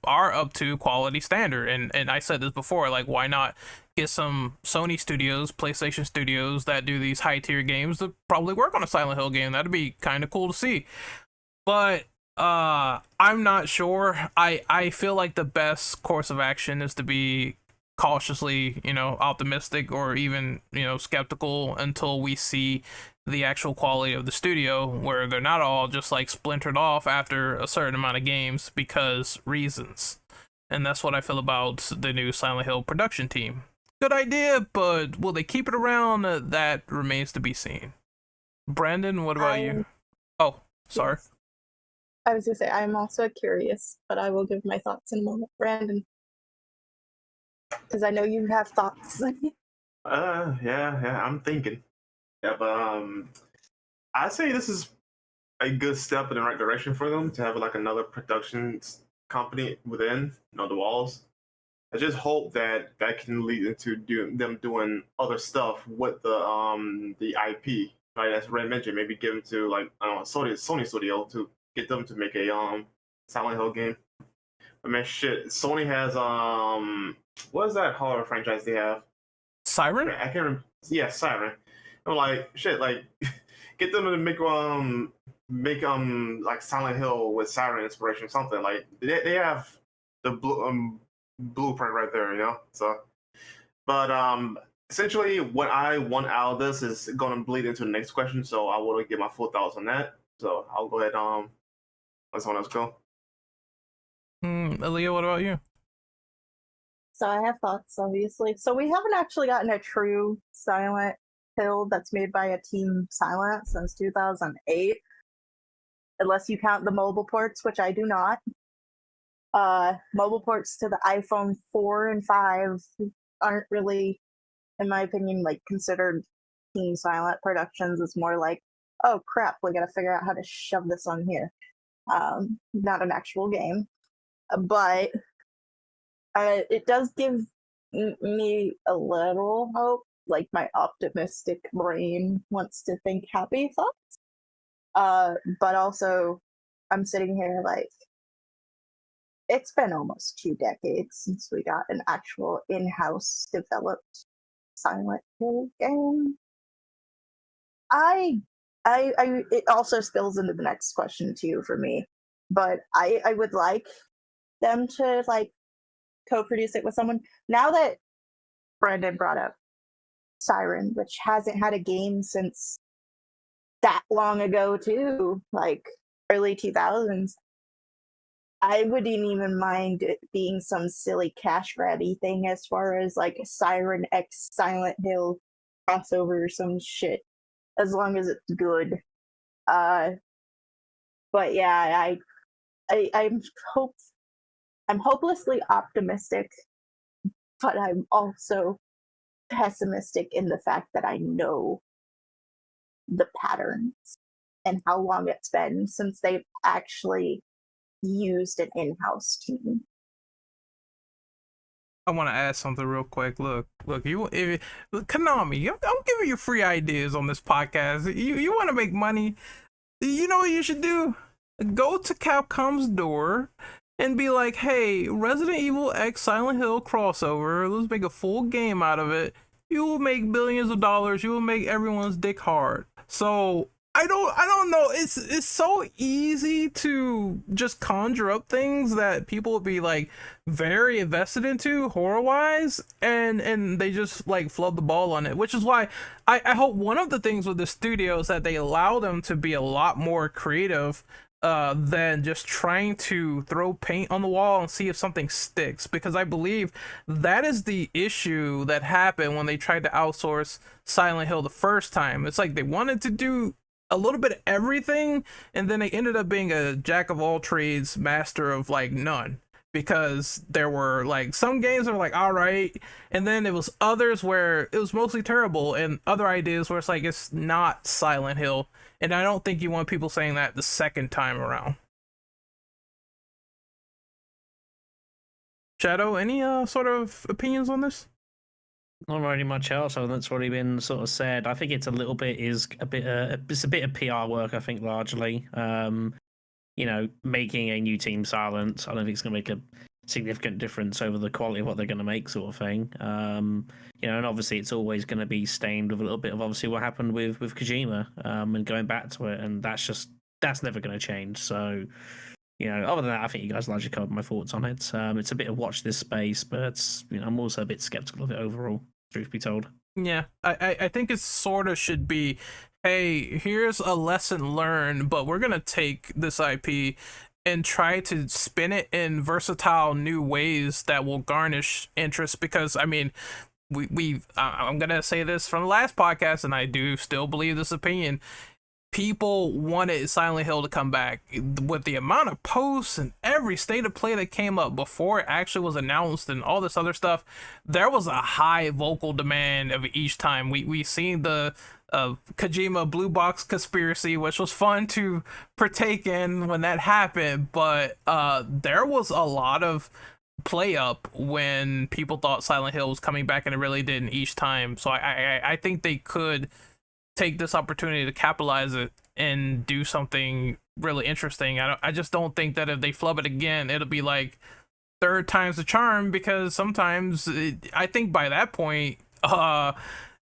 are up to quality standard. And I said this before, like, why not get some Sony studios, PlayStation studios that do these high tier games to probably work on a Silent Hill game? That'd be kind of cool to see. But I'm not sure. I feel like the best course of action is to be cautiously, optimistic or even, skeptical until we see the actual quality of the studio, where they're not all just like splintered off after a certain amount of games because reasons. And that's what I feel about the new Silent Hill production team. Good idea, but will they keep it around? That remains to be seen. Brandon, what about you? Oh, sorry. Yes. I was gonna say, I'm also curious, but I will give my thoughts in a moment. Brandon, because I know you have thoughts. Yeah, I'm thinking. Yeah, but I'd say this is a good step in the right direction for them to have like another production company within, the walls. I just hope that can lead into them doing other stuff with the IP. like as Ray mentioned, maybe give them to like I don't know Sony Studio to get them to make a Silent Hill game. I mean, shit, Sony has what is that horror franchise they have? Siren? I can't remember. Yeah, Siren. I'm like shit, like get them to make like Silent Hill with Siren inspiration or something. Like they have the blueprint right there, you know. So, but essentially, what I want out of this is going to bleed into the next question. So I want to get my full thoughts on that. So I'll go ahead. Let someone else go. Aaliyah, what about you? So I have thoughts, obviously. So we haven't actually gotten a true Silent Hill that's made by a Team Silent since 2008, unless you count the mobile ports, which I do not. Mobile ports to the iPhone 4 and 5 aren't really, in my opinion, like considered Team Silent productions. It's more like, oh crap, we gotta figure out how to shove this on here. Not an actual game, but it does give me a little hope. Like my optimistic brain wants to think happy thoughts. But also, I'm sitting here like, it's been almost 2 decades since we got an actual in-house developed Silent Hill game. It also spills into the next question too for me, but I would like them to like co-produce it with someone. Now that Brandon brought up Siren, which hasn't had a game since that long ago too, like early 2000s, I wouldn't even mind it being some silly cash grabby thing as far as like Siren X Silent Hill crossover or some shit, as long as it's good. But yeah, I'm hopelessly optimistic, but I'm also pessimistic in the fact that I know the patterns and how long it's been since they've actually used an in-house team. I want to add something real quick. Look, Konami, I'm giving you free ideas on this podcast. You want to make money? You know what you should do? Go to Capcom's door and be like, hey, Resident Evil X Silent Hill crossover, let's make a full game out of it. You will make billions of dollars. You will make everyone's dick hard. So I don't know. It's so easy to just conjure up things that people would be like very invested into horror wise, and they just like flub the ball on it, which is why I hope one of the things with the studio is that they allow them to be a lot more creative than just trying to throw paint on the wall and see if something sticks, because I believe that is the issue that happened when they tried to outsource Silent Hill the first time. It's like they wanted to do a little bit of everything, and then they ended up being a jack of all trades, master of like none, because there were like some games that were like all right, and then it was others where it was mostly terrible, and other ideas where it's like it's not Silent Hill. And I don't think you want people saying that the second time around. Shadow, any sort of opinions on this? Not really much else. That's already been sort of said. I think it's a bit of PR work. I think largely, making a new team Silent. I don't think it's going to make a significant difference over the quality of what they're going to make, sort of thing. And obviously it's always going to be stained with a little bit of obviously what happened with Kojima, and going back to it, and that's never going to change. So, other than that, I think you guys largely covered my thoughts on it. It's a bit of watch this space, but I'm also a bit skeptical of it overall, truth be told. Yeah, I think it sort of should be, hey, here's a lesson learned, but we're gonna take this IP and try to spin it in versatile new ways that will garnish interest. Because I mean, I'm gonna say this from the last podcast, and I do still believe this opinion. People wanted Silent Hill to come back. With the amount of posts and every state of play that came up before it actually was announced and all this other stuff, there was a high vocal demand of each time. We seen the Kojima blue box conspiracy, which was fun to partake in when that happened, but there was a lot of play up when people thought Silent Hill was coming back, and it really didn't each time. So I think they could take this opportunity to capitalize it and do something really interesting. I just don't think that if they flub it again, it'll be like third time's the charm, because sometimes I think by that point,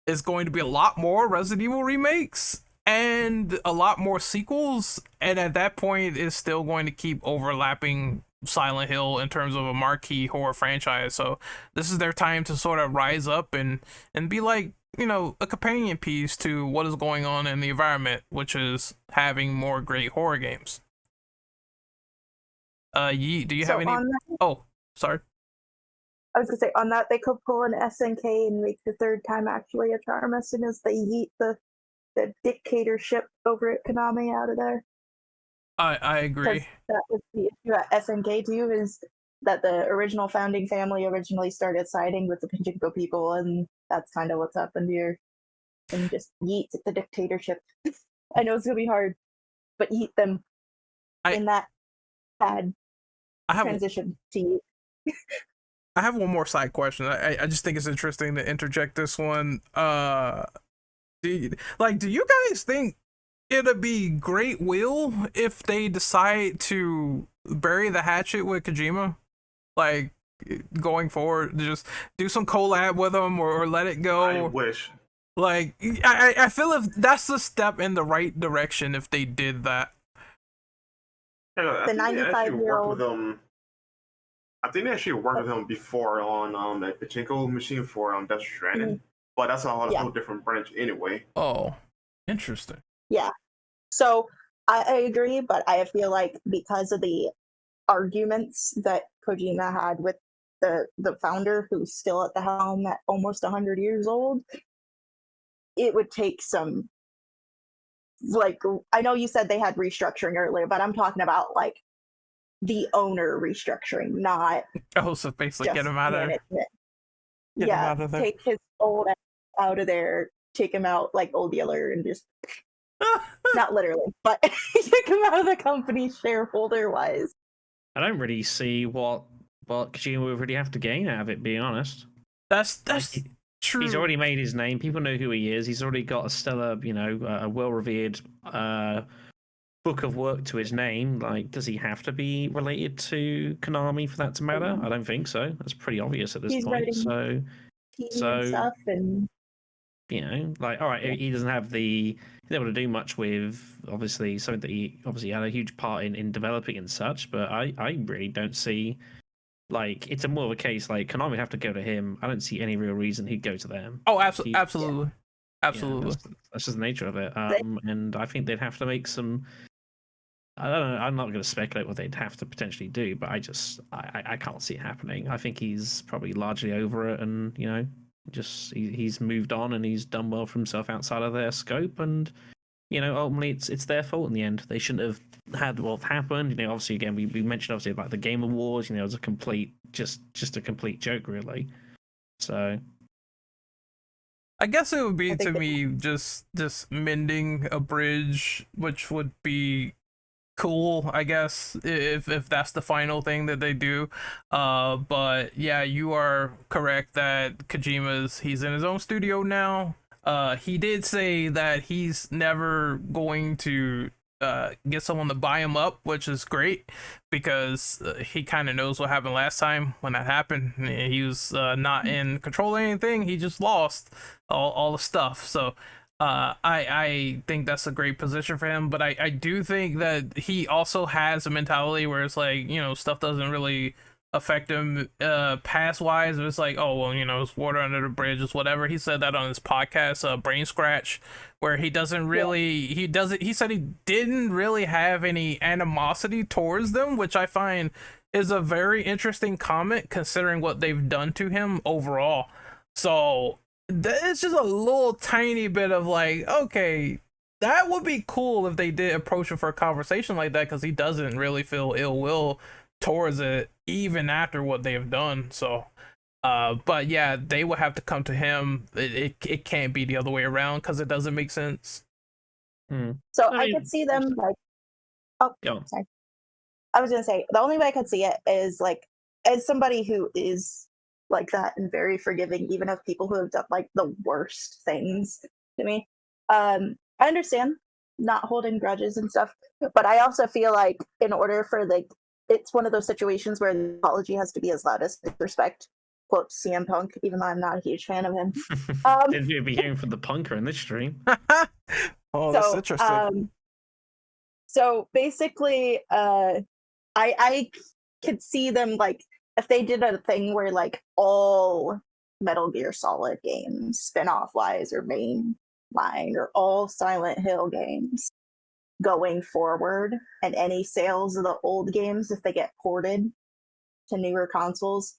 it's going to be a lot more Resident Evil remakes and a lot more sequels, and at that point, it's still going to keep overlapping Silent Hill in terms of a marquee horror franchise. So this is their time to sort of rise up and be like, a companion piece to what is going on in the environment, which is having more great horror games. Yeet, do you have any? Oh, sorry. I was gonna say, on that, they could pull an SNK and make the third time actually a charm as soon as they yeet the dictatorship over at Konami out of there. I agree. That was the issue at SNK too, is that the original founding family originally started siding with the Pachinko people, and that's kind of what's happened here. And just yeet the dictatorship. I know it's gonna be hard, but yeet them in that bad transition to yeet. I have one more side question. I just think it's interesting to interject this one. Do you guys think it'd be great will if they decide to bury the hatchet with Kojima? Like, going forward, just do some collab with him or let it go? I wish. Like, I feel if that's the step in the right direction if they did that. Yeah, the 95-year-old. I think they actually worked with him before on the Pachinko machine for Death Stranding, but that's a whole different branch anyway. Oh, interesting. Yeah. So I agree, but I feel like because of the arguments that Kojima had with the founder, who's still at the helm at almost 100 years old, it would take some, like, I know you said they had restructuring earlier, but I'm talking about like the owner restructuring, not so basically get him out of there. Take his old ass out of there, take him out like Old Yeller, and just not literally, but take him out of the company shareholder wise. I don't really see what Kojima would really have to gain out of it, being honest. That's true. He's already made his name. People know who he is. He's already got a stellar, a well-revered book of work to his name. Like, does he have to be related to Konami for that to matter? I don't think so. That's pretty obvious at this point. So stuff and all right, he doesn't have he's able to do much with obviously something that he obviously had a huge part in developing and such. But I really don't see, like, it's a more of a case like Konami would have to go to him. I don't see any real reason he'd go to them. Oh, absolutely. Absolutely. That's just the nature of it. And I think they'd have to make some. I don't know. I'm not going to speculate what they'd have to potentially do, but I can't see it happening. I think he's probably largely over it, and he's moved on and he's done well for himself outside of their scope, and ultimately it's their fault in the end. They shouldn't have had what happened. Obviously, again, we mentioned obviously about the Game Awards. It was a complete just a complete joke, really. So I guess it would be to me just mending a bridge, which would be cool, I guess, if that's the final thing that they do. But yeah, you are correct that he's in his own studio now. He did say that he's never going to get someone to buy him up, which is great, because he kind of knows what happened last time when that happened. He was not in control of anything. He just lost all the stuff. So I think that's a great position for him, but I do think that he also has a mentality where it's like, stuff doesn't really affect him past wise. It's like, oh well, it's water under the bridge, it's whatever. He said that on his podcast, Brain Scratch, where he doesn't really he said he didn't really have any animosity towards them, which I find is a very interesting comment considering what they've done to him overall. So it's just a little tiny bit of like, okay, that would be cool if they did approach him for a conversation like that, because he doesn't really feel ill will towards it even after what they have done. So but yeah, they would have to come to him. It can't be the other way around, because it doesn't make sense. So I could see them like, sorry, I was gonna say the only way I could see it is like, as somebody who is like that and very forgiving even of people who have done like the worst things to me, I understand not holding grudges and stuff, but I also feel like in order for like it's one of those situations where the apology has to be as loud as respect. Quote CM Punk, even though I'm not a huge fan of him. Did you be hearing from the punker in this stream? Oh, that's interesting. So basically, I could see them like if they did a thing where like all Metal Gear Solid games, spin-off wise or main line, or all Silent Hill games going forward, and any sales of the old games, if they get ported to newer consoles,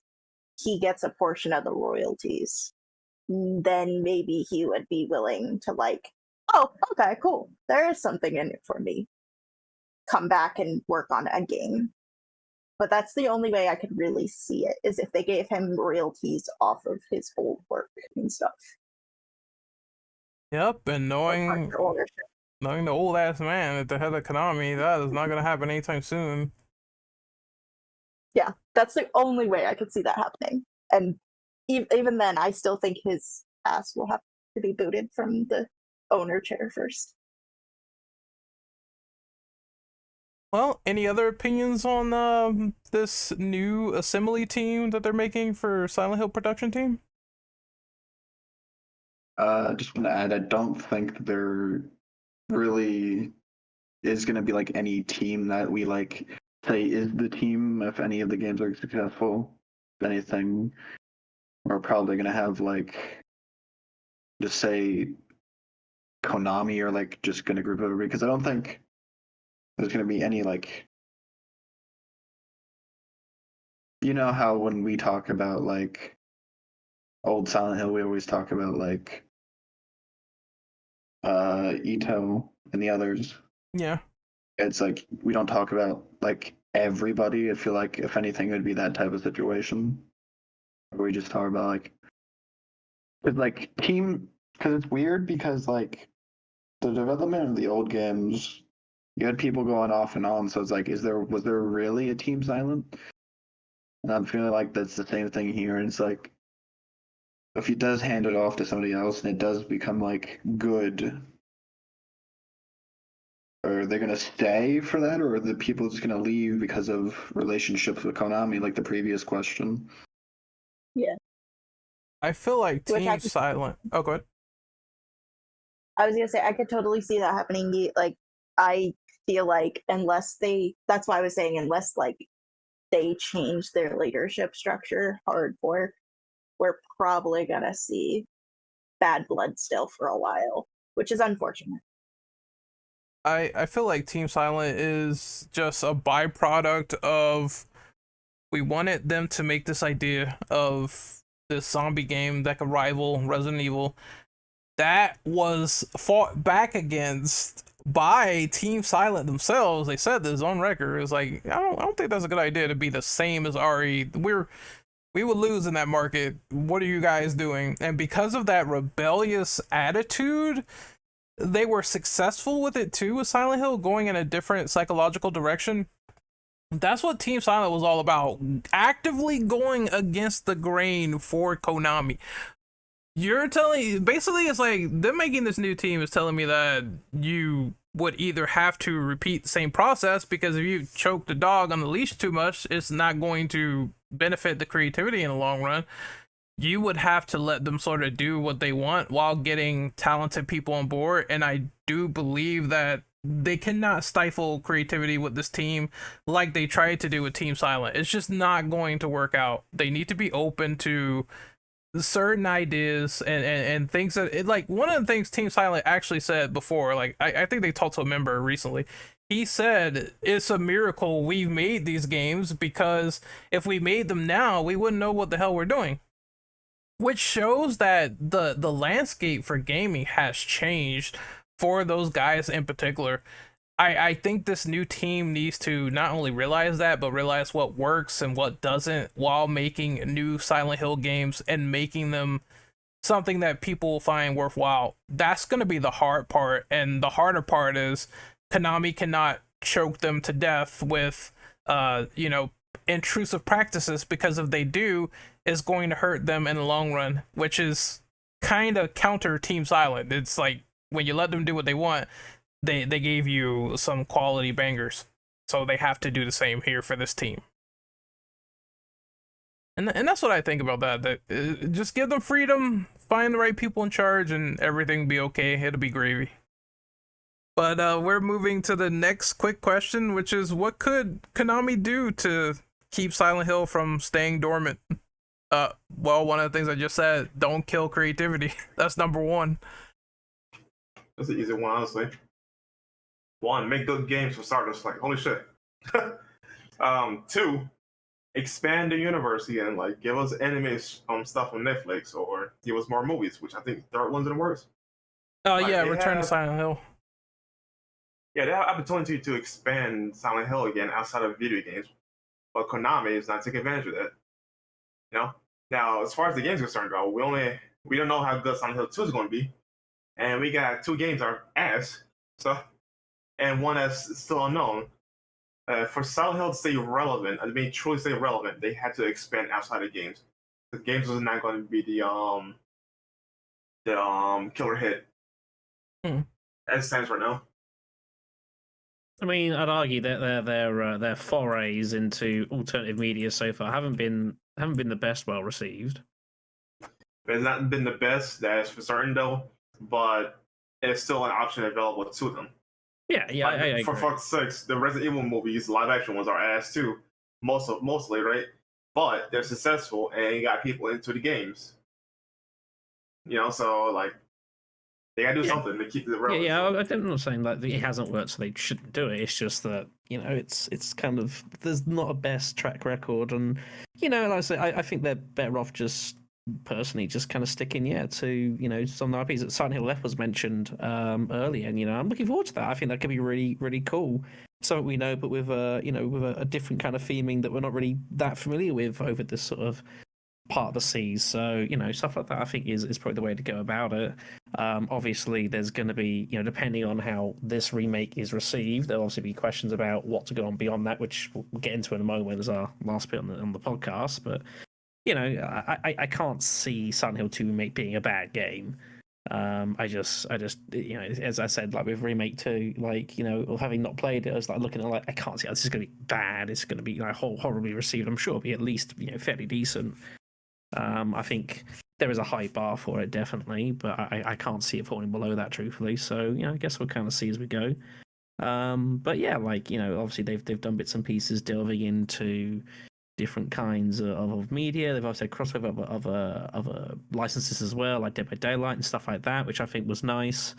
he gets a portion of the royalties. Then maybe he would be willing to like, oh, okay, cool. There is something in it for me. Come back and work on a game. But that's the only way I could really see it, is if they gave him royalties off of his old work and stuff. Yep, and knowing the old ass man at the head of Konami, that is not gonna happen anytime soon. Yeah, that's the only way I could see that happening. And even then, I still think his ass will have to be booted from the owner chair first. Well, any other opinions on this new assembly team that they're making for Silent Hill production team? Just want to add, I don't think there really is going to be like any team that we like say is the team if any of the games are successful. If anything, we're probably going to have like just say Konami or like just going to group everybody, because I don't think there's going to be any like, you know how when we talk about like old Silent Hill, we always talk about like Ito and the others. Yeah. It's like we don't talk about like everybody. I feel like if anything, it would be that type of situation where we just talk about like, it's like team, because it's weird because like the development of the old games, you had people going off and on. So it's like, was there really a Team Silent? And I'm feeling like that's the same thing here. And it's like, if he does hand it off to somebody else and it does become like good, are they going to stay for that, or are the people just going to leave because of relationships with Konami, like the previous question? Yeah. I feel like Team Silent. Oh, go ahead. I was going to say, I could totally see that happening. Like, I feel like that's why I was saying, unless like they change their leadership structure hardcore, we're probably going to see bad blood still for a while, which is unfortunate. I feel like Team Silent is just a byproduct of, we wanted them to make this idea of this zombie game that could rival Resident Evil. That was fought back against by Team Silent themselves. They said this on record. It's like, I don't think that's a good idea to be the same as RE. We would lose in that market. What are you guys doing? And because of that rebellious attitude, they were successful with it too, with Silent Hill going in a different psychological direction. That's what Team Silent was all about, actively going against the grain for Konami. You're telling, basically it's like them making this new team is telling me that you would either have to repeat the same process, because if you choke the dog on the leash too much, it's not going to benefit the creativity in the long run. You would have to let them sort of do what they want while getting talented people on board. And I do believe that they cannot stifle creativity with this team like they tried to do with Team Silent. It's just not going to work out. They need to be open to certain ideas and things that it, like one of the things Team Silent actually said before, like I think they talked to a member recently. He said it's a miracle we've made these games, because if we made them now, we wouldn't know what the hell we're doing. Which shows that the landscape for gaming has changed for those guys in particular. I think this new team needs to not only realize that, but realize what works and what doesn't while making new Silent Hill games and making them something that people will find worthwhile. That's going to be the hard part. And the harder part is Konami cannot choke them to death with, intrusive practices, because if they do, it's going to hurt them in the long run, which is kind of counter Team Silent. It's like when you let them do what they want, they gave you some quality bangers. So they have to do the same here for this team. And that's what I think about that. That just give them freedom, find the right people in charge, and everything will be okay. It'll be gravy. But we're moving to the next quick question, which is, what could Konami do to keep Silent Hill from staying dormant? Well, one of the things I just said, don't kill creativity. That's number one. That's an easy one, honestly. One, make good games for starters. Like, holy shit. Two, expand the universe again. Like, give us anime stuff on Netflix, or give us more movies, which I think the third one's in the works. Oh Like, yeah, they Return to have- Silent Hill. Yeah, they have opportunity to expand Silent Hill again outside of video games, but Konami is not taking advantage of that. You know. Now, as far as the game's concerned, though, we don't know how good Silent Hill 2 is going to be, and we got 2 games are ass, so, and one that's still unknown. For Silent Hill to stay relevant, I mean truly stay relevant, they had to expand outside of games. The games was not going to be the killer hit as it stands right now. I mean, I'd argue that their forays into alternative media so far haven't been the best well received. It's not been the best, that's for certain though, but it's still an option available to them. Yeah, Like, I for agree. fuck's sakes, the Resident Evil movies, live action ones, are ass too, mostly, right? But they're successful and got people into the games. You know, so like they gotta do something to keep it relevant. Yeah, I'm not saying that it hasn't worked, so they shouldn't do it. It's just that, you know, it's kind of, there's not a best track record, and, you know, like I say, I think they're better off just personally just kind of sticking to, you know, some of the IPs. That Silent Hill F was mentioned earlier, and, you know, I'm looking forward to that. I think that could be really, really cool. Something we know, but with a different kind of theming that we're not really that familiar with over this sort of part of the seas. So, you know, stuff like that I think is probably the way to go about it. Obviously there's going to be, you know, depending on how this remake is received, there'll obviously be questions about what to go on beyond that, which we'll get into in a moment as our last bit on the podcast. But, you know, I can't see Silent Hill 2 remake being a bad game. I just, you know, as I said, like with Remake 2, like, you know, having not played it, I was like looking at, like, I can't see how this is going to be bad. It's going to be like horribly received. I'm sure it'll be at least, you know, fairly decent. I think there is a high bar for it, definitely, but I can't see it falling below that, truthfully. So, you know, I guess we'll kind of see as we go. But yeah, like, you know, obviously they've done bits and pieces delving into different kinds of media. They've also had crossover of other licenses as well, like Dead by Daylight and stuff like that, which I think was nice.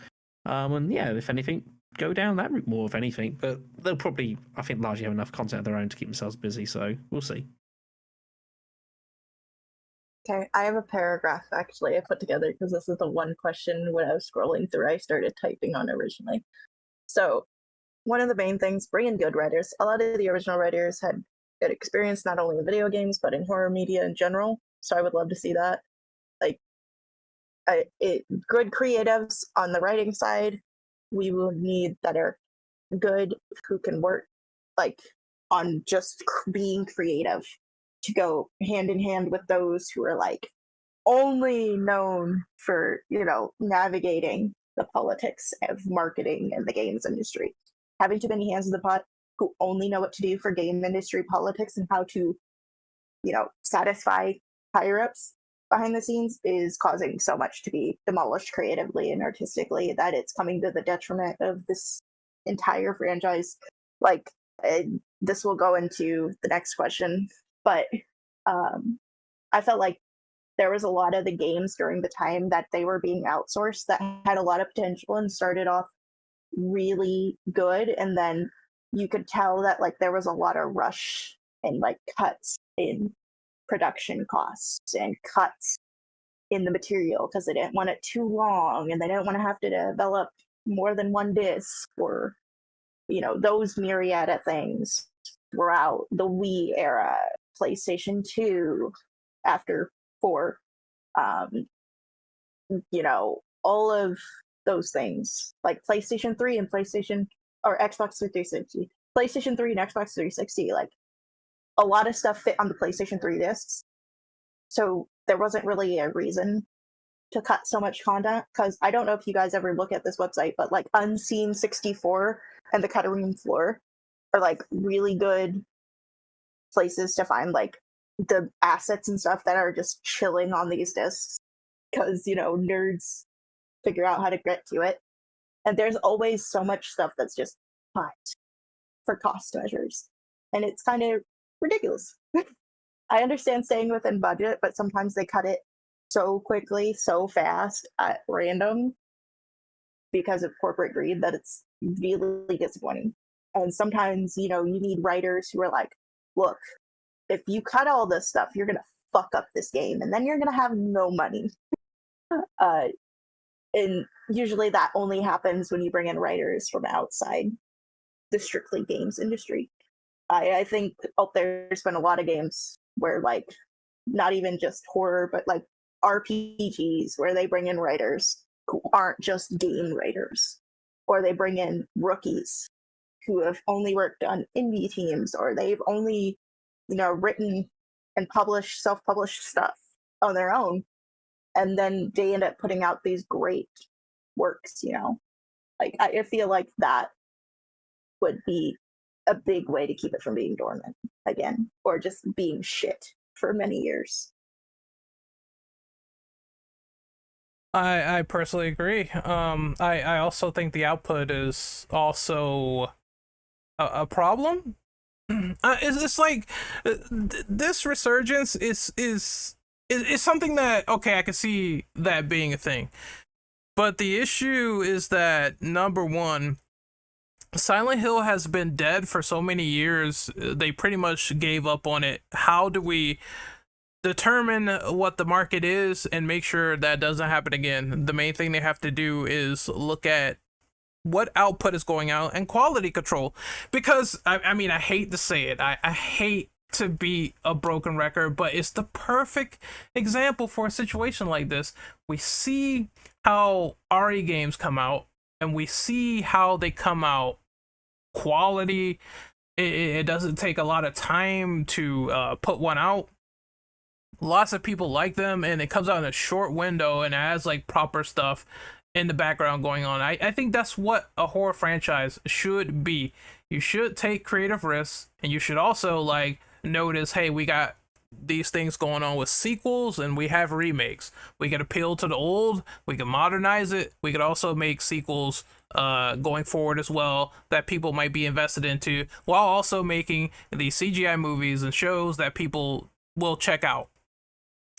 And yeah, if anything, go down that route more, if anything. But they'll probably, I think, largely have enough content of their own to keep themselves busy. So we'll see. Okay, I have a paragraph actually I put together because this is the one question when I was scrolling through I started typing on originally. So, one of the main things, bring in good writers. A lot of the original writers had good experience not only in video games but in horror media in general. So I would love to see that. Like, good creatives on the writing side. We will need that are good, who can work like on just being creative, to go hand in hand with those who are like only known for, you know, navigating the politics of marketing and the games industry. Having too many hands in the pot who only know what to do for game industry politics and how to, you know, satisfy higher ups behind the scenes is causing so much to be demolished creatively and artistically that it's coming to the detriment of this entire franchise. Like, this will go into the next question, but I felt like there was a lot of the games during the time that they were being outsourced that had a lot of potential and started off really good, and then you could tell that like there was a lot of rush and like cuts in production costs and cuts in the material because they didn't want it too long and they didn't want to have to develop more than one disc, or, you know, those myriad of things were out. The Wii era, PlayStation 2 after 4, you know, all of those things, like PlayStation 3 and PlayStation or Xbox 360, PlayStation 3 and Xbox 360, like a lot of stuff fit on the PlayStation 3 discs. So there wasn't really a reason to cut so much content, because I don't know if you guys ever look at this website, but like Unseen 64 and the Cutting Room Floor are like really good places to find like the assets and stuff that are just chilling on these discs, because nerds figure out how to get to it. And there's always so much stuff that's just cut for cost measures, and it's kind of ridiculous. I understand staying within budget, but sometimes they cut it so quickly, so fast at random because of corporate greed that it's really disappointing. And sometimes, you need writers who are like, look, if you cut all this stuff, you're going to fuck up this game and then you're going to have no money. And usually that only happens when you bring in writers from outside the strictly games industry. I think there's been a lot of games where like not even just horror, but like RPGs where they bring in writers who aren't just game writers, or they bring in rookies who have only worked on indie teams, or they've only written and self-published stuff on their own, and then they end up putting out these great works. Like I feel like that would be a big way to keep it from being dormant again, or just being shit for many years. I personally agree. I also think the output is also a problem. It's like this resurgence is something that, okay, I can see that being a thing, but the issue is that, number one, Silent Hill has been dead for so many years. They pretty much gave up on it. How do we determine what the market is and make sure that doesn't happen again? The main thing they have to do is look at what output is going out and quality control. Because I mean, I hate to say it, I hate to be a broken record, but it's the perfect example for a situation like this. We see how RE games come out, and we see how they come out quality. It doesn't take a lot of time to put one out. Lots of people like them, and it comes out in a short window, and it has like proper stuff in the background going on. I think that's what a horror franchise should be. You should take creative risks, and you should also like notice, hey, we got these things going on with sequels, and we have remakes. We can appeal to the old, we can modernize it, we could also make sequels going forward as well that people might be invested into, while also making these CGI movies and shows that people will check out.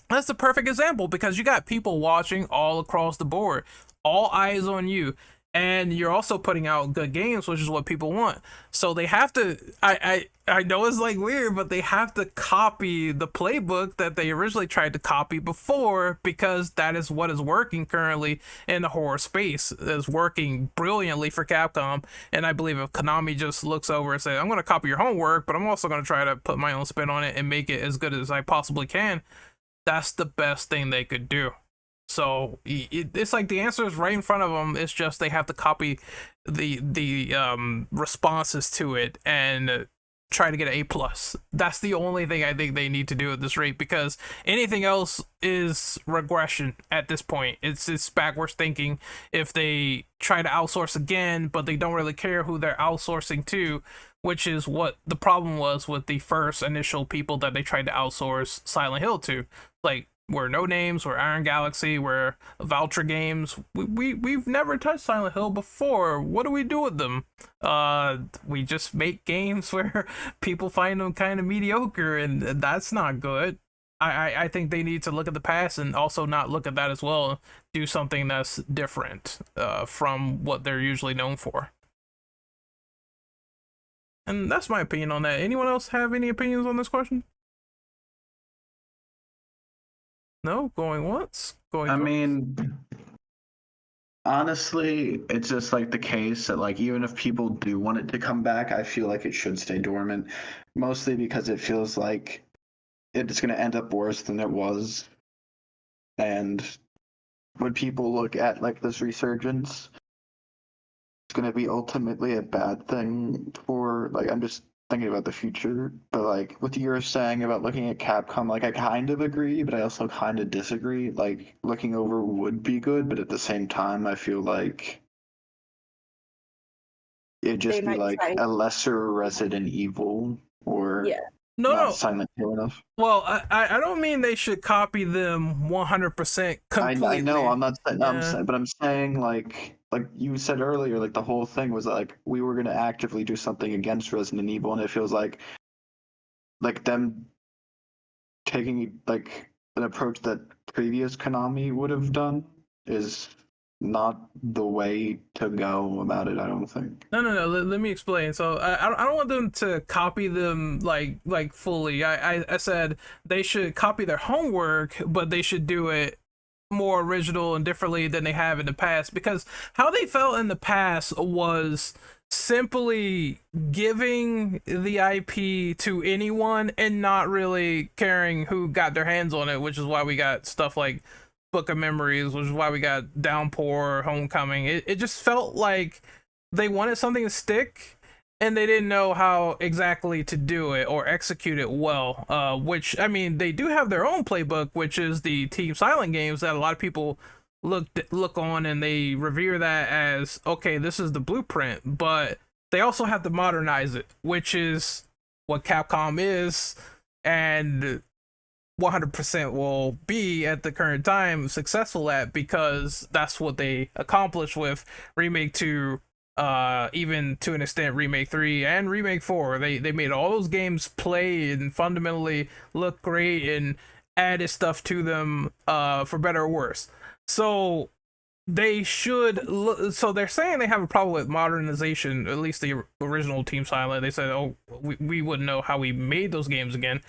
That's the perfect example, because you got people watching all across the board, all eyes on you, and you're also putting out good games, which is what people want. So they have to, I know it's like weird, but they have to copy the playbook that they originally tried to copy before, because that is what is working currently in the horror space. Is working brilliantly for Capcom. And I believe if Konami just looks over and says, I'm going to copy your homework, but I'm also going to try to put my own spin on it and make it as good as I possibly can, that's the best thing they could do. So it's like the answer is right in front of them. It's just they have to copy the responses to it and try to get an A+. That's the only thing I think they need to do at this rate, because anything else is regression at this point. It's backwards thinking. If they try to outsource again, but they don't really care who they're outsourcing to, which is what the problem was with the first initial people that they tried to outsource Silent Hill to. Like, we're No Names, we're Iron Galaxy, we're Voucher Games. We've never touched Silent Hill before. What do we do with them? We just make games where people find them kind of mediocre, and that's not good. I think they need to look at the past and also not look at that as well. Do something that's different from what they're usually known for. And that's my opinion on that. Anyone else have any opinions on this question? No? Going once? Going I twice? mean, honestly, it's just like the case that like even if people do want it to come back, I feel like it should stay dormant, mostly because it feels like it's going to end up worse than it was. And when people look at like this resurgence, it's going to be ultimately a bad thing for like, I'm just thinking about the future, but like what you were saying about looking at Capcom, like I kind of agree, but I also kind of disagree. Like looking over would be good, but at the same time, I feel like it'd They just be might like try. a lesser Resident Evil or Yeah. No, not no. Silent Hill enough. Well, I don't mean they should copy them 100% completely. I know I'm not saying Yeah. but I'm saying like you said earlier, like the whole thing was like we were gonna actively do something against Resident Evil, and it feels like them taking like an approach that previous Konami would have done is not the way to go about it, I don't think. No. Let me explain. So I don't want them to copy them like fully. I said they should copy their homework, but they should do it more original and differently than they have in the past, because how they felt in the past was simply giving the IP to anyone and not really caring who got their hands on it, which is why we got stuff like Book of Memories, which is why we got Downpour, Homecoming. It just felt like they wanted something to stick and they didn't know how exactly to do it or execute it well. Which, I mean, they do have their own playbook, which is the Team Silent games that a lot of people look on and they revere that as, okay, this is the blueprint, but they also have to modernize it, which is what Capcom is, and 100% will be at the current time successful at, because that's what they accomplished with Remake 2, even to an extent Remake 3 and Remake 4. They made all those games play and fundamentally look great and added stuff to them, for better or worse. So they should so they're saying they have a problem with modernization, at least the original Team Silent. They said, oh, we wouldn't know how we made those games again.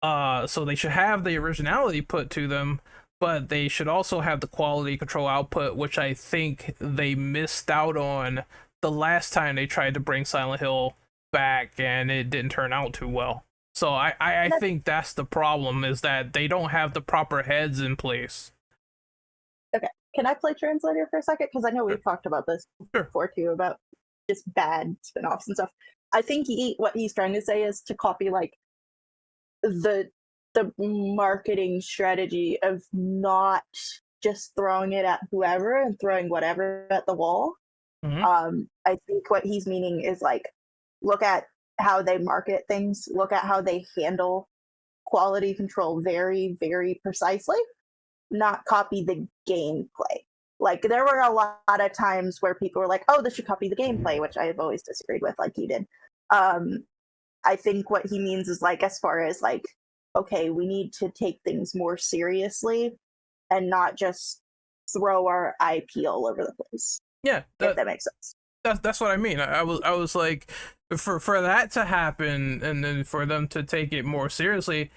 So they should have the originality put to them, but they should also have the quality control output, which I think they missed out on the last time they tried to bring Silent Hill back, and it didn't turn out too well. So I think that's the problem, is that they don't have the proper heads in place. Okay, can I play translator for a second? Because I know we've talked about this before too, about just bad spin-offs and stuff. I think what he's trying to say is to copy like the marketing strategy of not just throwing it at whoever and throwing whatever at the wall. Mm-hmm. I think what he's meaning is like, look at how they market things, look at how they handle quality control very, very precisely, not copy the gameplay. Like there were a lot of times where people were like, oh, this should copy the gameplay, which I have always disagreed with, like you did. I think what he means is like, as far as like, okay, we need to take things more seriously and not just throw our IP all over the place. Yeah, if that makes sense. That's what I mean. I was like, for that to happen and then for them to take it more seriously,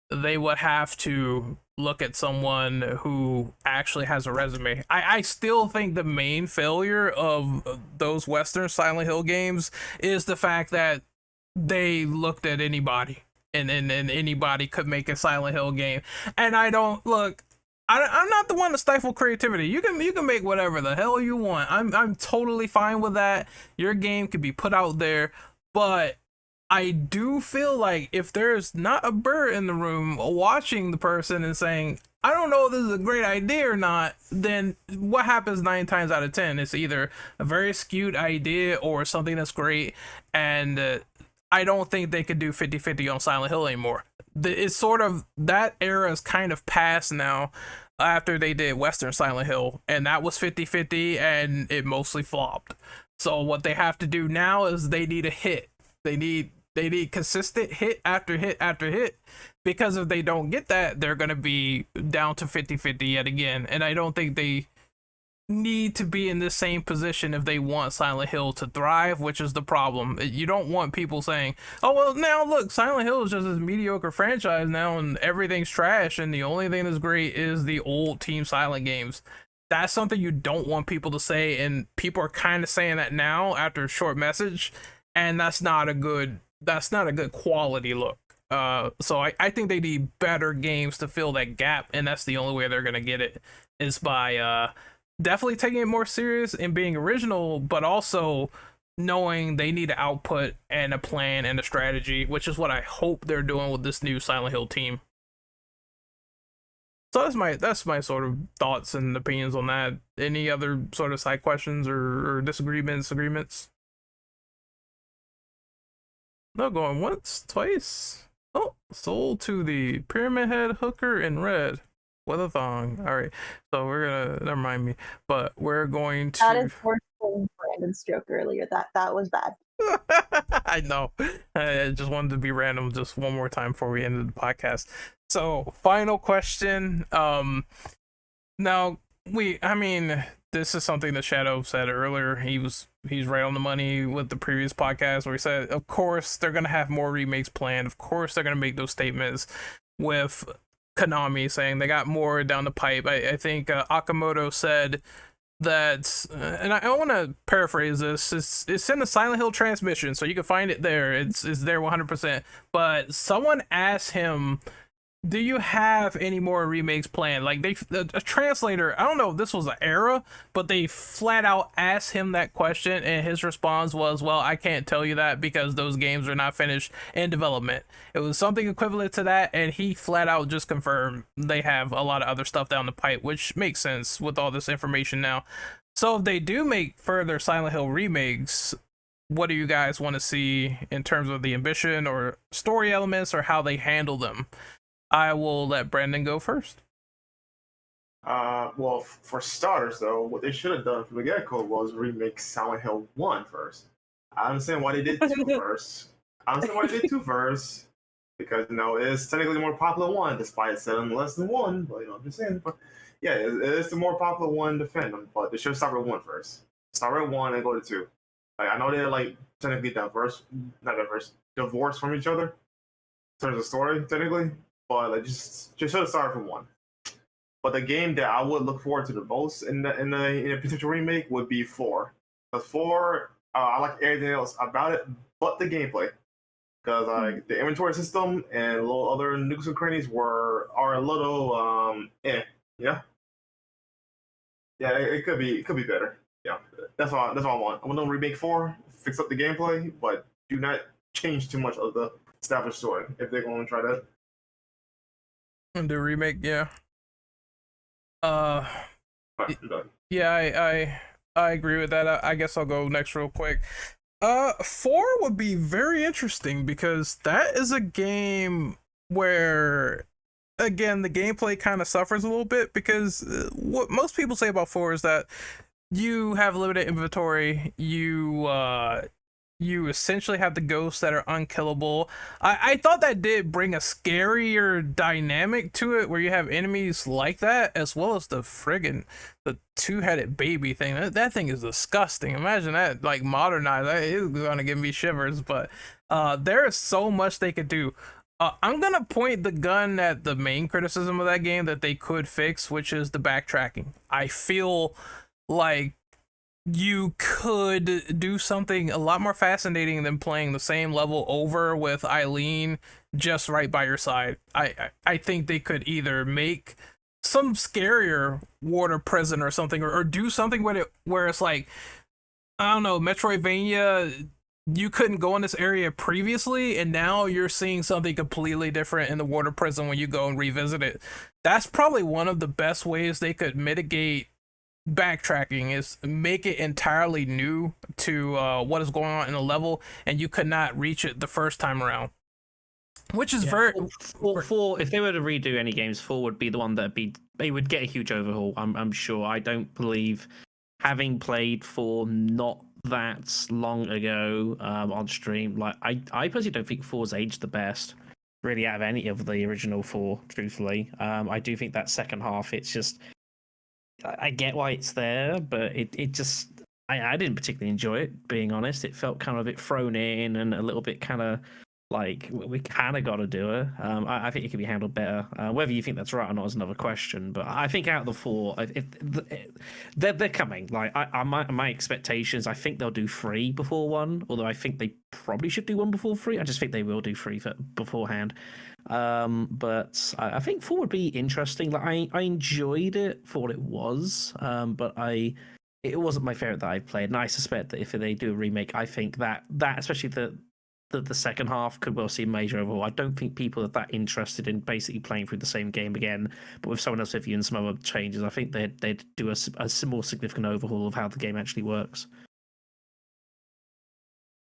they would have to look at someone who actually has a resume. I still think the main failure of those Western Silent Hill games is the fact that they looked at anybody and anybody could make a Silent Hill game. And I don't look. I'm not the one to stifle creativity. You can make whatever the hell you want. I'm totally fine with that. Your game could be put out there, but I do feel like if there's not a bird in the room watching the person and saying, I don't know if this is a great idea or not, then what happens 9 times out of 10? It's either a very skewed idea or something that's great, and I don't think they could do 50-50 on Silent Hill anymore. It's sort of, that era is kind of past now after they did Western Silent Hill, and that was 50-50 and it mostly flopped. So what they have to do now is they need a hit. They need consistent hit after hit after hit, because if they don't get that, they're going to be down to 50-50 yet again. And I don't think they need to be in this same position if they want Silent Hill to thrive, which is the problem. You don't want people saying, oh, well, now look, Silent Hill is just this mediocre franchise now and everything's trash and the only thing that's great is the old Team Silent games. That's something you don't want people to say, and people are kind of saying that now after a short message, and that's not a good quality look. So I think they need better games to fill that gap, and that's the only way they're gonna get it, is by definitely taking it more serious and being original, but also knowing they need to output and a plan and a strategy, which is what I hope they're doing with this new Silent Hill team. So that's my sort of thoughts and opinions on that. Any other sort of side questions or disagreements, agreements? No, going once, twice. Oh, sold to the Pyramid Head hooker in red with a thong. All right, so we're gonna never mind me, but we're going to. That is worse than Brandon's joke earlier. That was bad. I know. I just wanted to be random just one more time before we ended the podcast. So, final question. Now I mean, this is something that Shadow said earlier. He's right on the money with the previous podcast where he said, of course they're gonna have more remakes planned. Of course they're gonna make those statements with Konami saying they got more down the pipe. I think Akamoto said that, and I want to paraphrase this. It's in the Silent Hill transmission, so you can find it there. It's there 100%. But someone asked him, do you have any more remakes planned? Like a translator, I don't know if this was an error, but they flat out asked him that question, and his response was, well, I can't tell you that because those games are not finished in development. It was something equivalent to that, and he flat out just confirmed they have a lot of other stuff down the pipe, which makes sense with all this information now. So if they do make further Silent Hill remakes, what do you guys want to see in terms of the ambition or story elements or how they handle them? I will let Brandon go first. Well, for starters, though, what they should have done from the get-go was remake Silent Hill 1 first. I understand why they did 2 first. Because, it is technically the more popular one, despite selling less than 1. But, I'm just saying. But, yeah, it is the more popular one to defend them. But they should start with 1 first. Start with 1 and go to 2. Like, I know they're, technically divorced from each other in terms of story, technically. But just should have started from 1. But the game that I would look forward to the most in a potential remake would be 4. Because 4, I like everything else about it, but the gameplay. Because the inventory system and little other nooks and crannies are a little yeah. It could be better. Yeah, that's all I want. I want them to remake 4, fix up the gameplay, but do not change too much of the established story if they're going to try that. And the remake, yeah. Right, yeah, I agree with that. I guess I'll go next real quick. 4 would be very interesting because that is a game where, again, the gameplay kind of suffers a little bit because what most people say about 4 is that you have limited inventory. You essentially have the ghosts that are unkillable. I thought that did bring a scarier dynamic to it where you have enemies like that, as well as the two-headed baby thing. That thing is disgusting. Imagine that, modernized. It's gonna give me shivers, but there is so much they could do. I'm gonna point the gun at the main criticism of that game that they could fix, which is the backtracking. I feel like you could do something a lot more fascinating than playing the same level over with Eileen just right by your side. I think they could either make some scarier water prison or something, or do something with it where it's like, I don't know, Metroidvania, you couldn't go in this area previously, and now you're seeing something completely different in the water prison when you go and revisit it. That's probably one of the best ways they could mitigate backtracking, is make it entirely new to what is going on in a level, and you could not reach it the first time around, which is very four. If they were to redo any games, 4 would be the one they would get a huge overhaul. I'm sure. I don't believe, having played 4 not that long ago on stream, I personally don't think 4's aged the best really out of any of the original 4, truthfully. I do think that second half, it's just, I get why it's there, but it just, I didn't particularly enjoy it, being honest. It felt kind of a bit thrown in and a little bit kind of like, we kind of got to do it. I think it could be handled better. Whether you think that's right or not is another question, but I think out of the 4, they're coming. My expectations, I think they'll do 3 before 1, although I think they probably should do 1 before 3. I just think they will do 3 beforehand. But I think 4 would be interesting. I enjoyed it for what it was, but I it wasn't my favorite that I've played, and I suspect that if they do a remake, I think that especially the second half could well see a major overhaul. I don't think people are that interested in basically playing through the same game again, but with someone else with you and some other changes. I think they'd do a more significant overhaul of how the game actually works.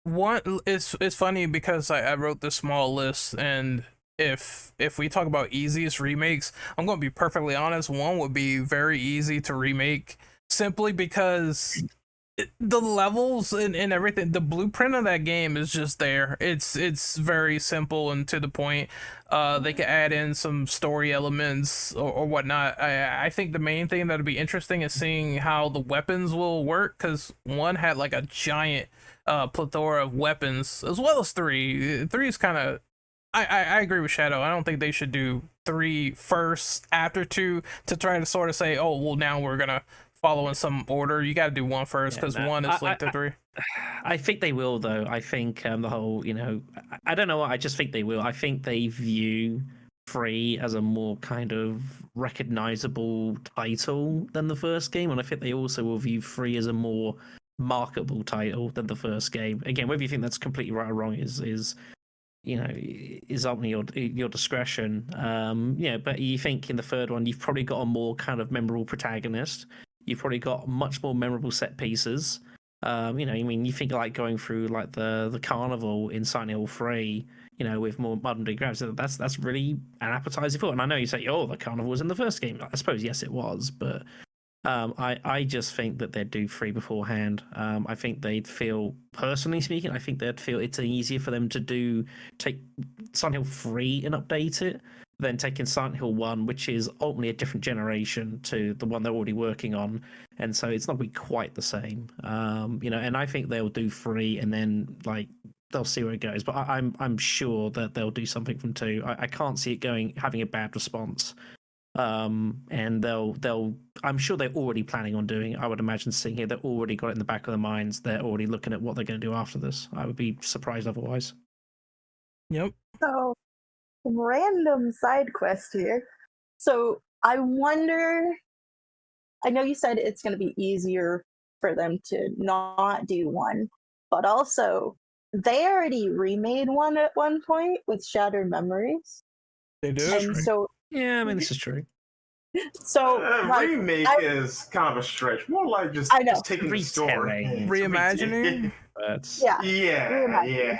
One, it's funny because I wrote this small list, and if we talk about easiest remakes, I'm going to be perfectly honest. One would be very easy to remake, simply because the levels and everything, the blueprint of that game is just there. It's very simple and to the point. They could add in some story elements or whatnot. I think the main thing that'd be interesting is seeing how the weapons will work, because one had like a giant plethora of weapons, as well as three. Three is kind of, I agree with Shadow. I don't think they should do three first after two to try to sort of say, oh well, now we're gonna follow in some order. You got to do one first, because one is linked to three. I think they will, though. I think the whole, I don't know what. I just think they will. I think they view Free as a more kind of recognizable title than the first game, and I think they also will view Free as a more marketable title than the first game. Again, whether you think that's completely right or wrong is ultimately your discretion. But you think in the third one you've probably got a more kind of memorable protagonist. You've probably got much more memorable set pieces. You think like going through like the carnival in Silent Hill 3, with more modern day graphics. That's really an appetizer for it. And I know you say, oh, the carnival was in the first game. I suppose yes, it was, but I just think that they'd do 3 beforehand. I think they'd feel, personally speaking, I think they'd feel it's easier for them to take Silent Hill 3 and update it than taking Silent Hill 1, which is ultimately a different generation to the one they're already working on. And so it's not going to be quite the same. And I think they'll do 3 and then like they'll see where it goes. But I'm sure that they'll do something from 2. I can't see it having a bad response. And I'm sure they're already planning on doing it. I would imagine seeing here, they've already got it in the back of their minds. They're already looking at what they're going to do after this. I would be surprised otherwise. Yep. So, random side quest here. So, I wonder, I know you said it's going to be easier for them to not do 1, but also, they already remade 1 at one point with Shattered Memories. They do. And so, Yeah, I mean, this is true. So remake is kind of a stretch. More like just taking the story, reimagining. Yeah.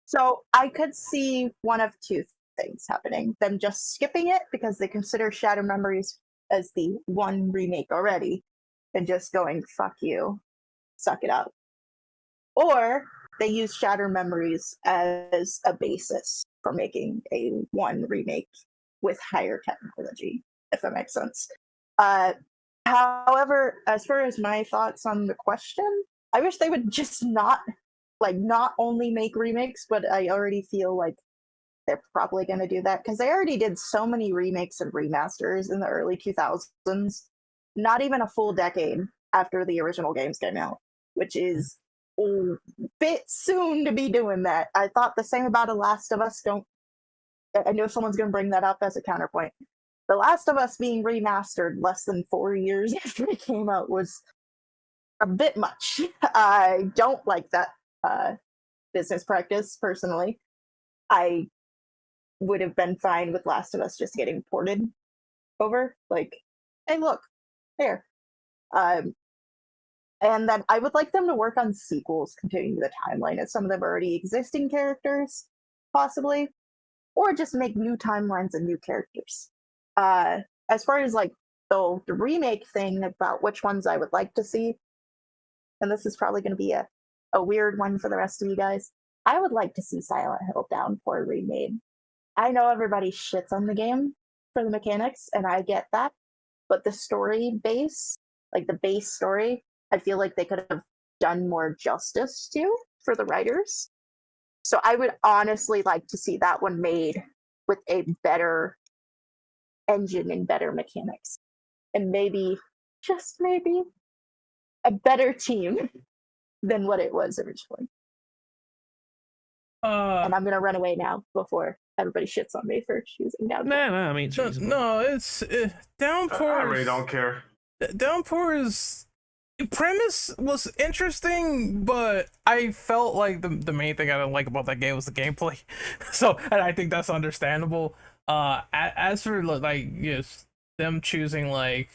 So I could see one of 2 things happening: them just skipping it because they consider Shadow Memories as the 1 remake already, and just going "fuck you, suck it up," or they use Shadow Memories as a basis for making a 1 remake with higher technology, if that makes sense. However, as far as my thoughts on the question, I wish they would just not only make remakes, but I already feel like they're probably going to do that because they already did so many remakes and remasters in the early 2000s, not even a full decade after the original games came out, which is a bit soon to be doing that. I thought the same about The Last of Us. I know someone's going to bring that up as a counterpoint. The Last of Us being remastered less than 4 years after it came out was a bit much. I don't like that business practice, personally. I would have been fine with Last of Us just getting ported over. Like, hey, look, there. And then I would like them to work on sequels continuing the timeline of some of them already existing characters, possibly. Or just make new timelines and new characters. As far as like the remake thing about which ones I would like to see, and this is probably going to be a weird one for the rest of you guys, I would like to see Silent Hill Downpour remade. I know everybody shits on the game for the mechanics, and I get that, but the story base, like the base story, I feel like they could have done more justice to for the writers. So I would honestly like to see that one made with a better engine and better mechanics. And maybe, just maybe, a better team than what it was originally. And I'm going to run away now before everybody shits on me for choosing Downpour. No, I mean, it's no, it's Downpour. I really don't care. Downpour is premise was interesting, but I felt like the main thing I didn't like about that game was the gameplay. So, and I think that's understandable. As for like, yes, them choosing like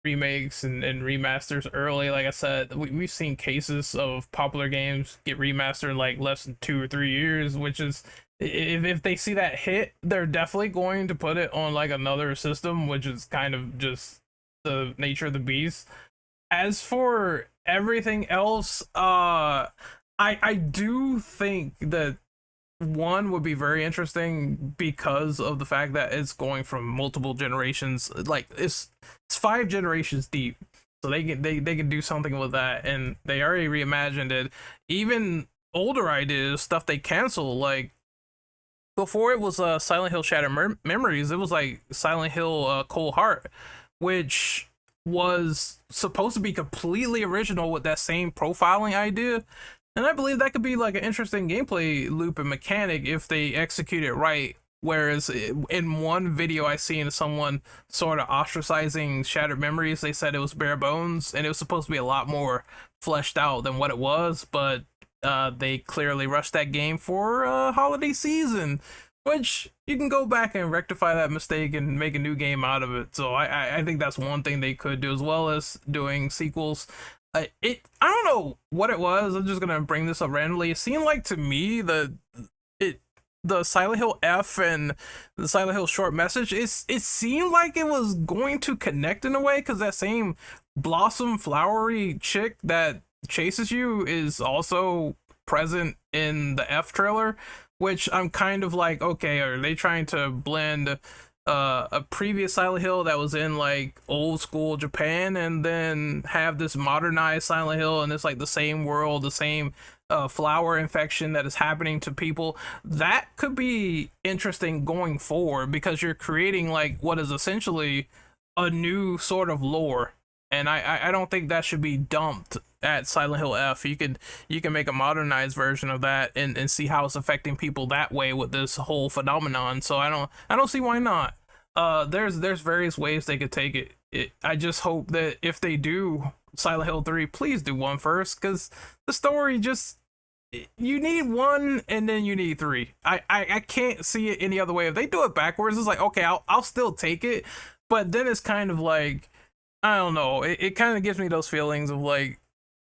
remakes and remasters early, like I said, we've seen cases of popular games get remastered in like less than 2 or 3 years, which is if they see that hit, they're definitely going to put it on like another system, which is kind of just the nature of the beast. As for everything else, I do think that one would be very interesting because of the fact that it's going from multiple generations. Like it's 5 generations deep, so they can do something with that, and they already reimagined it. Even older ideas, stuff they cancel, like before it was Silent Hill Shattered Memories, it was like Silent Hill Cold Heart, which was supposed to be completely original with that same profiling idea. And I believe that could be like an interesting gameplay loop and mechanic if they execute it right. Whereas in one video I seen someone sort of ostracizing Shattered Memories, they said it was bare bones and it was supposed to be a lot more fleshed out than what it was, but they clearly rushed that game for holiday season, which you can go back and rectify that mistake and make a new game out of it. So I think that's one thing they could do, as well as doing sequels. I don't know what it was. I'm just gonna bring this up randomly. It seemed like to me the Silent Hill F and the Silent Hill short message, it seemed like it was going to connect in a way, because that same blossom flowery chick that chases you is also present in the F trailer, which I'm kind of like, okay, are they trying to blend a previous Silent Hill that was in like old school Japan and then have this modernized Silent Hill, and it's like the same world, the same flower infection that is happening to people? That could be interesting going forward, because you're creating like what is essentially a new sort of lore, and I don't think that should be dumped at Silent Hill F. You can make a modernized version of that and see how it's affecting people that way with this whole phenomenon. So I don't see why not. There's various ways they could take it. I just hope that if they do Silent Hill 3, please do 1 first, because the story just, you need 1 and then you need 3. I can't see it any other way. If they do it backwards, it's like, okay, I'll still take it, but then it's kind of like, I don't know, it kind of gives me those feelings of like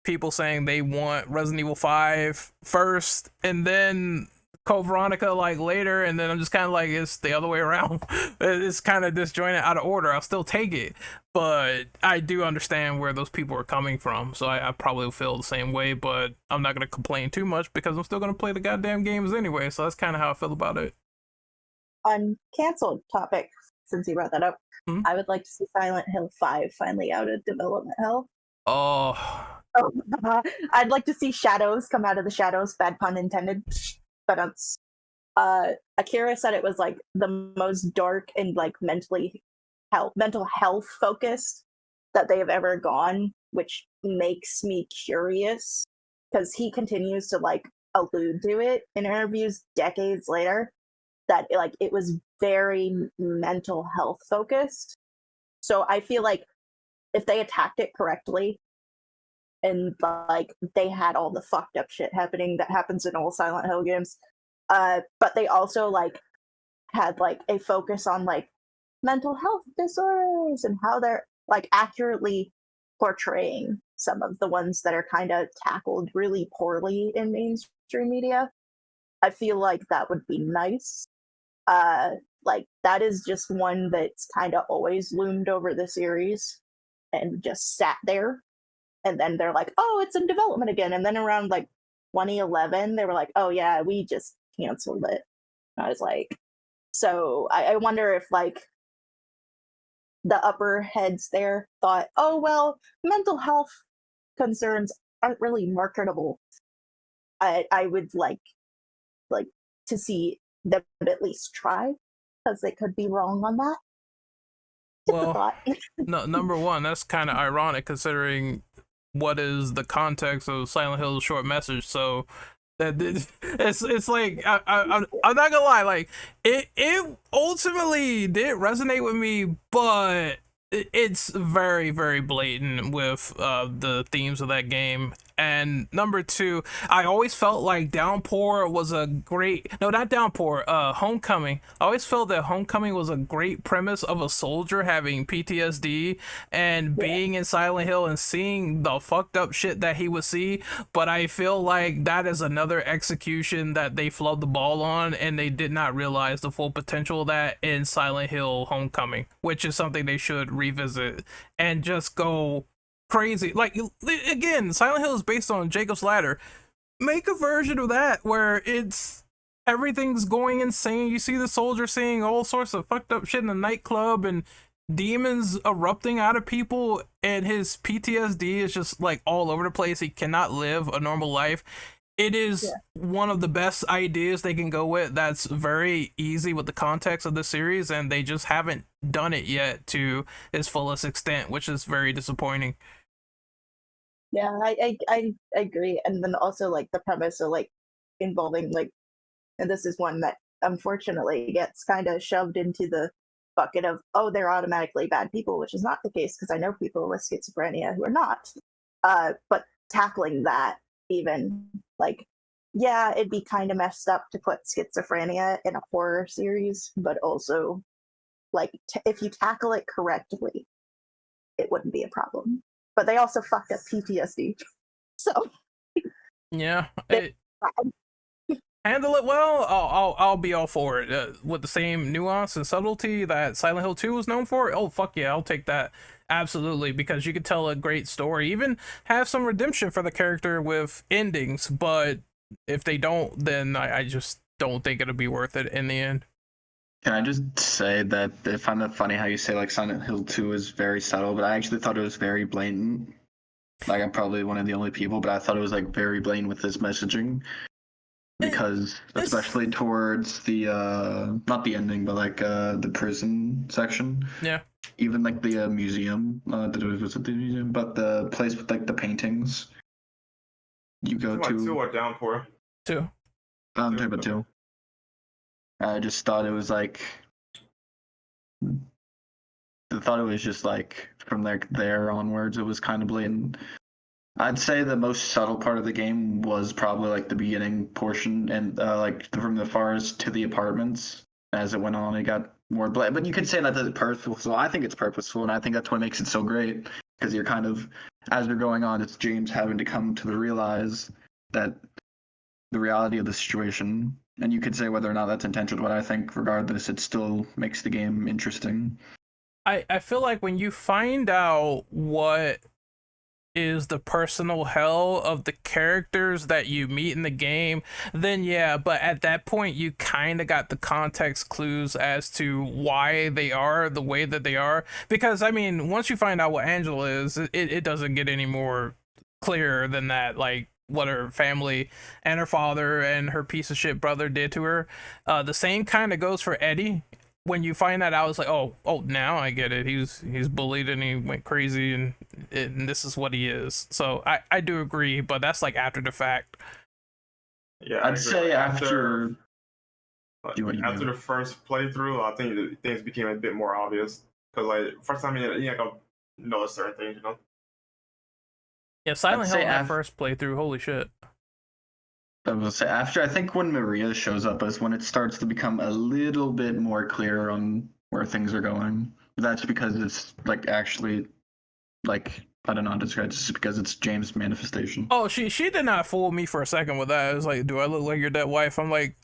people saying they want Resident Evil 5 first and then Code Veronica like later, and then I'm just kind of like, it's the other way around. It's kind of disjointed, out of order. I'll still take it, but I do understand where those people are coming from, so I probably feel the same way, but I'm not going to complain too much because I'm still going to play the goddamn games anyway, so that's kind of how I feel about it. On canceled topic, since you brought that up, I would like to see Silent Hill 5 finally out of development hell. Oh, I'd like to see shadows come out of the shadows, bad pun intended. But Akira said it was like the most dark and like mental health focused that they have ever gone, which makes me curious, because he continues to like allude to it in interviews decades later, that like it was very mental health focused. So I feel like if they attacked it correctly, and like they had all the fucked up shit happening that happens in all Silent Hill games, but they also like had like a focus on like mental health disorders and how they're like accurately portraying some of the ones that are kind of tackled really poorly in mainstream media. I feel like that would be nice. Like that is just one that's kind of always loomed over the series and just sat there. And then they're like, oh, it's in development again. And then around like 2011, they were like, oh yeah, we just canceled it. And I was like, so I wonder if like the upper heads there thought, oh, well, mental health concerns aren't really marketable. I would like to see them at least try, because they could be wrong on that. Just a thought. No, number one, that's kind of ironic considering what is the context of Silent Hill's short message. So that it's like I'm not gonna lie, like it ultimately did resonate with me, but it's very, very blatant with the themes of that game. And number two, I always felt like Downpour was a great, no, not Downpour, Homecoming. I always felt that Homecoming was a great premise of a soldier having PTSD and being in Silent Hill and seeing the fucked up shit that he would see. But I feel like that is another execution that they flubbed the ball on, and they did not realize the full potential of that in Silent Hill Homecoming, which is something they should revisit and just go crazy. Like, again, Silent Hill is based on Jacob's Ladder. Make a version of that where it's everything's going insane. You see the soldier seeing all sorts of fucked up shit in the nightclub and demons erupting out of people, and his PTSD is just like all over the place. He cannot live a normal life. It is one of the best ideas they can go with. That's very easy with the context of the series, and they just haven't done it yet to its fullest extent, which is very disappointing. Yeah, I agree. And then also like the premise of like involving like, and this is one that unfortunately gets kind of shoved into the bucket of, oh, they're automatically bad people, which is not the case, because I know people with schizophrenia who are not. But tackling that, even like, yeah, it'd be kind of messed up to put schizophrenia in a horror series, but also like if you tackle it correctly, it wouldn't be a problem. But they also fucked up PTSD, so yeah, handle it well. I'll be all for it with the same nuance and subtlety that Silent Hill 2 was known for. Oh fuck yeah, I'll take that absolutely, because you could tell a great story, even have some redemption for the character with endings. But if they don't, then I just don't think it'll be worth it in the end. Can I just say that I find that funny how you say like Silent Hill 2 is very subtle, but I actually thought it was very blatant. Like I'm probably one of the only people, but I thought it was like very blatant with this messaging. Because especially towards the not the ending, but like the prison section. Yeah. Even like the museum, was it the museum? But the place with like the paintings you go to. 2 or Downpour? 2. I'm talking about 2. I just thought it was like, I thought it was just like from there onwards, it was kind of blatant. I'd say the most subtle part of the game was probably like the beginning portion, and like from the forest to the apartments. As it went on, it got more blatant. But you could say that it's purposeful. So I think it's purposeful, and I think that's what makes it so great. Because you're kind of, as you're going on, it's James having to come to realize that the reality of the situation. And you could say whether or not that's intentional, but I think regardless, it still makes the game interesting. I feel like when you find out what is the personal hell of the characters that you meet in the game, then yeah, but at that point you kind of got the context clues as to why they are the way that they are. Because I mean, once you find out what Angela is, it doesn't get any more clearer than that. Like what her family and her father and her piece of shit brother did to her. The same kind of goes for Eddie. When you find that out, it's like, oh, now I get it. He's bullied and he went crazy, and this is what he is. So I do agree, but that's like after the fact. Yeah, I'd say after the first playthrough, I think things became a bit more obvious, because like first time you notice certain things, you know. Yeah, Silent Hill my first playthrough. Holy shit. I will say after, I think when Maria shows up is when it starts to become a little bit more clear on where things are going. That's because it's like actually, like, I don't know how to describe it, just because it's James' manifestation. Oh, she did not fool me for a second with that. It was like, do I look like your dead wife? I'm like,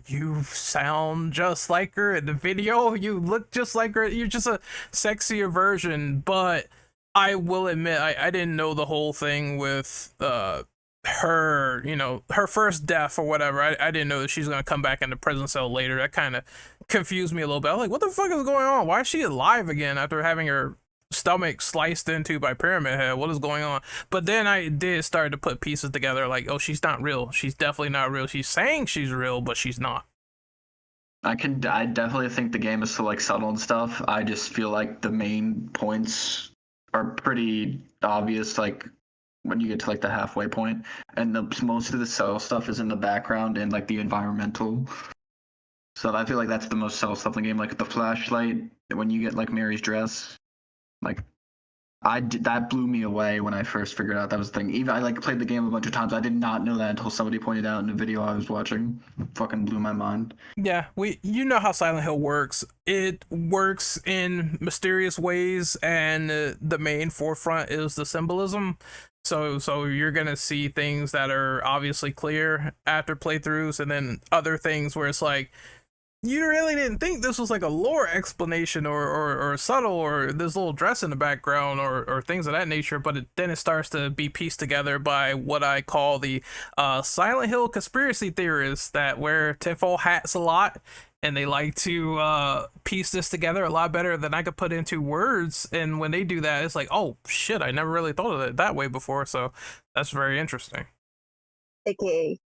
you sound just like her in the video. You look just like her. You're just a sexier version. But I will admit, I didn't know the whole thing with her, her first death or whatever. I didn't know that she's gonna come back in the prison cell later. That kind of confused me a little bit. I was like, what the fuck is going on? Why is she alive again after having her stomach sliced into by Pyramid Head? What is going on? But then I did start to put pieces together, like, oh, she's not real. She's definitely not real. She's saying she's real, but she's not. I definitely think the game is still like subtle and stuff. I just feel like the main points are pretty obvious, like when you get to like the halfway point, and most of the subtle stuff is in the background and like the environmental. So I feel like that's the most subtle stuff in the game, like the flashlight when you get like Mary's dress. Like that blew me away when I first figured out that was the thing. Even I like played the game a bunch of times. I did not know that until somebody pointed out in a video I was watching. Fucking blew my mind. Yeah, you know how Silent Hill works. It works in mysterious ways, and the main forefront is the symbolism. So you're gonna see things that are obviously clear after playthroughs, and then other things where it's like, you really didn't think this was like a lore explanation or subtle, or this little dress in the background, or things of that nature, but then it starts to be pieced together by what I call the Silent Hill conspiracy theorists that wear tinfoil hats a lot, and they like to piece this together a lot better than I could put into words. And when they do that, it's like, oh shit, I never really thought of it that way before. So that's very interesting. AKA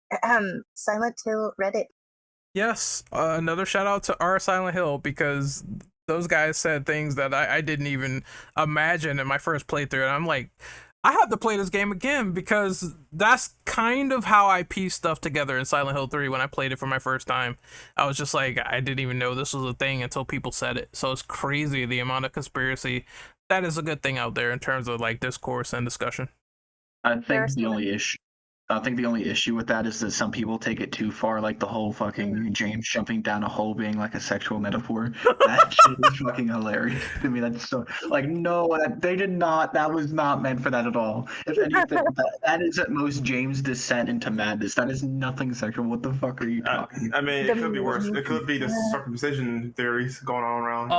Silent Hill Reddit. Yes, another shout out to our Silent Hill, because those guys said things that I didn't even imagine in my first playthrough, and I'm like, I have to play this game again, because that's kind of how I pieced stuff together in Silent Hill 3 when I played it for my first time. I was just like, I didn't even know this was a thing until people said it. So it's crazy the amount of conspiracy. That is a good thing out there in terms of like discourse and discussion. I think the only issue with that is that some people take it too far, like the whole fucking James jumping down a hole being like a sexual metaphor. That shit is fucking hilarious to me. That's so like, no, they did not. That was not meant for that at all. If anything, that is at most James' descent into madness. That is nothing sexual. What the fuck are you talking? I mean, it could be worse. It could be the circumcision theories going on around.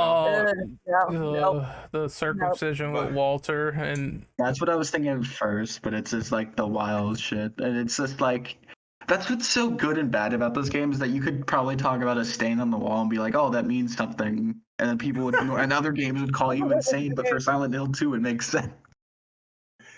The circumcision with Walter, and that's what I was thinking first, but it's just like the wild shit. And it's just like, that's what's so good and bad about this game, is that you could probably talk about a stain on the wall and be like, oh, that means something. And then people would, and other games would call you insane, but for Silent Hill 2, it makes sense.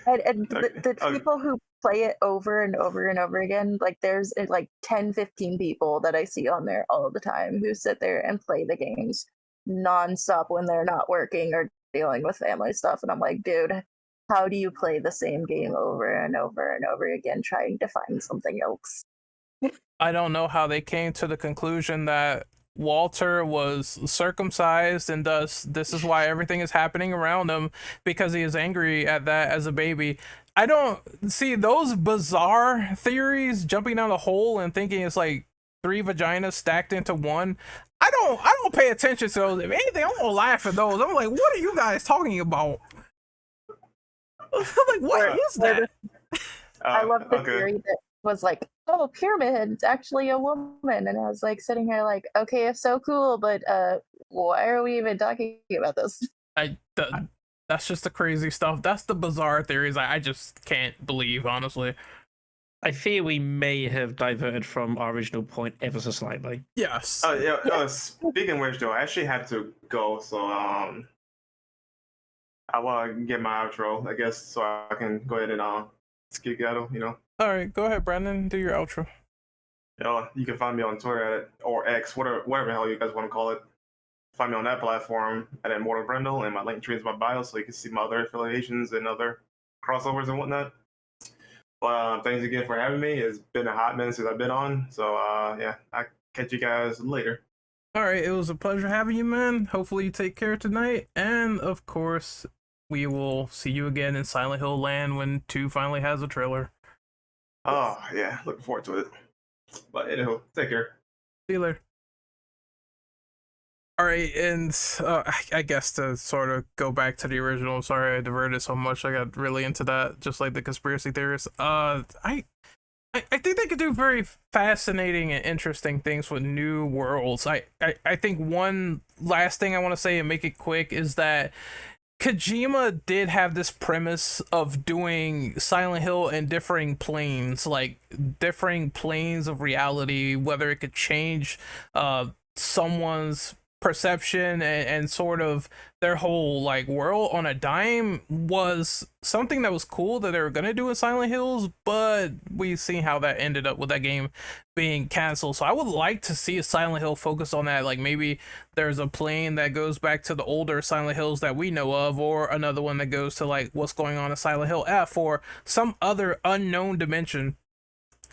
And the people who play it over and over and over again, like there's like 10, 15 people that I see on there all the time who sit there and play the games nonstop when they're not working or dealing with family stuff. And I'm like, dude, how do you play the same game over and over and over again, trying to find something else? I don't know how they came to the conclusion that Walter was circumcised, and thus this is why everything is happening around him, because he is angry at that as a baby. I don't see those bizarre theories, jumping down a hole and thinking it's like 3 vaginas stacked into one. I don't pay attention to those. If anything, I'm gonna laugh at those. I'm like, what are you guys talking about? I'm like, what is that? I love the theory that was like, oh, pyramid's actually a woman, and I was like sitting here like, okay, it's so cool, but why are we even talking about this? That's just the crazy stuff. That's the bizarre theories I just can't believe, honestly. I fear we may have diverted from our original point ever so slightly. Yes. Speaking of which, though, I actually have to go, so I want to get my outro, I guess, so I can go ahead and skedaddle, you know. All right, go ahead, Brandon. Do your outro. You can find me on Twitter or X, whatever the hell you guys want to call it. Find me on that platform at Immortal Brendel, and my link tree is my bio, so you can see my other affiliations and other crossovers and whatnot. But thanks again for having me. It's been a hot minute since I've been on, so yeah, I'll catch you guys later. All right, it was a pleasure having you, man. Hopefully you take care tonight, and of course, we will see you again in Silent Hill Land when 2 finally has a trailer. Oh, yeah, looking forward to it. But anywho, take care. See you later. All right, and I guess to sort of go back to the original, I'm sorry I diverted so much. I got really into that, just like the conspiracy theorists. I think they could do very fascinating and interesting things with new worlds. I think one last thing I want to say and make it quick is that Kojima did have this premise of doing Silent Hill in differing planes, like differing planes of reality, whether it could change someone's perception and sort of their whole like world on a dime, was something that was cool that they were gonna do in Silent Hills, but we've seen how that ended up with that game being canceled. So I would like to see a Silent Hill focus on that, like maybe there's a plane that goes back to the older Silent Hills that we know of, or another one that goes to like what's going on in Silent Hill F, or some other unknown dimension.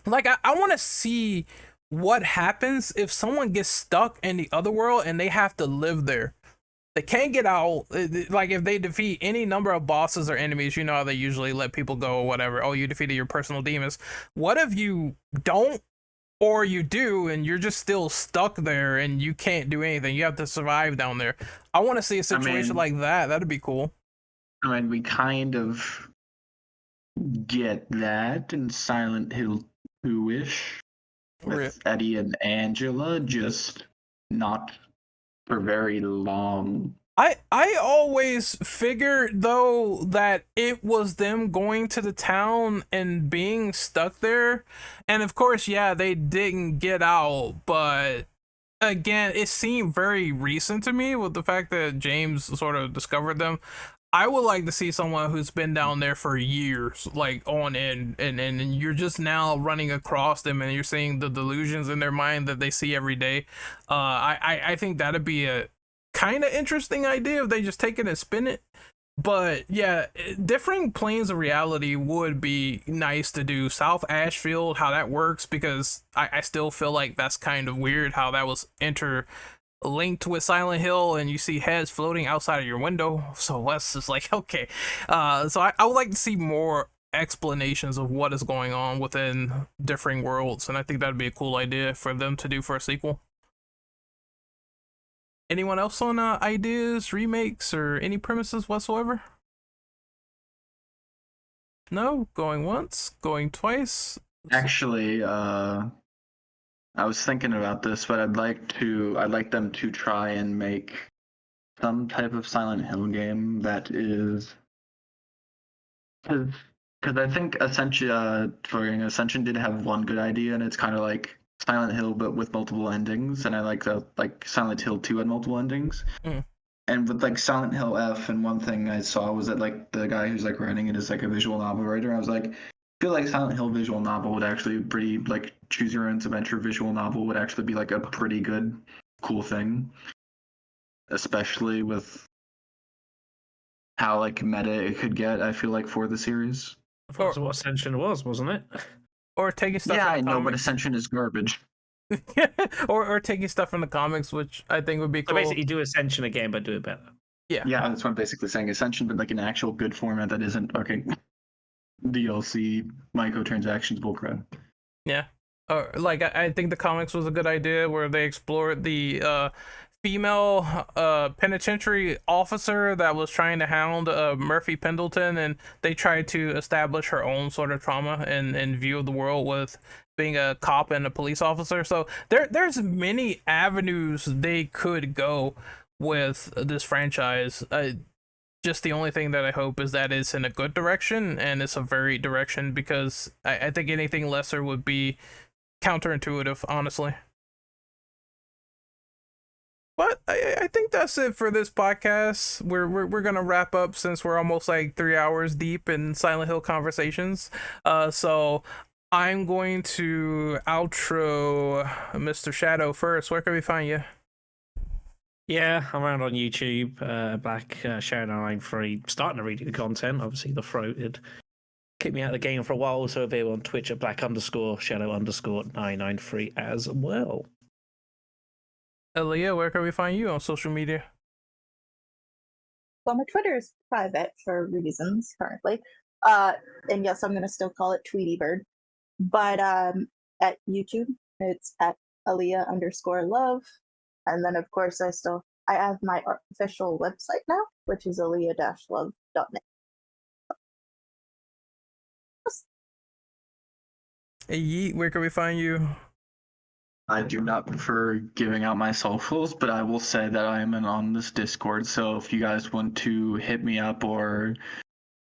Like I want to see what happens if someone gets stuck in the other world and they have to live there. They can't get out. Like if they defeat any number of bosses or enemies, you know how they usually let people go or whatever. Oh, you defeated your personal demons. What if you don't, or you do, and you're just still stuck there and you can't do anything? You have to survive down there. I want to see a situation like that. That'd be cool. I mean, we kind of get that in Silent Hill 2-ish with Eddie and Angela, just not for very long. I always figured though that it was them going to the town and being stuck there, and of course, yeah, they didn't get out, but again, it seemed very recent to me with the fact that James sort of discovered them. I would like to see someone who's been down there for years, like on end, and you're just now running across them, and you're seeing the delusions in their mind that they see every day. I think that'd be a kind of interesting idea if they just take it and spin it. But yeah, differing planes of reality would be nice to do. South Ashfield, how that works, because I still feel like that's kind of weird how that was linked with Silent Hill, and you see heads floating outside of your window. So that's just like, okay. So I would like to see more explanations of what is going on within differing worlds, and I think that'd be a cool idea for them to do for a sequel. Anyone else on ideas, remakes, or any premises whatsoever? No? Going once? Going twice? Actually, I was thinking about this, but I'd like them to try and make some type of Silent Hill game that is, because I think Ascension did have one good idea, and it's kind of like Silent Hill but with multiple endings, and I like Silent Hill 2 had multiple endings. And with like Silent Hill F, and one thing I saw was that like the guy who's like writing it is like a visual novel writer. I was like, feel like Silent Hill visual novel would actually pretty, like, choose your own adventure visual novel would actually be like a pretty good, cool thing, especially with how like meta it could get. I feel like for the series. I thought that's what Ascension was, wasn't it? Or taking stuff. Yeah, from the I know, comics. but Ascension is garbage. or taking stuff from the comics, which I think would be cool. So basically, do Ascension again, but do it better. Yeah, that's what I'm basically saying. Ascension, but like an actual good format that isn't fucking DLC microtransactions bullcrap. Yeah. Or like I think the comics was a good idea where they explored the female penitentiary officer that was trying to hound Murphy Pendleton, and they tried to establish her own sort of trauma and view of the world with being a cop and a police officer. So there's many avenues they could go with this franchise. Just the only thing that I hope is that it's in a good direction, and it's a varied direction, because I think anything lesser would be counterintuitive, honestly. But I think that's it for this podcast. We're gonna wrap up since we're almost like 3 hours deep in Silent Hill conversations. So I'm going to outro Mr. Shadow first. Where can we find you? Yeah, I'm around on YouTube, Black Shadow993, starting to read the content. Obviously, the throat had kicked me out of the game for a while, so available on Twitch at Black_Shadow_993 as well. Aaliyah, where can we find you on social media? Well, my Twitter is private for reasons currently. And yes, I'm going to still call it Tweety Bird. But at YouTube, it's at Aaliyah_love. And then, of course, I have my official website now, which is aaliyah-love.net. Hey, Yeet, where can we find you? I do not prefer giving out my socials, but I will say that I am on this Discord, so if you guys want to hit me up or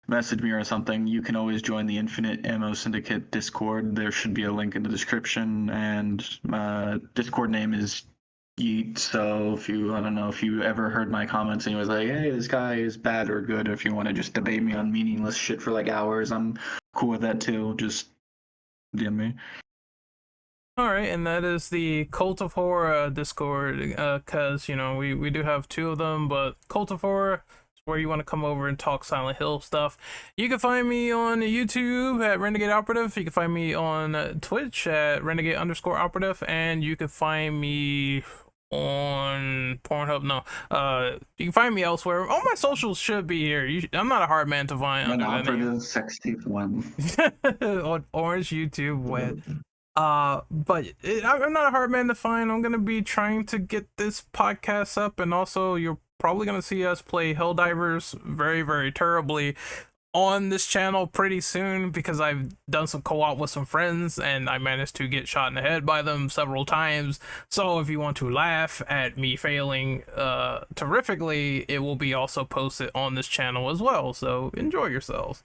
message me or something, you can always join the Infinite Ammo Syndicate Discord. There should be a link in the description, and my Discord name is Yeet, so if you ever heard my comments and you was like, hey, this guy is bad or good, or if you want to just debate me on meaningless shit for like hours, I'm cool with that too. Just DM me. All right, and that is the Cult of Horror Discord, because, we do have two of them, but Cult of Horror is where you want to come over and talk Silent Hill stuff. You can find me on YouTube at Renegade Operative. You can find me on Twitch at Renegade_Operative, and you can find me on Pornhub. No, you can find me elsewhere. All my socials should be here. I'm not a hard man to find under that name. Inoperative 61. On Orange YouTube, wet. But I'm not a hard man to find. I'm gonna be trying to get this podcast up, and also you're probably gonna see us play Helldivers very, very terribly on this channel pretty soon, because I've done some co-op with some friends and I managed to get shot in the head by them several times. So if you want to laugh at me failing terrifically, it will be also posted on this channel as well. So enjoy yourselves.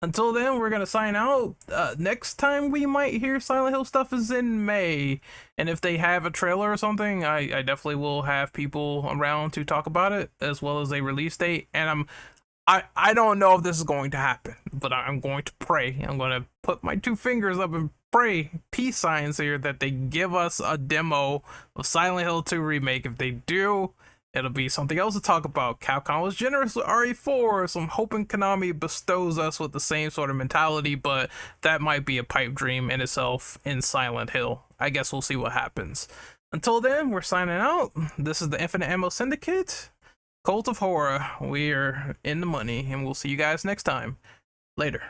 Until then, we're gonna sign out. Next time we might hear Silent Hill stuff is in May, and if they have a trailer or something, I definitely will have people around to talk about it, as well as a release date. And I don't know if this is going to happen, but I'm going to pray. I'm going to put my 2 fingers up and pray, peace signs here, that they give us a demo of Silent Hill 2 Remake. If they do, it'll be something else to talk about. Capcom was generous with RE4, so I'm hoping Konami bestows us with the same sort of mentality, but that might be a pipe dream in itself in Silent Hill. I guess we'll see what happens. Until then, we're signing out. This is the Infinite Ammo Syndicate. Cult of Horror, we're in the money, and we'll see you guys next time. Later.